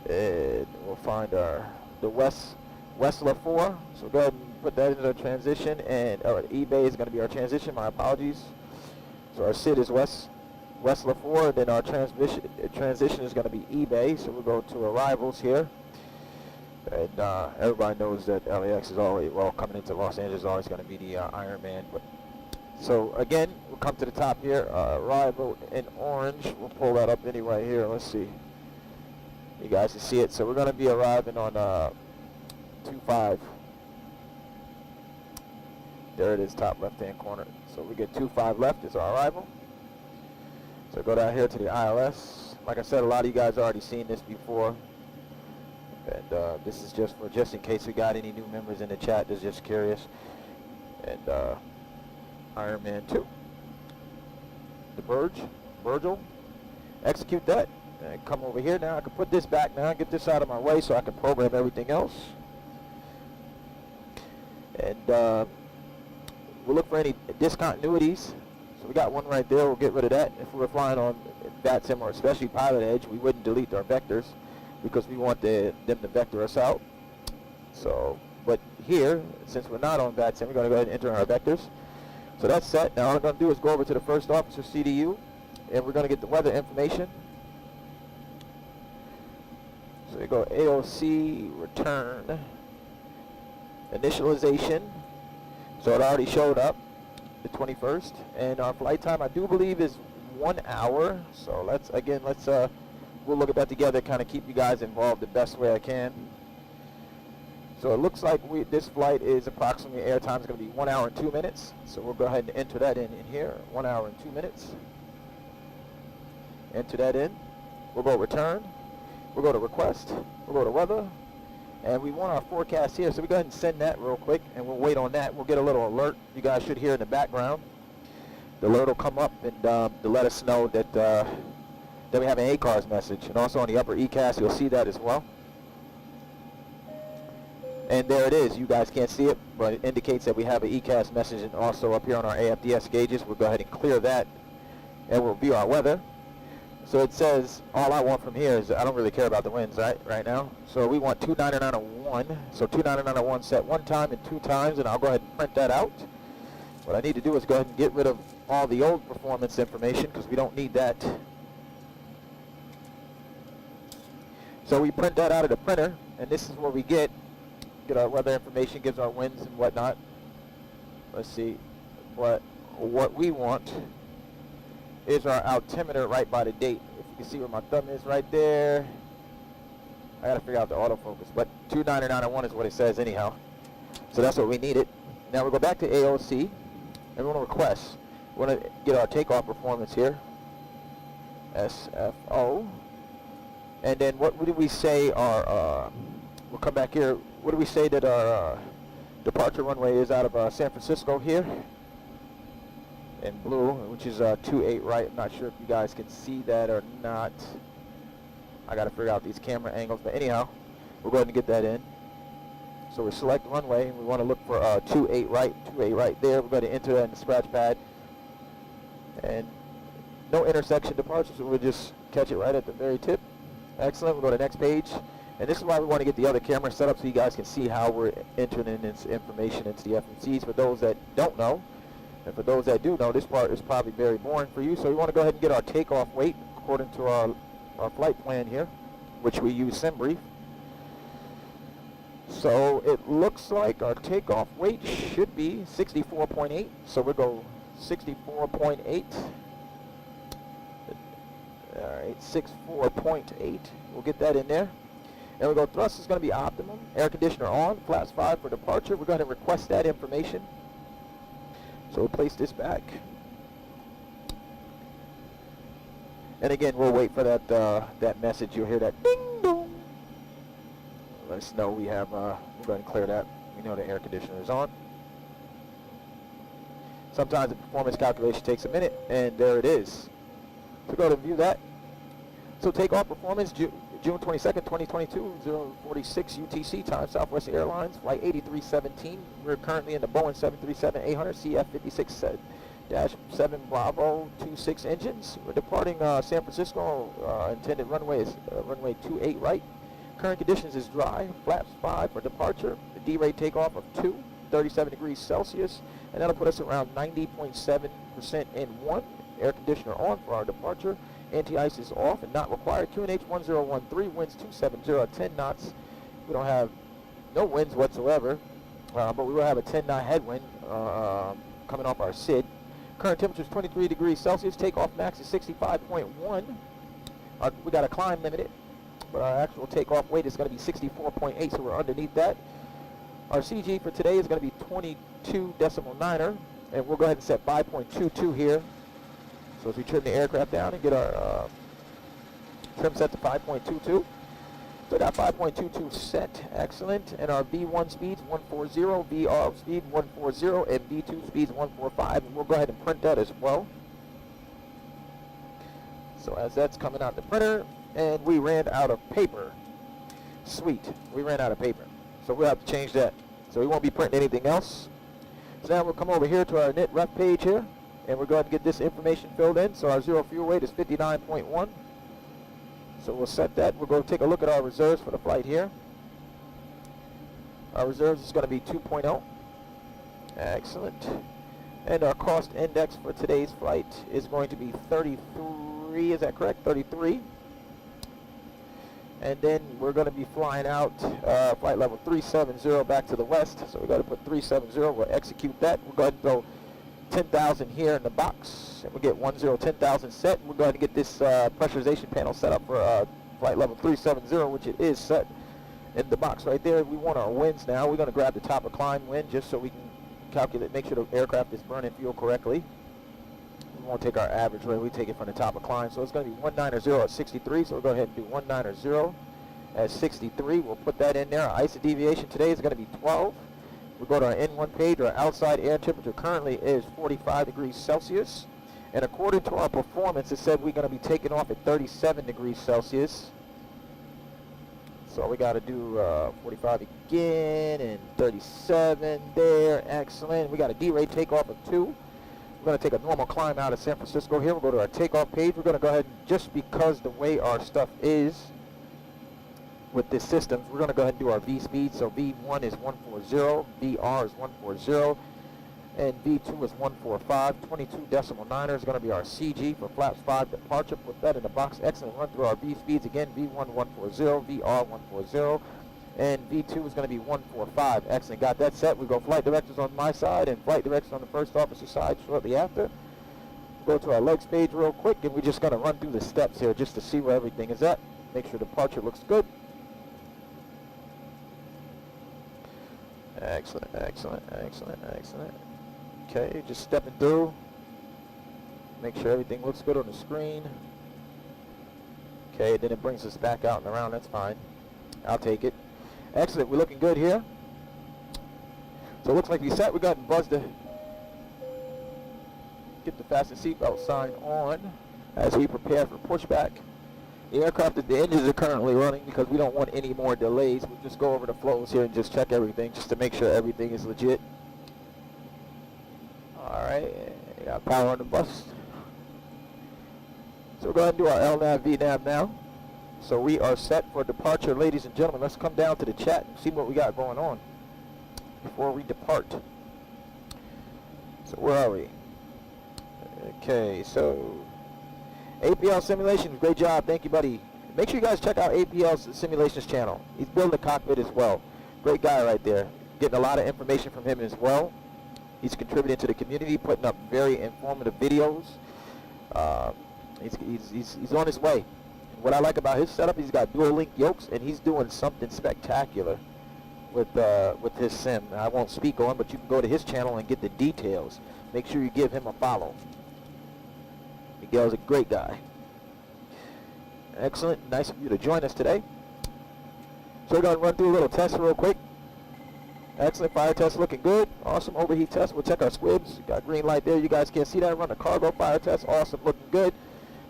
And we'll find the Westler 4. So go ahead and put that into the transition. And eBay is going to be our transition, my apologies. So our SID is Westler 4, then our transition is going to be eBay. So we'll go to arrivals here. And everybody knows that LAX is always, well, coming into Los Angeles is always going to be the Ironman. But so again, we'll come to the top here. Arrival in orange. We'll pull that up anyway here. Let's see. You guys can see it. So we're going to be arriving on 25. There it is, top left-hand corner. So we get 25 left is our arrival. So go down here to the ILS. Like I said, a lot of you guys already seen this before. And this is just in case we got any new members in the chat that's just curious. And Iron Man 2. The Virgil. Execute that. And come over here now. I can put this back now, get this out of my way so I can program everything else. And we'll look for any discontinuities. So we got one right there. We'll get rid of that. If we were flying on VATSIM or especially Pilot Edge, we wouldn't delete our vectors because we want them to vector us out. So, but here, since we're not on VATSIM, we're going to go ahead and enter our vectors. So that's set. Now all I'm going to do is go over to the first officer CDU, and we're going to get the weather information. So we go AOC, return, initialization. So it already showed up, the 21st, and our flight time I do believe is 1 hour. So we'll look at that together, kind of keep you guys involved the best way I can. So it looks like this flight is approximately, airtime is going to be 1 hour and 2 minutes. So we'll go ahead and enter that in here, 1 hour and 2 minutes. Enter that in. We'll go return. We'll go to request. We'll go to weather. And we want our forecast here, so we go ahead and send that real quick, and we'll wait on that. We'll get a little alert. You guys should hear in the background. The alert will come up and to let us know that we have an ACARS message. And also on the upper ECAS, you'll see that as well. And there it is. You guys can't see it, but it indicates that we have an ECAS message. And also up here on our AFDS gauges, we'll go ahead and clear that, and we'll view our weather. So it says, all I want from here is, I don't really care about the winds right now. So we want 29901. So 29901 set 1 time and 2 times, and I'll go ahead and print that out. What I need to do is go ahead and get rid of all the old performance information because we don't need that. So we print that out of the printer, and this is what we get our weather information, gives our winds and whatnot. Let's see, what we want is our altimeter right by the date. If you can see where my thumb is right there. I gotta figure out the autofocus, but 29901 is what it says anyhow. So that's what we needed. Now we'll go back to AOC, and we want to request. We want to get our takeoff performance here. SFO. And then what did we say our, we'll come back here. What do we say that our departure runway is out of San Francisco here? In blue, which is 28 right. I'm not sure if you guys can see that or not. I got to figure out these camera angles, but anyhow, we'll go ahead and get that in. So we select runway, and we want to look for 28 right, 28 right there. We're going to enter that in the scratch pad, and no intersection departure, so we'll just catch it right at the very tip. Excellent. We'll go to the next page, and this is why we want to get the other camera set up so you guys can see how we're entering in this information into the FMCs. For those that don't know. And for those that do know, this part is probably very boring for you. So we want to go ahead and get our takeoff weight according to our flight plan here, which we use SimBrief. So it looks like our takeoff weight should be 64.8. So we'll go 64.8. All right, 64.8. We'll get that in there. And we'll go thrust is going to be optimum. Air conditioner on. Flaps 5 for departure. We're going to request that information. So we'll place this back. And again, we'll wait for that message. You'll hear that ding dong. Let us know we have, we'll go ahead and clear that. We know the air conditioner is on. Sometimes the performance calculation takes a minute, and there it is. So go to view that. So takeoff performance, June 22nd, 2022, 046 UTC, time Southwest Airlines, flight 8317. We're currently in the Boeing 737-800 CF56-7 Bravo 26 engines. We're departing San Francisco. Intended runway is runway 28 right. Current conditions is dry, flaps 5 for departure. The D-rate takeoff of 2, 37 degrees Celsius, and that'll put us around 90.7% N1. Air conditioner on for our departure. Anti-ice is off and not required. QNH 1013, winds 270 at 10 knots. We don't have no winds whatsoever, but we will have a 10-knot headwind coming off our SID. Current temperature is 23 degrees Celsius. Takeoff max is 65.1. We got a climb limited but our actual takeoff weight is going to be 64.8, so we're underneath that. Our CG for today is going to be 22.9er, and we'll go ahead and set 5.22 here. So as we trim the aircraft down and get our trim set to 5.22. So got 5.22 set, excellent. And our V1 speeds 140, VR speed 140, and V2 speeds 145. And we'll go ahead and print that as well. So as that's coming out the printer, and we ran out of paper. Sweet, we ran out of paper. So we'll have to change that. So we won't be printing anything else. So now we'll come over here to our knit ref page here, and we're going to get this information filled in. So our zero fuel weight is 59.1. So we'll set that. We'll go take a look at our reserves for the flight here. Our reserves is going to be 2.0. Excellent. And our cost index for today's flight is going to be 33. Is that correct? 33. And then we're going to be flying out flight level 370 back to the west. So we're going to put 370. We'll execute that. We'll go ahead and throw 10,000 here in the box, and we'll get 10,000 set. We're going to get this pressurization panel set up for flight level 370, which it is set in the box right there. We want our winds now. We're going to grab the top of climb wind just so we can calculate, make sure the aircraft is burning fuel correctly. We won't take our average rate, we take it from the top of climb. So it's going to be 190 at 63, so we'll go ahead and do 190 at 63. We'll put that in there. Our ISO deviation today is going to be 12. We'll go to our N1 page. Our outside air temperature currently is 45 degrees Celsius. And according to our performance, it said we're going to be taking off at 37 degrees Celsius. So we got to do 45 again and 37 there. Excellent. We got a D-rate takeoff of 2. We're going to take a normal climb out of San Francisco here. We'll go to our takeoff page. We're going to go ahead and, just because the way our stuff is with this system, we're going to go ahead and do our V speed. So V1 is 140, VR is 140, and V2 is 145. 22.9er is going to be our CG for flaps 5 departure. Put that in the box. Excellent. Run through our V speeds again. V1 140, VR 140, and V2 is going to be 145. Excellent. Got that set. We go flight directors on my side and flight directors on the first officer side shortly after. Go to our legs page real quick, and we're just going to run through the steps here just to see where everything is at. Make sure departure looks good. Excellent, excellent, excellent, excellent. Okay, just stepping through. Make sure everything looks good on the screen. Okay, then it brings us back out and around. That's fine. I'll take it. Excellent, we're looking good here. So it looks like we set. We got and buzzed to get the fasten seatbelt sign on as we prepare for pushback. The aircraft, the engines are currently running because we don't want any more delays. We'll just go over the flows here and just check everything just to make sure everything is legit. Alright, got power on the bus. So we're going to do our LNAV, VNAV now. So we are set for departure, ladies and gentlemen. Let's come down to the chat and see what we got going on before we depart. So where are we? Okay, so APL Simulations, great job. Thank you, buddy. Make sure you guys check out APL's Simulations channel. He's building a cockpit as well. Great guy right there. Getting a lot of information from him as well. He's contributing to the community, putting up very informative videos. He's on his way. And what I like about his setup, he's got dual link yokes, and he's doing something spectacular with his sim. I won't speak on, but you can go to his channel and get the details. Make sure you give him a follow. Miguel's a great guy. Excellent. Nice of you to join us today. So we're going to run through a little test real quick. Excellent. Fire test looking good. Awesome. Overheat test. We'll check our squibs. Got green light there. You guys can't see that. Run the cargo fire test. Awesome. Looking good.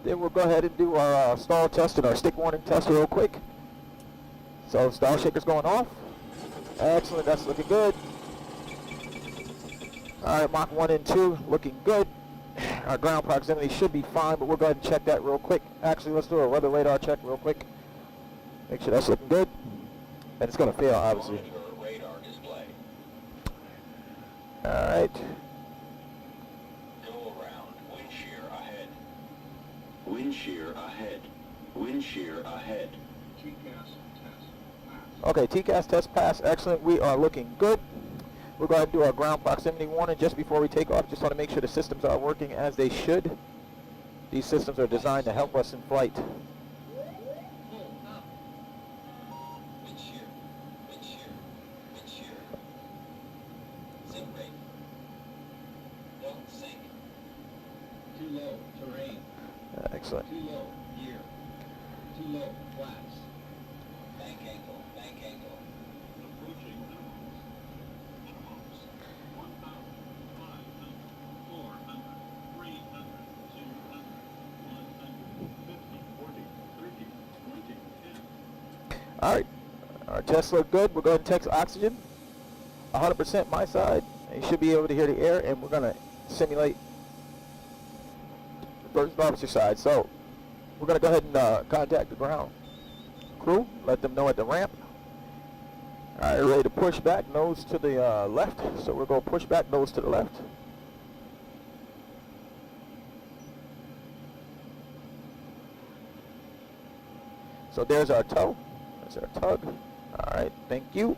Then we'll go ahead and do our stall test and our stick warning test real quick. So stall shaker's going off. Excellent. That's looking good. All right. Mach 1 and 2 looking good. Our ground proximity should be fine, but we'll go ahead and check that real quick. Actually, let's do a weather radar check real quick. Make sure that's looking good. And it's going to fail, obviously. Radar display. All right. Go around. Wind shear ahead. Wind shear ahead. Wind shear ahead. TCAS test pass. Okay, TCAS test pass. Excellent. We are looking good. We're going to do our ground proximity warning just before we take off. Just want to make sure the systems are working as they should. These systems are designed to help us in flight. All right, our tests look good. We're going to text oxygen, 100% my side. And you should be able to hear the air, and we're going to simulate the first officer side. So we're going to go ahead and contact the ground crew, let them know at the ramp. All right, ready to push back, nose to the left. So we're going to push back, nose to the left. So there's our tow. That's our tug. All right, thank you.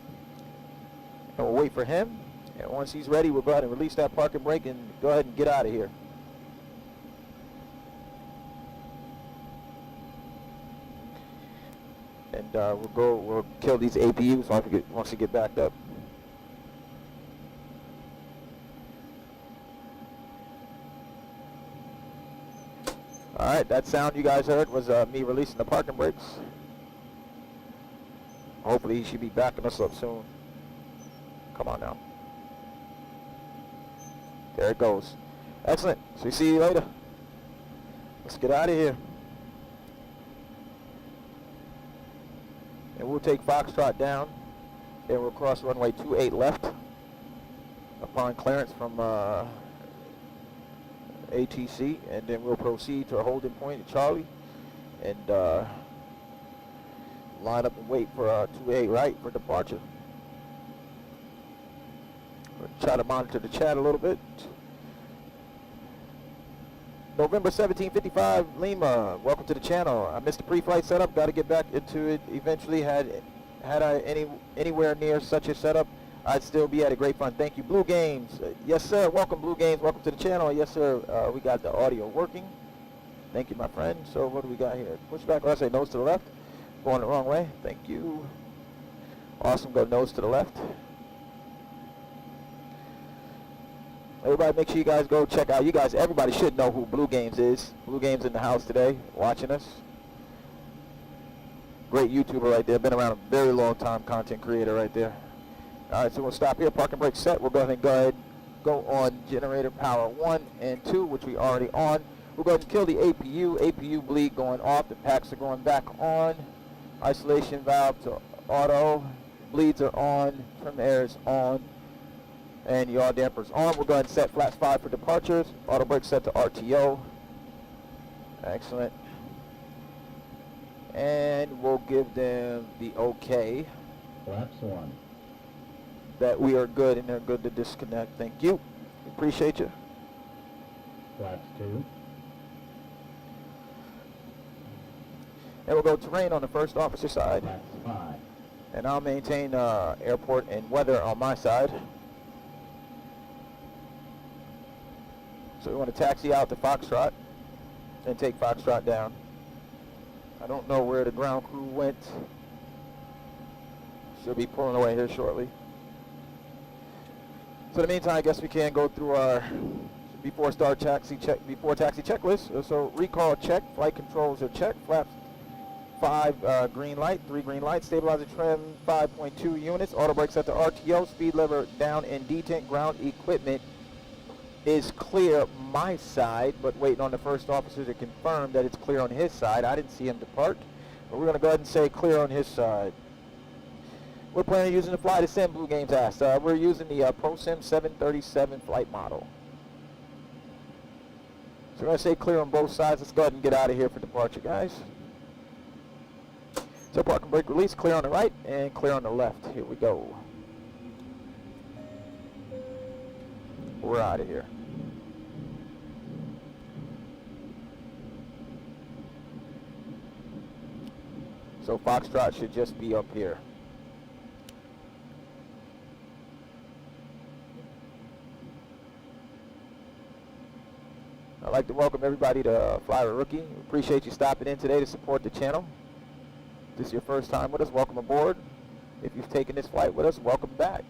And we'll wait for him. And once he's ready, we'll go ahead and release that parking brake and go ahead and get out of here. And we'll kill these APUs once we get backed up. All right, that sound you guys heard was me releasing the parking brakes. Hopefully he should be backing us up soon. Come on now. There it goes. Excellent. So we see you later. Let's get out of here. And we'll take Foxtrot down. And we'll cross runway 28 left upon clearance from ATC. And then we'll proceed to a holding point at Charlie. And line up and wait for 28 right for departure. We'll try to monitor the chat a little bit. November 1755, Lima, welcome to the channel. I missed the pre-flight setup, got to get back into it eventually. Had I anywhere near such a setup, I'd still be at a great fun. Thank you, Blue Games. Yes, sir, welcome, Blue Games, welcome to the channel. Yes, sir, we got the audio working. Thank you, my friend. So what do we got here? Push back, let's say nose to the left. Going the wrong way, thank you. Awesome, go nose to the left. Everybody make sure you guys go check out. Everybody should know who Blue Games is. Blue Games in the house today, watching us. Great YouTuber right there. Been around a very long time, content creator right there. All right, so we'll stop here. Parking brake set. We'll go ahead and go on generator power 1 and 2, which we already on. We'll go ahead and kill the APU. APU bleed going off. The packs are going back on. Isolation valve to auto. Bleeds are on. Trim air is on. And yaw dampers on. We'll go ahead and set flaps 5 for departures. Auto brake set to RTO. Excellent. And we'll give them the okay. Flaps 1. That we are good and they're good to disconnect. Thank you. Appreciate you. Flaps 2. And we'll go terrain on the first officer side. Flaps 5. And I'll maintain airport and weather on my side. So we want to taxi out to Foxtrot and take Foxtrot down. I don't know where the ground crew went. Should be pulling away here shortly. So in the meantime, I guess we can go through our before taxi checklist. So recall check, flight controls are checked, flaps 5 green light, 3 green lights, stabilizer trim 5.2 units, auto brakes at the RTO, speed lever down in detent, ground equipment is clear my side, but waiting on the first officer to confirm that it's clear on his side. I didn't see him depart, but we're going to go ahead and say clear on his side. We're planning on using the fly to sim, Blue Games asked. We're using the ProSim 737 flight model. So we're going to say clear on both sides. Let's go ahead and get out of here for departure, guys. So parking brake release, clear on the right and clear on the left. Here we go. We're out of here. So Foxtrot should just be up here. I'd like to welcome everybody to Fly with Rookie. We appreciate you stopping in today to support the channel. If this is your first time with us, welcome aboard. If you've taken this flight with us, welcome back.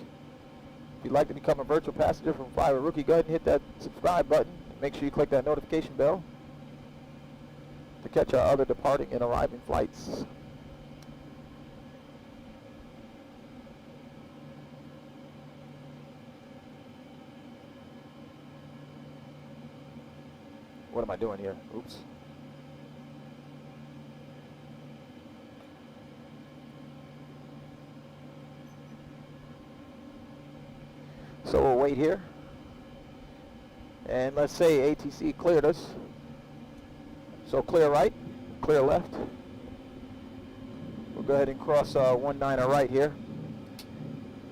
If you'd like to become a virtual passenger from Fly with Rookie, go ahead and hit that subscribe button. Make sure you click that notification bell to catch our other departing and arriving flights. What am I doing here? Oops. So we'll wait here. And let's say ATC cleared us. So clear right, clear left. We'll go ahead and cross 19 right here.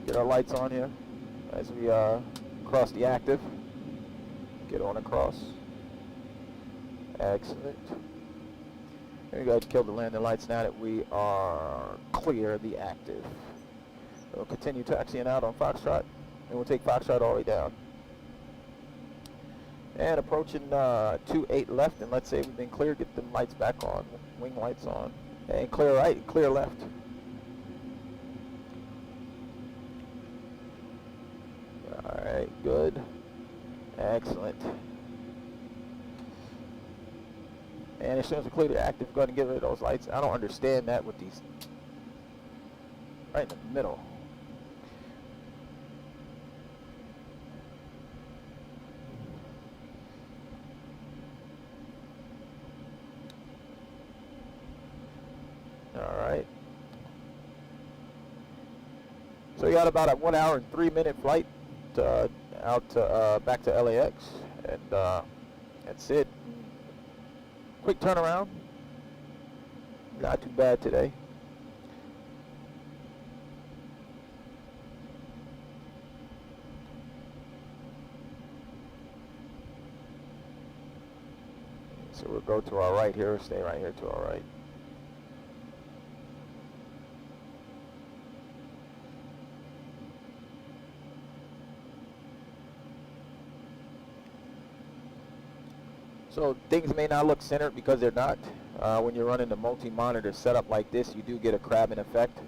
Get our lights on here as we cross the active. Get on across. Excellent. And we go ahead and kill the landing lights now that we are clear the active. We'll continue taxiing out on Foxtrot, and we'll take Foxtrot all the way down. And approaching 28 left, and let's say we've been clear, get them lights back on, wing lights on. And clear right, and clear left. Alright, good. Excellent. And as soon as we clear the active, go ahead and get rid of those lights. I don't understand that with these right in the middle. Alright. So we got about a 1 hour and 3 minute flight out to, back to LAX. And that's it. Quick turnaround. Not too bad today. So we'll go to our right here, stay right here to our right. So things may not look centered because they're not. When you're running the multi-monitor setup like this, you do get a crabbing effect.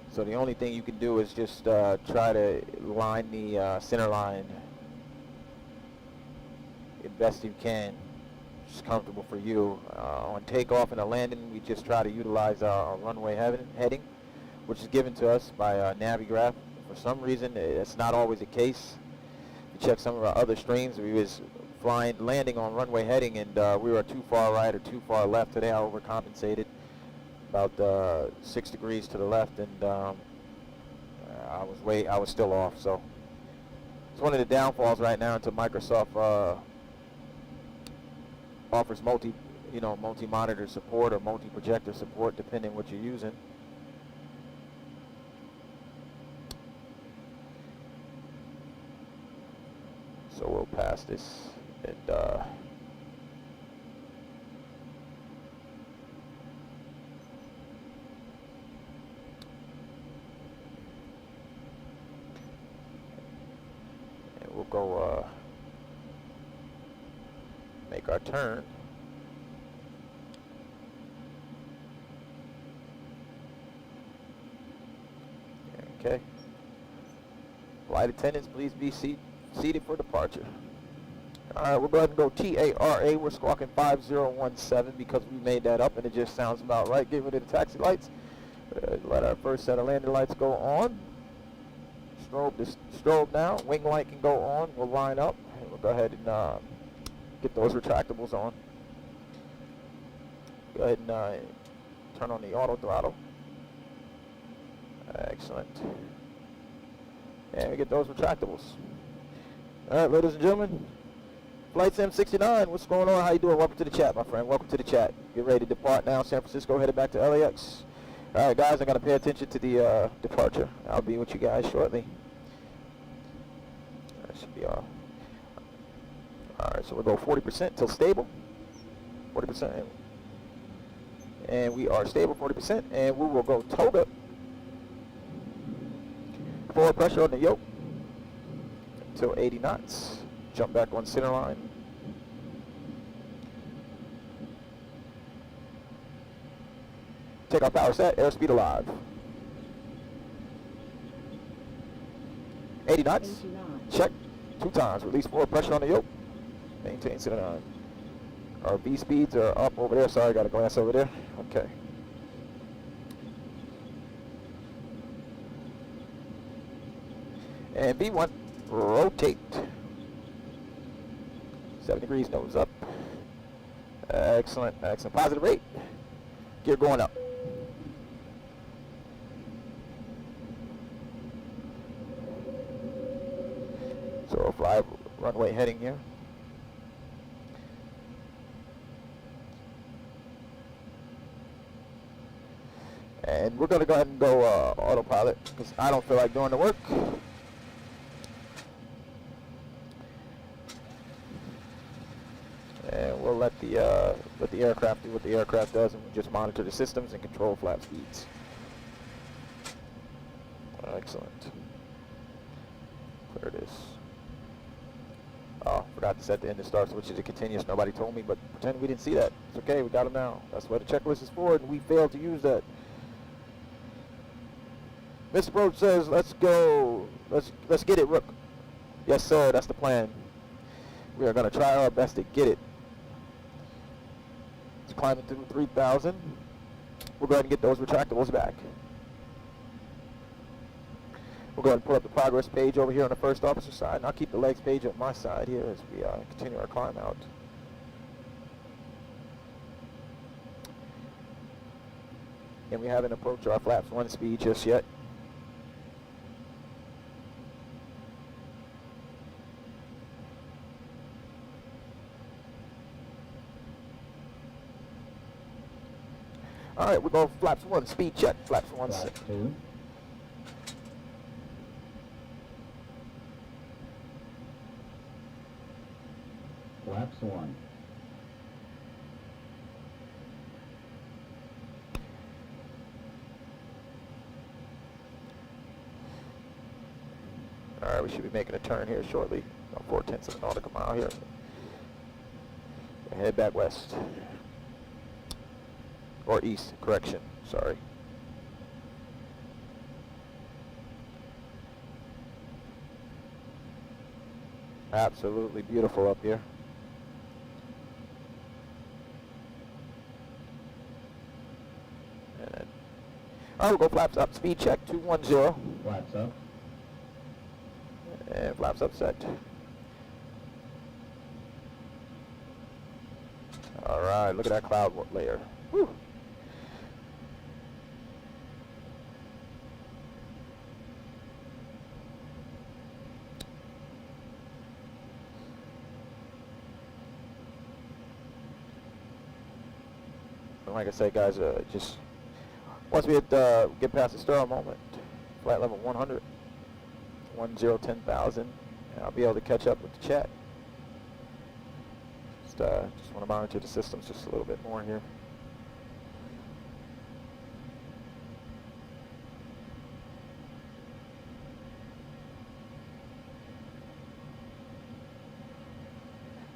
So the only thing you can do is just try to line the center line as best you can. It's comfortable for you. On takeoff and a landing, we just try to utilize our runway heading, which is given to us by Navigraph. For some reason, it's not always the case. You check some of our other streams, we was landing on runway heading, and we were too far right or too far left. Today I overcompensated about 6 degrees to the left, and I was still off. So it's one of the downfalls right now until Microsoft offers multi-monitor support or multi-projector support, depending what you're using. So we'll pass this. And we'll go make our turn. Okay. Flight attendants, please be seated for departure. Alright, we'll go ahead and go TARA. We're squawking 5017 because we made that up and it just sounds about right. Get rid of the taxi lights. Let our first set of landing lights go on. Strobe now. Wing light can go on. We'll line up. And we'll go ahead and get those retractables on. Go ahead and turn on the auto throttle. Excellent. And we get those retractables. Alright, ladies and gentlemen. Flight Sim 69, what's going on? How you doing? Welcome to the chat, my friend. Welcome to the chat. Get ready to depart now. San Francisco headed back to LAX. All right, guys, I got to pay attention to the departure. I'll be with you guys shortly. That should be all. All right, so we'll go 40% till stable. 40%. And we are stable 40%. And we will go toga. Forward pressure on the yoke until 80 knots. Jump back on center line. Take our power set, airspeed alive. 80 knots. 89. Check. 2 times. Release forward pressure on the yoke. Maintain center line. Our V speeds are up over there. Sorry, got a glass over there. Okay. And V1, rotate. 7 degrees, nose up. Excellent, excellent. Positive rate. Gear going up. fly runway heading here. And we're going to go ahead and go autopilot because I don't feel like doing the work. And we'll let the aircraft do what the aircraft does, and we'll just monitor the systems and control flap speeds. Excellent. Clear this. Oh, forgot to set the end and start switch to continuous. Nobody told me, but pretend we didn't see that. It's okay, we got them now. That's what the checklist is for, and we failed to use that. Mr. Broach says, let's go. Let's get it, Rook. Yes, sir, that's the plan. We are going to try our best to get it. It's climbing through 3,000. We'll go ahead and get those retractables back. We'll go ahead and pull up the progress page over here on the first officer side, and I'll keep the legs page at my side here as we continue our climb out. And we haven't approached our flaps 1 speed just yet. All right, we're going flaps 1, speed check, flaps 1. Flaps 2. Flaps 1. All right, we should be making a turn here shortly. About 4/10 of a nautical mile here. Head back west. Or east, correction, sorry. Absolutely beautiful up here. And all right, we'll go flaps up, speed check, 210. Flaps up. And flaps up set. All right, look at that cloud layer. Whew. Like I say, guys, just once we get past the stir moment, flight level 100, 10,000, and I'll be able to catch up with the chat. Just want to monitor the systems just a little bit more here.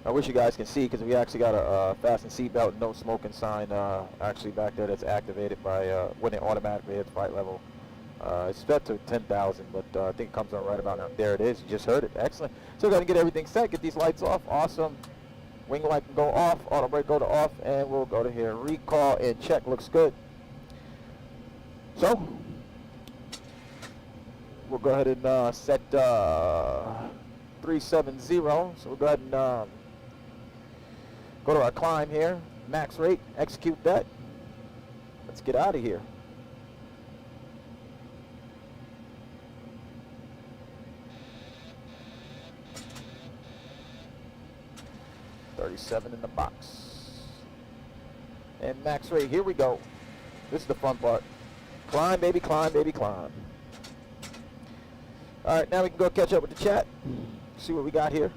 I wish you guys can see because we actually got a fasten seatbelt, no smoking sign actually back there that's activated by when it automatically hits flight level. It's set to 10,000, but I think it comes on right about now. There it is. You just heard it. Excellent. So we're going to get everything set, get these lights off. Awesome. Wing light can go off, auto brake go to off, and we'll go to here. Recall and check. Looks good. So we'll go ahead and set 370. So we'll go ahead and go to our climb here. Max rate. Execute that. Let's get out of here. .37 in the box. And max rate, here we go. This is the fun part. Climb, baby, climb, baby, climb. All right, now we can go catch up with the chat. See what we got here.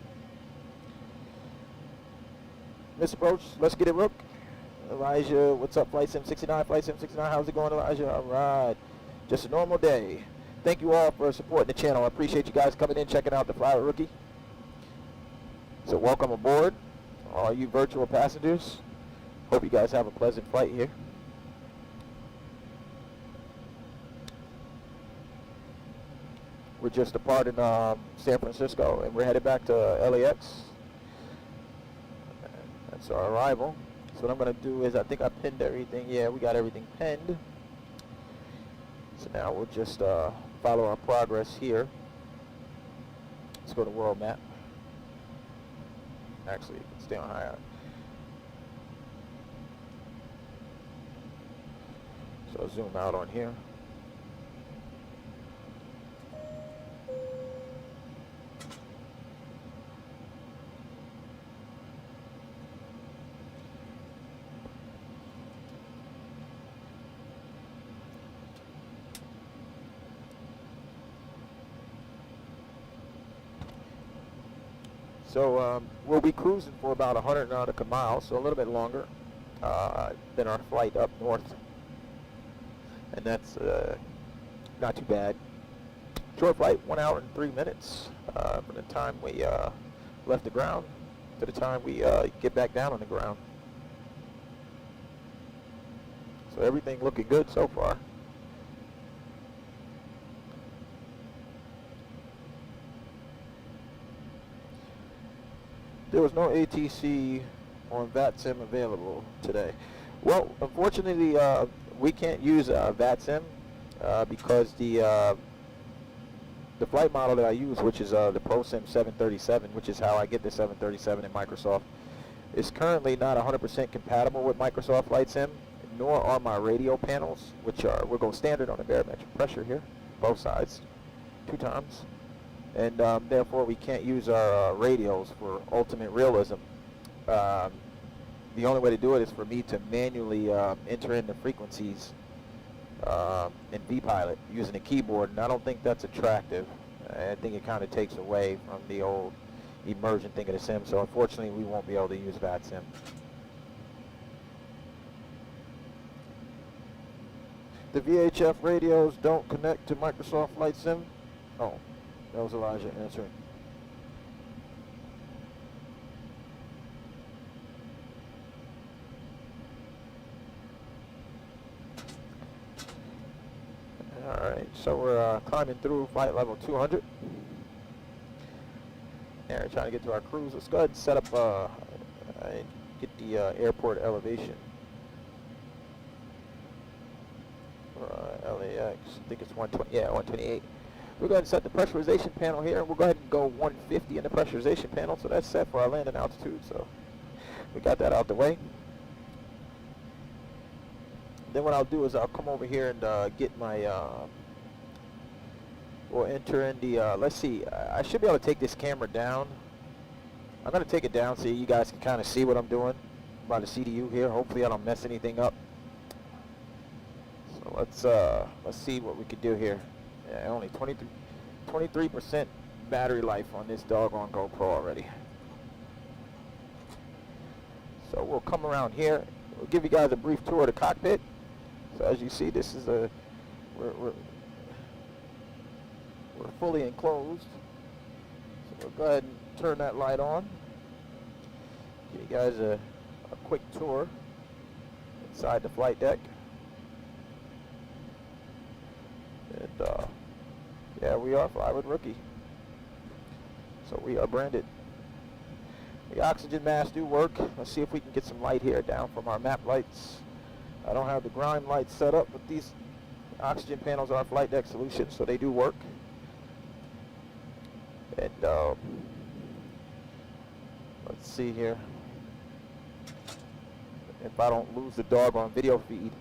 Mr. Broach, let's get it, Rook. Elijah, what's up, Flight Sim 69? Flight Sim 69, how's it going, Elijah? All right, just a normal day. Thank you all for supporting the channel. I appreciate you guys coming in, checking out the Flyer Rookie. So welcome aboard, all you virtual passengers. Hope you guys have a pleasant flight here. We're just departing San Francisco, and we're headed back to LAX. That's our arrival. So what I'm going to do is, I think I pinned everything. Yeah, we got everything pinned. So now we'll just follow our progress here. Let's go to world map. Actually, you can stay on high. So zoom out on here. So we'll be cruising for about 100 nautical miles, so a little bit longer than our flight up north. And that's not too bad. Short flight, 1 hour and 3 minutes from the time we left the ground to the time we get back down on the ground. So everything looking good so far. There was no ATC on VATSIM available today. Well, unfortunately, we can't use VATSIM because the flight model that I use, which is the ProSim 737, which is how I get the 737 in Microsoft, is currently not 100% compatible with Microsoft Flight Sim, nor are my radio panels, which we'll go standard on the barometric pressure here, both sides, 2 times. And therefore we can't use our radios for ultimate realism. The only way to do it is for me to manually enter in the frequencies in vPilot using a keyboard, and I don't think that's attractive. I think it kind of takes away from the old immersion thing of the sim, so unfortunately we won't be able to use VATSIM. The VHF radios don't connect to Microsoft Flight Sim. Oh. That was Elijah answering. Alright, so we're climbing through flight level 200. And we're trying to get to our cruise. Let's go ahead and set up and get the airport elevation. LAX, I think it's 120, yeah, 128. We'll go ahead and set the pressurization panel here, and we'll go ahead and go 150 in the pressurization panel, so that's set for our landing altitude, so we got that out the way. Then what I'll do is I'll come over here and get my, we'll enter in the, let's see, I should be able to take this camera down. I'm going to take it down so you guys can kind of see what I'm doing by the CDU here. Hopefully I don't mess anything up. So let's see what we can do here. Yeah, only 23% battery life on this doggone GoPro already. So we'll come around here. We'll give you guys a brief tour of the cockpit. So as you see, this is we're fully enclosed. So we'll go ahead and turn that light on. Give you guys a quick tour inside the flight deck. And yeah, we are Fly with Rookie. So we are branded. The oxygen masks do work. Let's see if we can get some light here down from our map lights. I don't have the ground lights set up, but these oxygen panels are flight deck solutions, so they do work. And let's see here if I don't lose the doggone video feed.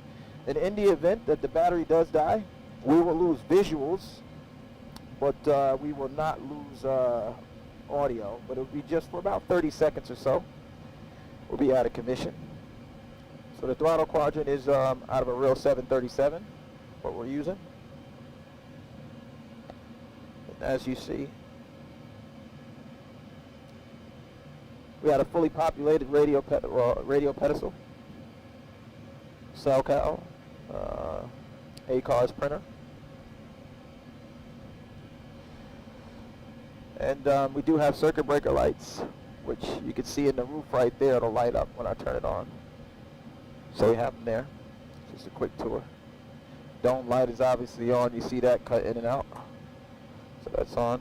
And in the event that the battery does die, we will lose visuals, but we will not lose audio, but it'll be just for about 30 seconds or so. We'll be out of commission. So the throttle quadrant is out of a real 737, what we're using. And as you see, we had a fully populated radio pedestal, Cellcal, ACARS printer. And we do have circuit breaker lights, which you can see in the roof right there. It'll light up when I turn it on. So we have them there. Just a quick tour. Dome light is obviously on. You see that cut in and out. So that's on.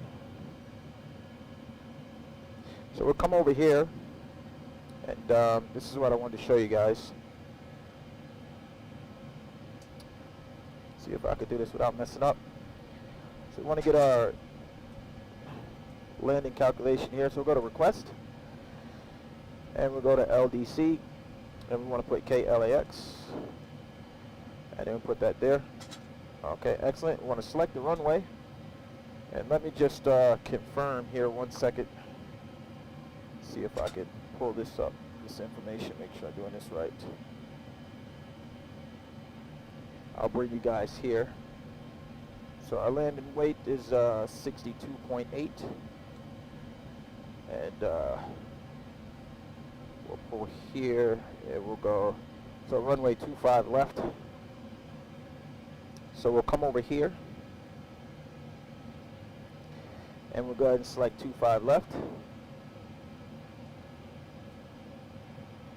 So we'll come over here. And this is what I wanted to show you guys. See if I could do this without messing up. So we want to get our landing calculation here. So we'll go to request. And we'll go to LDC. And we want to put KLAX. And then we put that there. Okay, excellent. We want to select the runway. And let me just confirm here 1 second. See if I could pull this up, this information, make sure I'm doing this right. I'll bring you guys here. So our landing weight is 62.8. And we'll pull here, and we'll go, so runway 25 left. So we'll come over here, and we'll go ahead and select 25 left.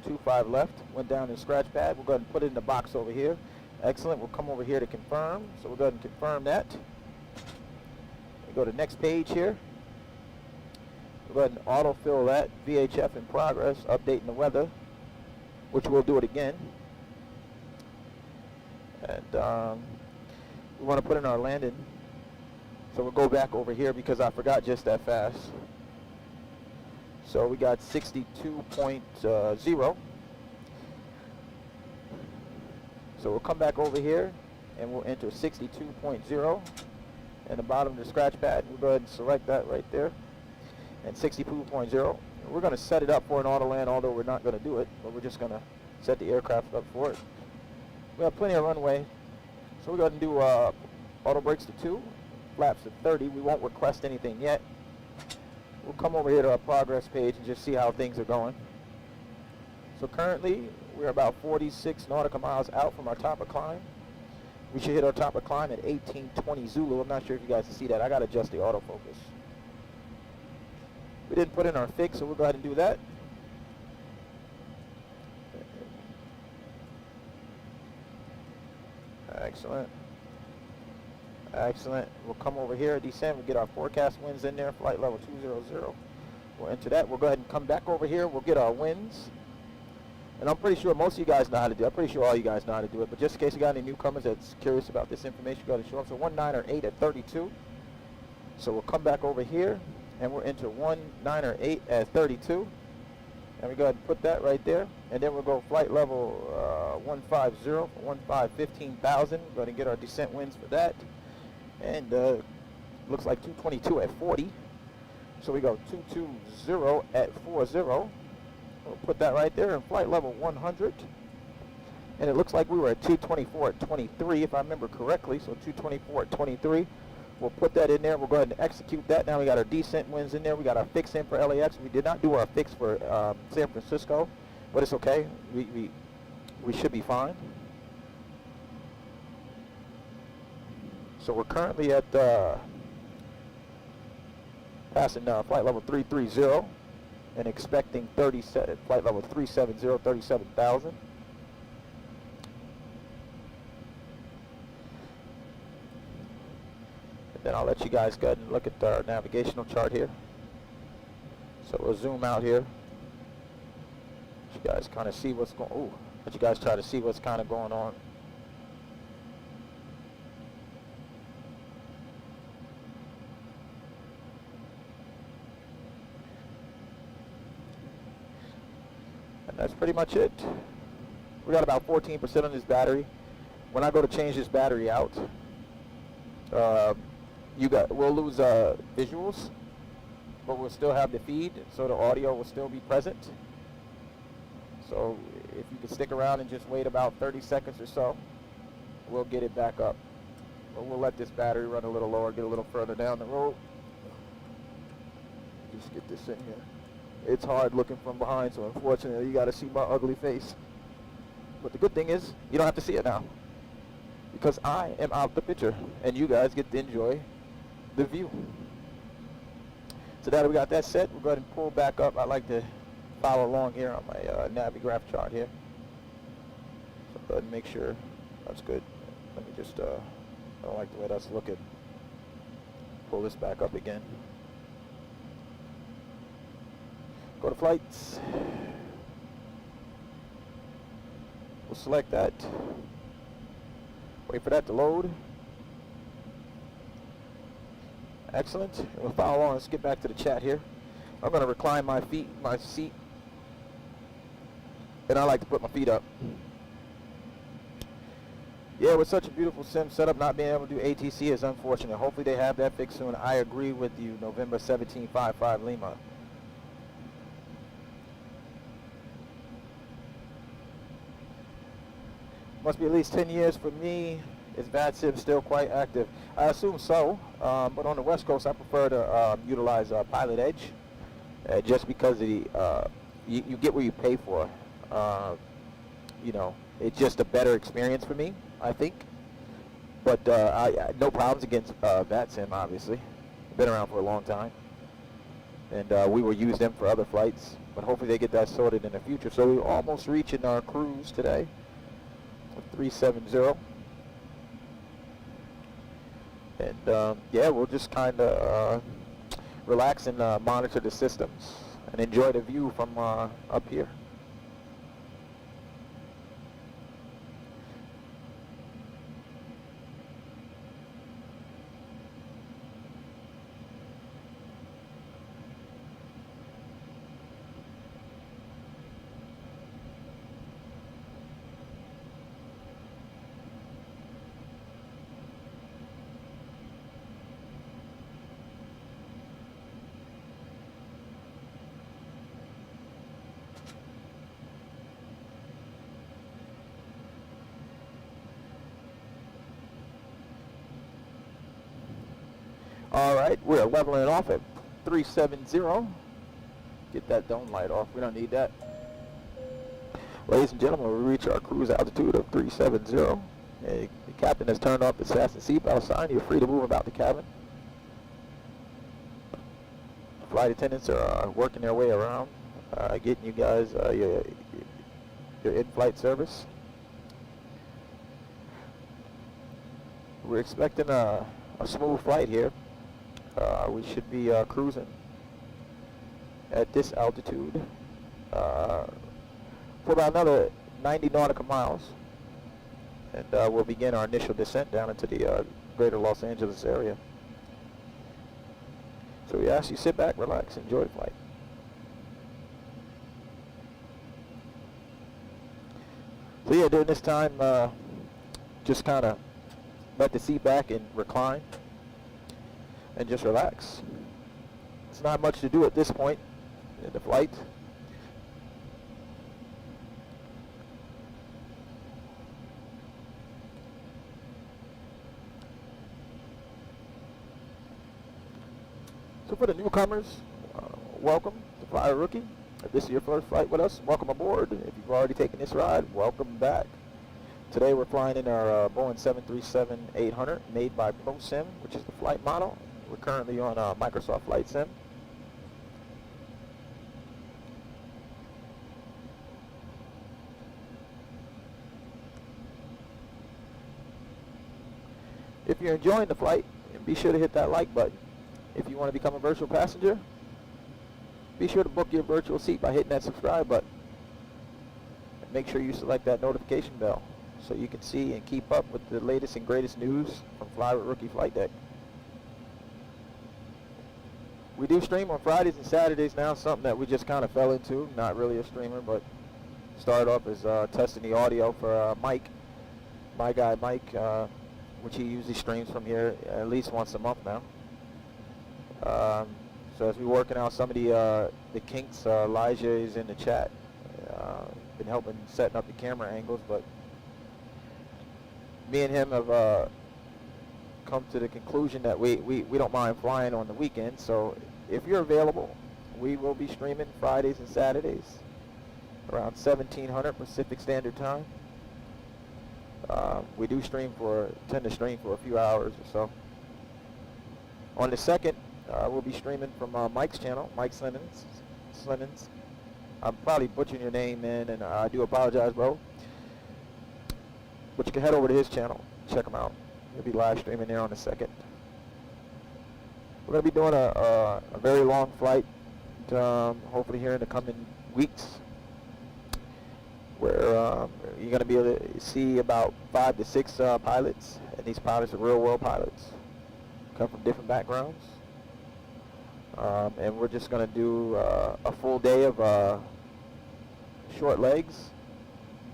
25 left, went down in scratch pad. We'll go ahead and put it in the box over here. Excellent. We'll come over here to confirm. So we'll go ahead and confirm that. We'll go to the next page here. We'll go ahead and autofill that. VHF in progress, updating the weather, which we'll do it again. And we want to put in our landing. So we'll go back over here because I forgot just that fast. So we got 62.0. So we'll come back over here and we'll enter 62.0 in the bottom of the scratch pad. We'll go ahead and select that right there. And 62.0. We're going to set it up for an auto land, although we're not going to do it, but we're just going to set the aircraft up for it. We have plenty of runway. So we're going to do auto brakes to 2, flaps to 30. We won't request anything yet. We'll come over here to our progress page and just see how things are going. So currently, we're about 46 nautical miles out from our top of climb. We should hit our top of climb at 1820 Zulu. I'm not sure if you guys can see that. I got to adjust the autofocus. We didn't put in our fix, so we'll go ahead and do that. Excellent. Excellent. We'll come over here, descend. We'll get our forecast winds in there, flight level 200. We'll enter that. We'll go ahead and come back over here. We'll get our winds. And I'm pretty sure most of you guys know how to do it. I'm pretty sure all you guys know how to do it. But just in case you got any newcomers that's curious about this information, go ahead and show up. So 198 at 32. So we'll come back over here, and we'll enter 198 at 32. And we go ahead and put that right there. And then we'll go flight level 150, 15,000. Go ahead and get our descent winds for that. And looks like 222 at 40. So we go 220 at 40. We'll put that right there in flight level 100. And it looks like we were at 224 at 23, if I remember correctly. So 224 at 23. We'll put that in there. We'll go ahead and execute that. Now we got our descent winds in there. We got our fix in for LAX. We did not do our fix for San Francisco, but it's okay. We should be fine. So we're currently at passing flight level 330 and expecting flight level 370, 37,000. And then I'll let you guys go ahead and look at our navigational chart here. So we'll zoom out here. Let you guys kind of see what's going on. Ooh, let you guys try to see what's kind of going on. And that's pretty much it. We got about 14% on this battery. When I go to change this battery out, we'll lose visuals, but we'll still have the feed, so the audio will still be present. So if you can stick around and just wait about 30 seconds or so, we'll get it back up. But we'll let this battery run a little lower, get a little further down the road. Just get this in here. It's hard looking from behind, so unfortunately you got to see my ugly face. But the good thing is, you don't have to see it now, because I am out the picture, and you guys get to enjoy the view. So now that we got that set, we'll go ahead and pull back up. I like to follow along here on my Navigraph chart here. So go ahead and make sure that's good. Let me just, I don't like the way that's looking. Pull this back up again. Go to flights. We'll select that. Wait for that to load. Excellent. And we'll follow along. Let's get back to the chat here. I'm going to recline my seat. And I like to put my feet up. Yeah, with such a beautiful sim setup, not being able to do ATC is unfortunate. Hopefully they have that fixed soon. I agree with you. November 1755 Lima. Must be at least 10 years for me. Is VADSIM still quite active? I assume so, but on the West Coast I prefer to utilize Pilot Edge. just because of the you get what you pay for. You know, it's just a better experience for me, I think. But I no problems against VATSIM, obviously. Been around for a long time, and we will use them for other flights. But hopefully they get that sorted in the future. So we're almost reaching our cruise today, 370. And yeah, we'll just kind of relax and monitor the systems and enjoy the view from up here. All right, we're leveling it off at 370. Get that dome light off. We don't need that. Ladies and gentlemen, we reach our cruise altitude of 370. The captain has turned off the fasten seatbelt sign. You're free to move about the cabin. Flight attendants are working their way around, getting you guys your in-flight service. We're expecting a smooth flight here. We should be cruising at this altitude for about another 90 nautical miles, and we'll begin our initial descent down into the greater Los Angeles area. So we ask you sit back, relax, enjoy the flight. So yeah, during this time, just kind of let the seat back and recline and just relax. It's not much to do at this point in the flight. So for the newcomers, welcome to Fly a Rookie. If this is your first flight with us, welcome aboard. If you've already taken this ride, welcome back. Today we're flying in our Boeing 737-800 made by ProSim, which is the flight model. We're currently on Microsoft Flight Sim. If you're enjoying the flight, be sure to hit that like button. If you want to become a virtual passenger, be sure to book your virtual seat by hitting that subscribe button. And make sure you select that notification bell so you can see and keep up with the latest and greatest news from Fly with Rookie Flight Deck. We do stream on Fridays and Saturdays now, something that we just kind of fell into. Not really a streamer, but started off as testing the audio for Mike, my guy Mike, which he usually streams from here at least once a month now. So as we're working out some of the kinks, Elijah is in the chat. Been helping setting up the camera angles, but me and him have come to the conclusion that we don't mind flying on the weekend. So if you're available, we will be streaming Fridays and Saturdays around 1700 Pacific Standard Time. We do tend to stream for a few hours or so. On the second, we'll be streaming from Mike's channel, Mike Slennons. I'm probably butchering your name, man, and I do apologize, bro. But you can head over to his channel, check him out. He'll be live streaming there on the second. We're going to be doing a very long flight, hopefully here in the coming weeks, where you're going to be able to see about 5 to 6 pilots, and these pilots are real-world pilots, come from different backgrounds. And we're just going to do a full day of short legs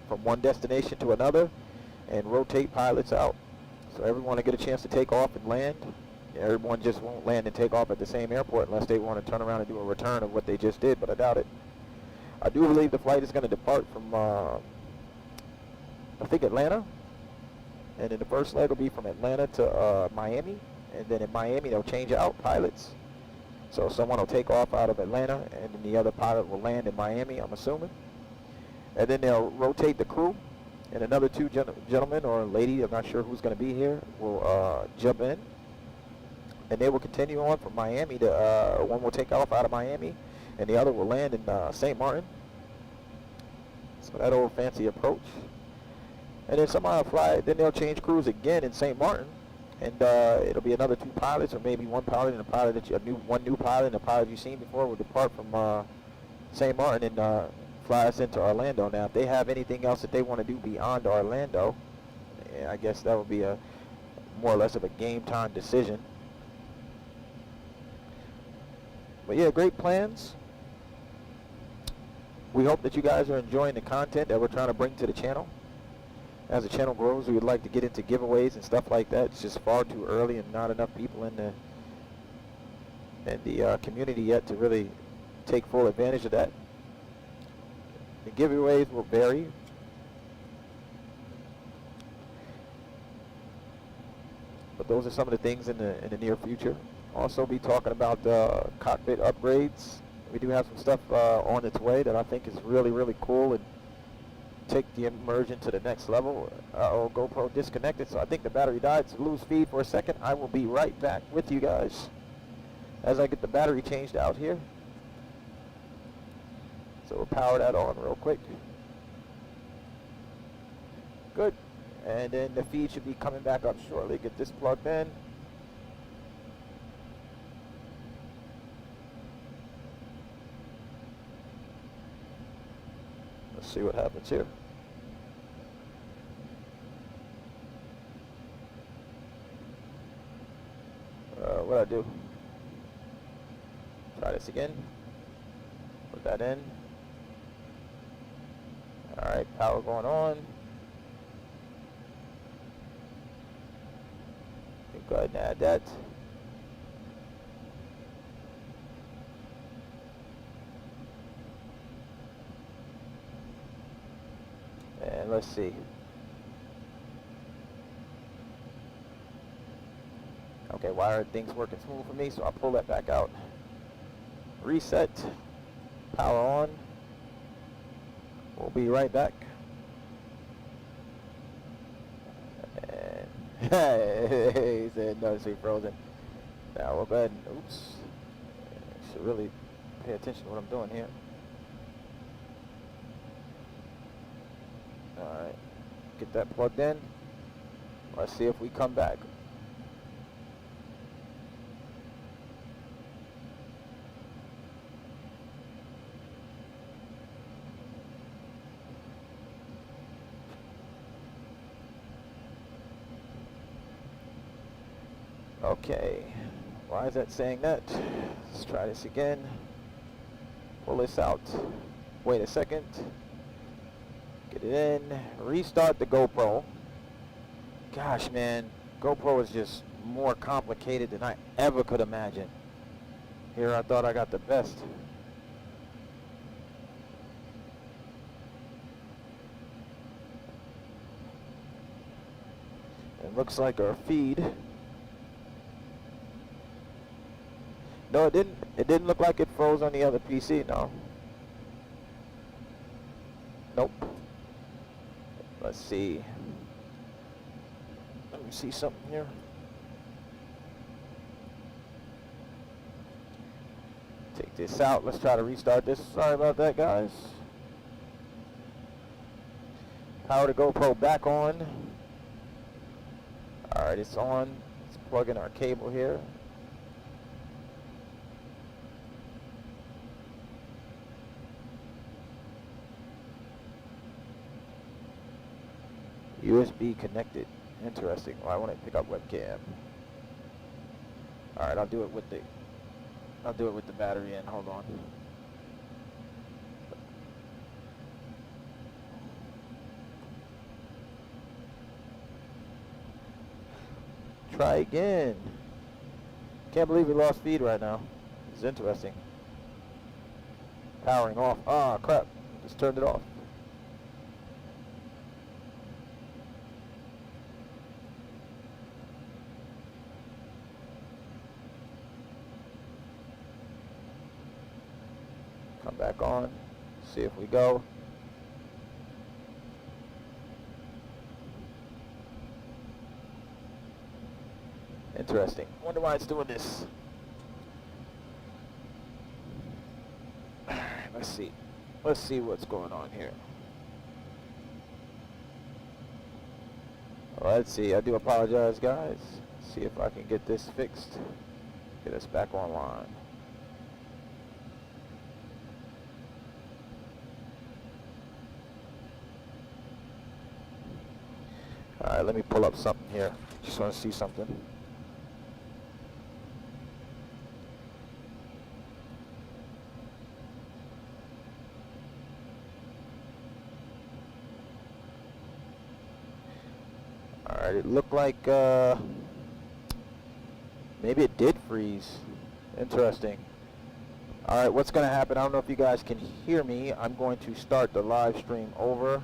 from one destination to another and rotate pilots out. So everyone will get a chance to take off and land. Everyone just won't land and take off at the same airport unless they want to turn around and do a return of what they just did, but I doubt it. I do believe the flight is going to depart from, I think, Atlanta. And then the first leg will be from Atlanta to Miami. And then in Miami, they'll change out pilots. So someone will take off out of Atlanta, and then the other pilot will land in Miami, I'm assuming. And then they'll rotate the crew, and another two gentlemen or lady, I'm not sure who's going to be here, will jump in. And they will continue on from Miami to, one will take off out of Miami, and the other will land in St. Martin. So that old fancy approach. And then somehow fly, then they'll change crews again in St. Martin. And it'll be another two pilots, or maybe one pilot and a pilot that one new pilot and a pilot you've seen before will depart from St. Martin and fly us into Orlando. Now, if they have anything else that they want to do beyond Orlando, I guess that would be a more or less of a game time decision. But yeah, great plans. We hope that you guys are enjoying the content that we're trying to bring to the channel. As the channel grows, we would like to get into giveaways and stuff like that. It's just far too early and not enough people in the community yet to really take full advantage of that. The giveaways will vary. But those are some of the things in the near future. Also be talking about cockpit upgrades. We do have some stuff on its way that I think is really, really cool and take the immersion to the next level. Oh, GoPro disconnected, so I think the battery died, so lose feed for a second. I will be right back with you guys as I get the battery changed out here. So we'll power that on real quick. Good. And then the feed should be coming back up shortly. Get this plugged in. Let's see what happens here. What'd I do? Try this again. Put that in. Alright, power going on. Go ahead and add that. And let's see. Okay, why are things working smooth for me? So I'll pull that back out. Reset. Power on. We'll be right back. And he said no, so frozen. Now we'll go ahead and oops. Should really pay attention to what I'm doing here. Alright. Get that plugged in. Let's see if we come back. Okay, why is that saying that? Let's try this again. Pull this out. Wait a second. Get it in. Restart the GoPro. Gosh, man, GoPro is just more complicated than I ever could imagine. Here I thought I got the best. It looks like our feed. No, it didn't. It didn't look like it froze on the other PC, no. Nope. Let's see. Let me see something here. Take this out. Let's try to restart this. Sorry about that, guys. Power the GoPro back on. Alright, it's on. Let's plug in our cable here. USB connected. Interesting. Well, I want to pick up webcam. All right, I'll do it with the battery in. Hold on. Try again. Can't believe we lost feed right now. It's interesting. Powering off. Ah, crap. Just turned it off. back on. See if we go. Interesting. Wonder why it's doing this. Let's see. Let's see what's going on here. Let's see. I do apologize, guys. See if I can get this fixed. Get us back online. Alright, let me pull up something here. Just want to see something. Alright, it looked like maybe it did freeze. Interesting. Alright, what's going to happen? I don't know if you guys can hear me. I'm going to start the live stream over.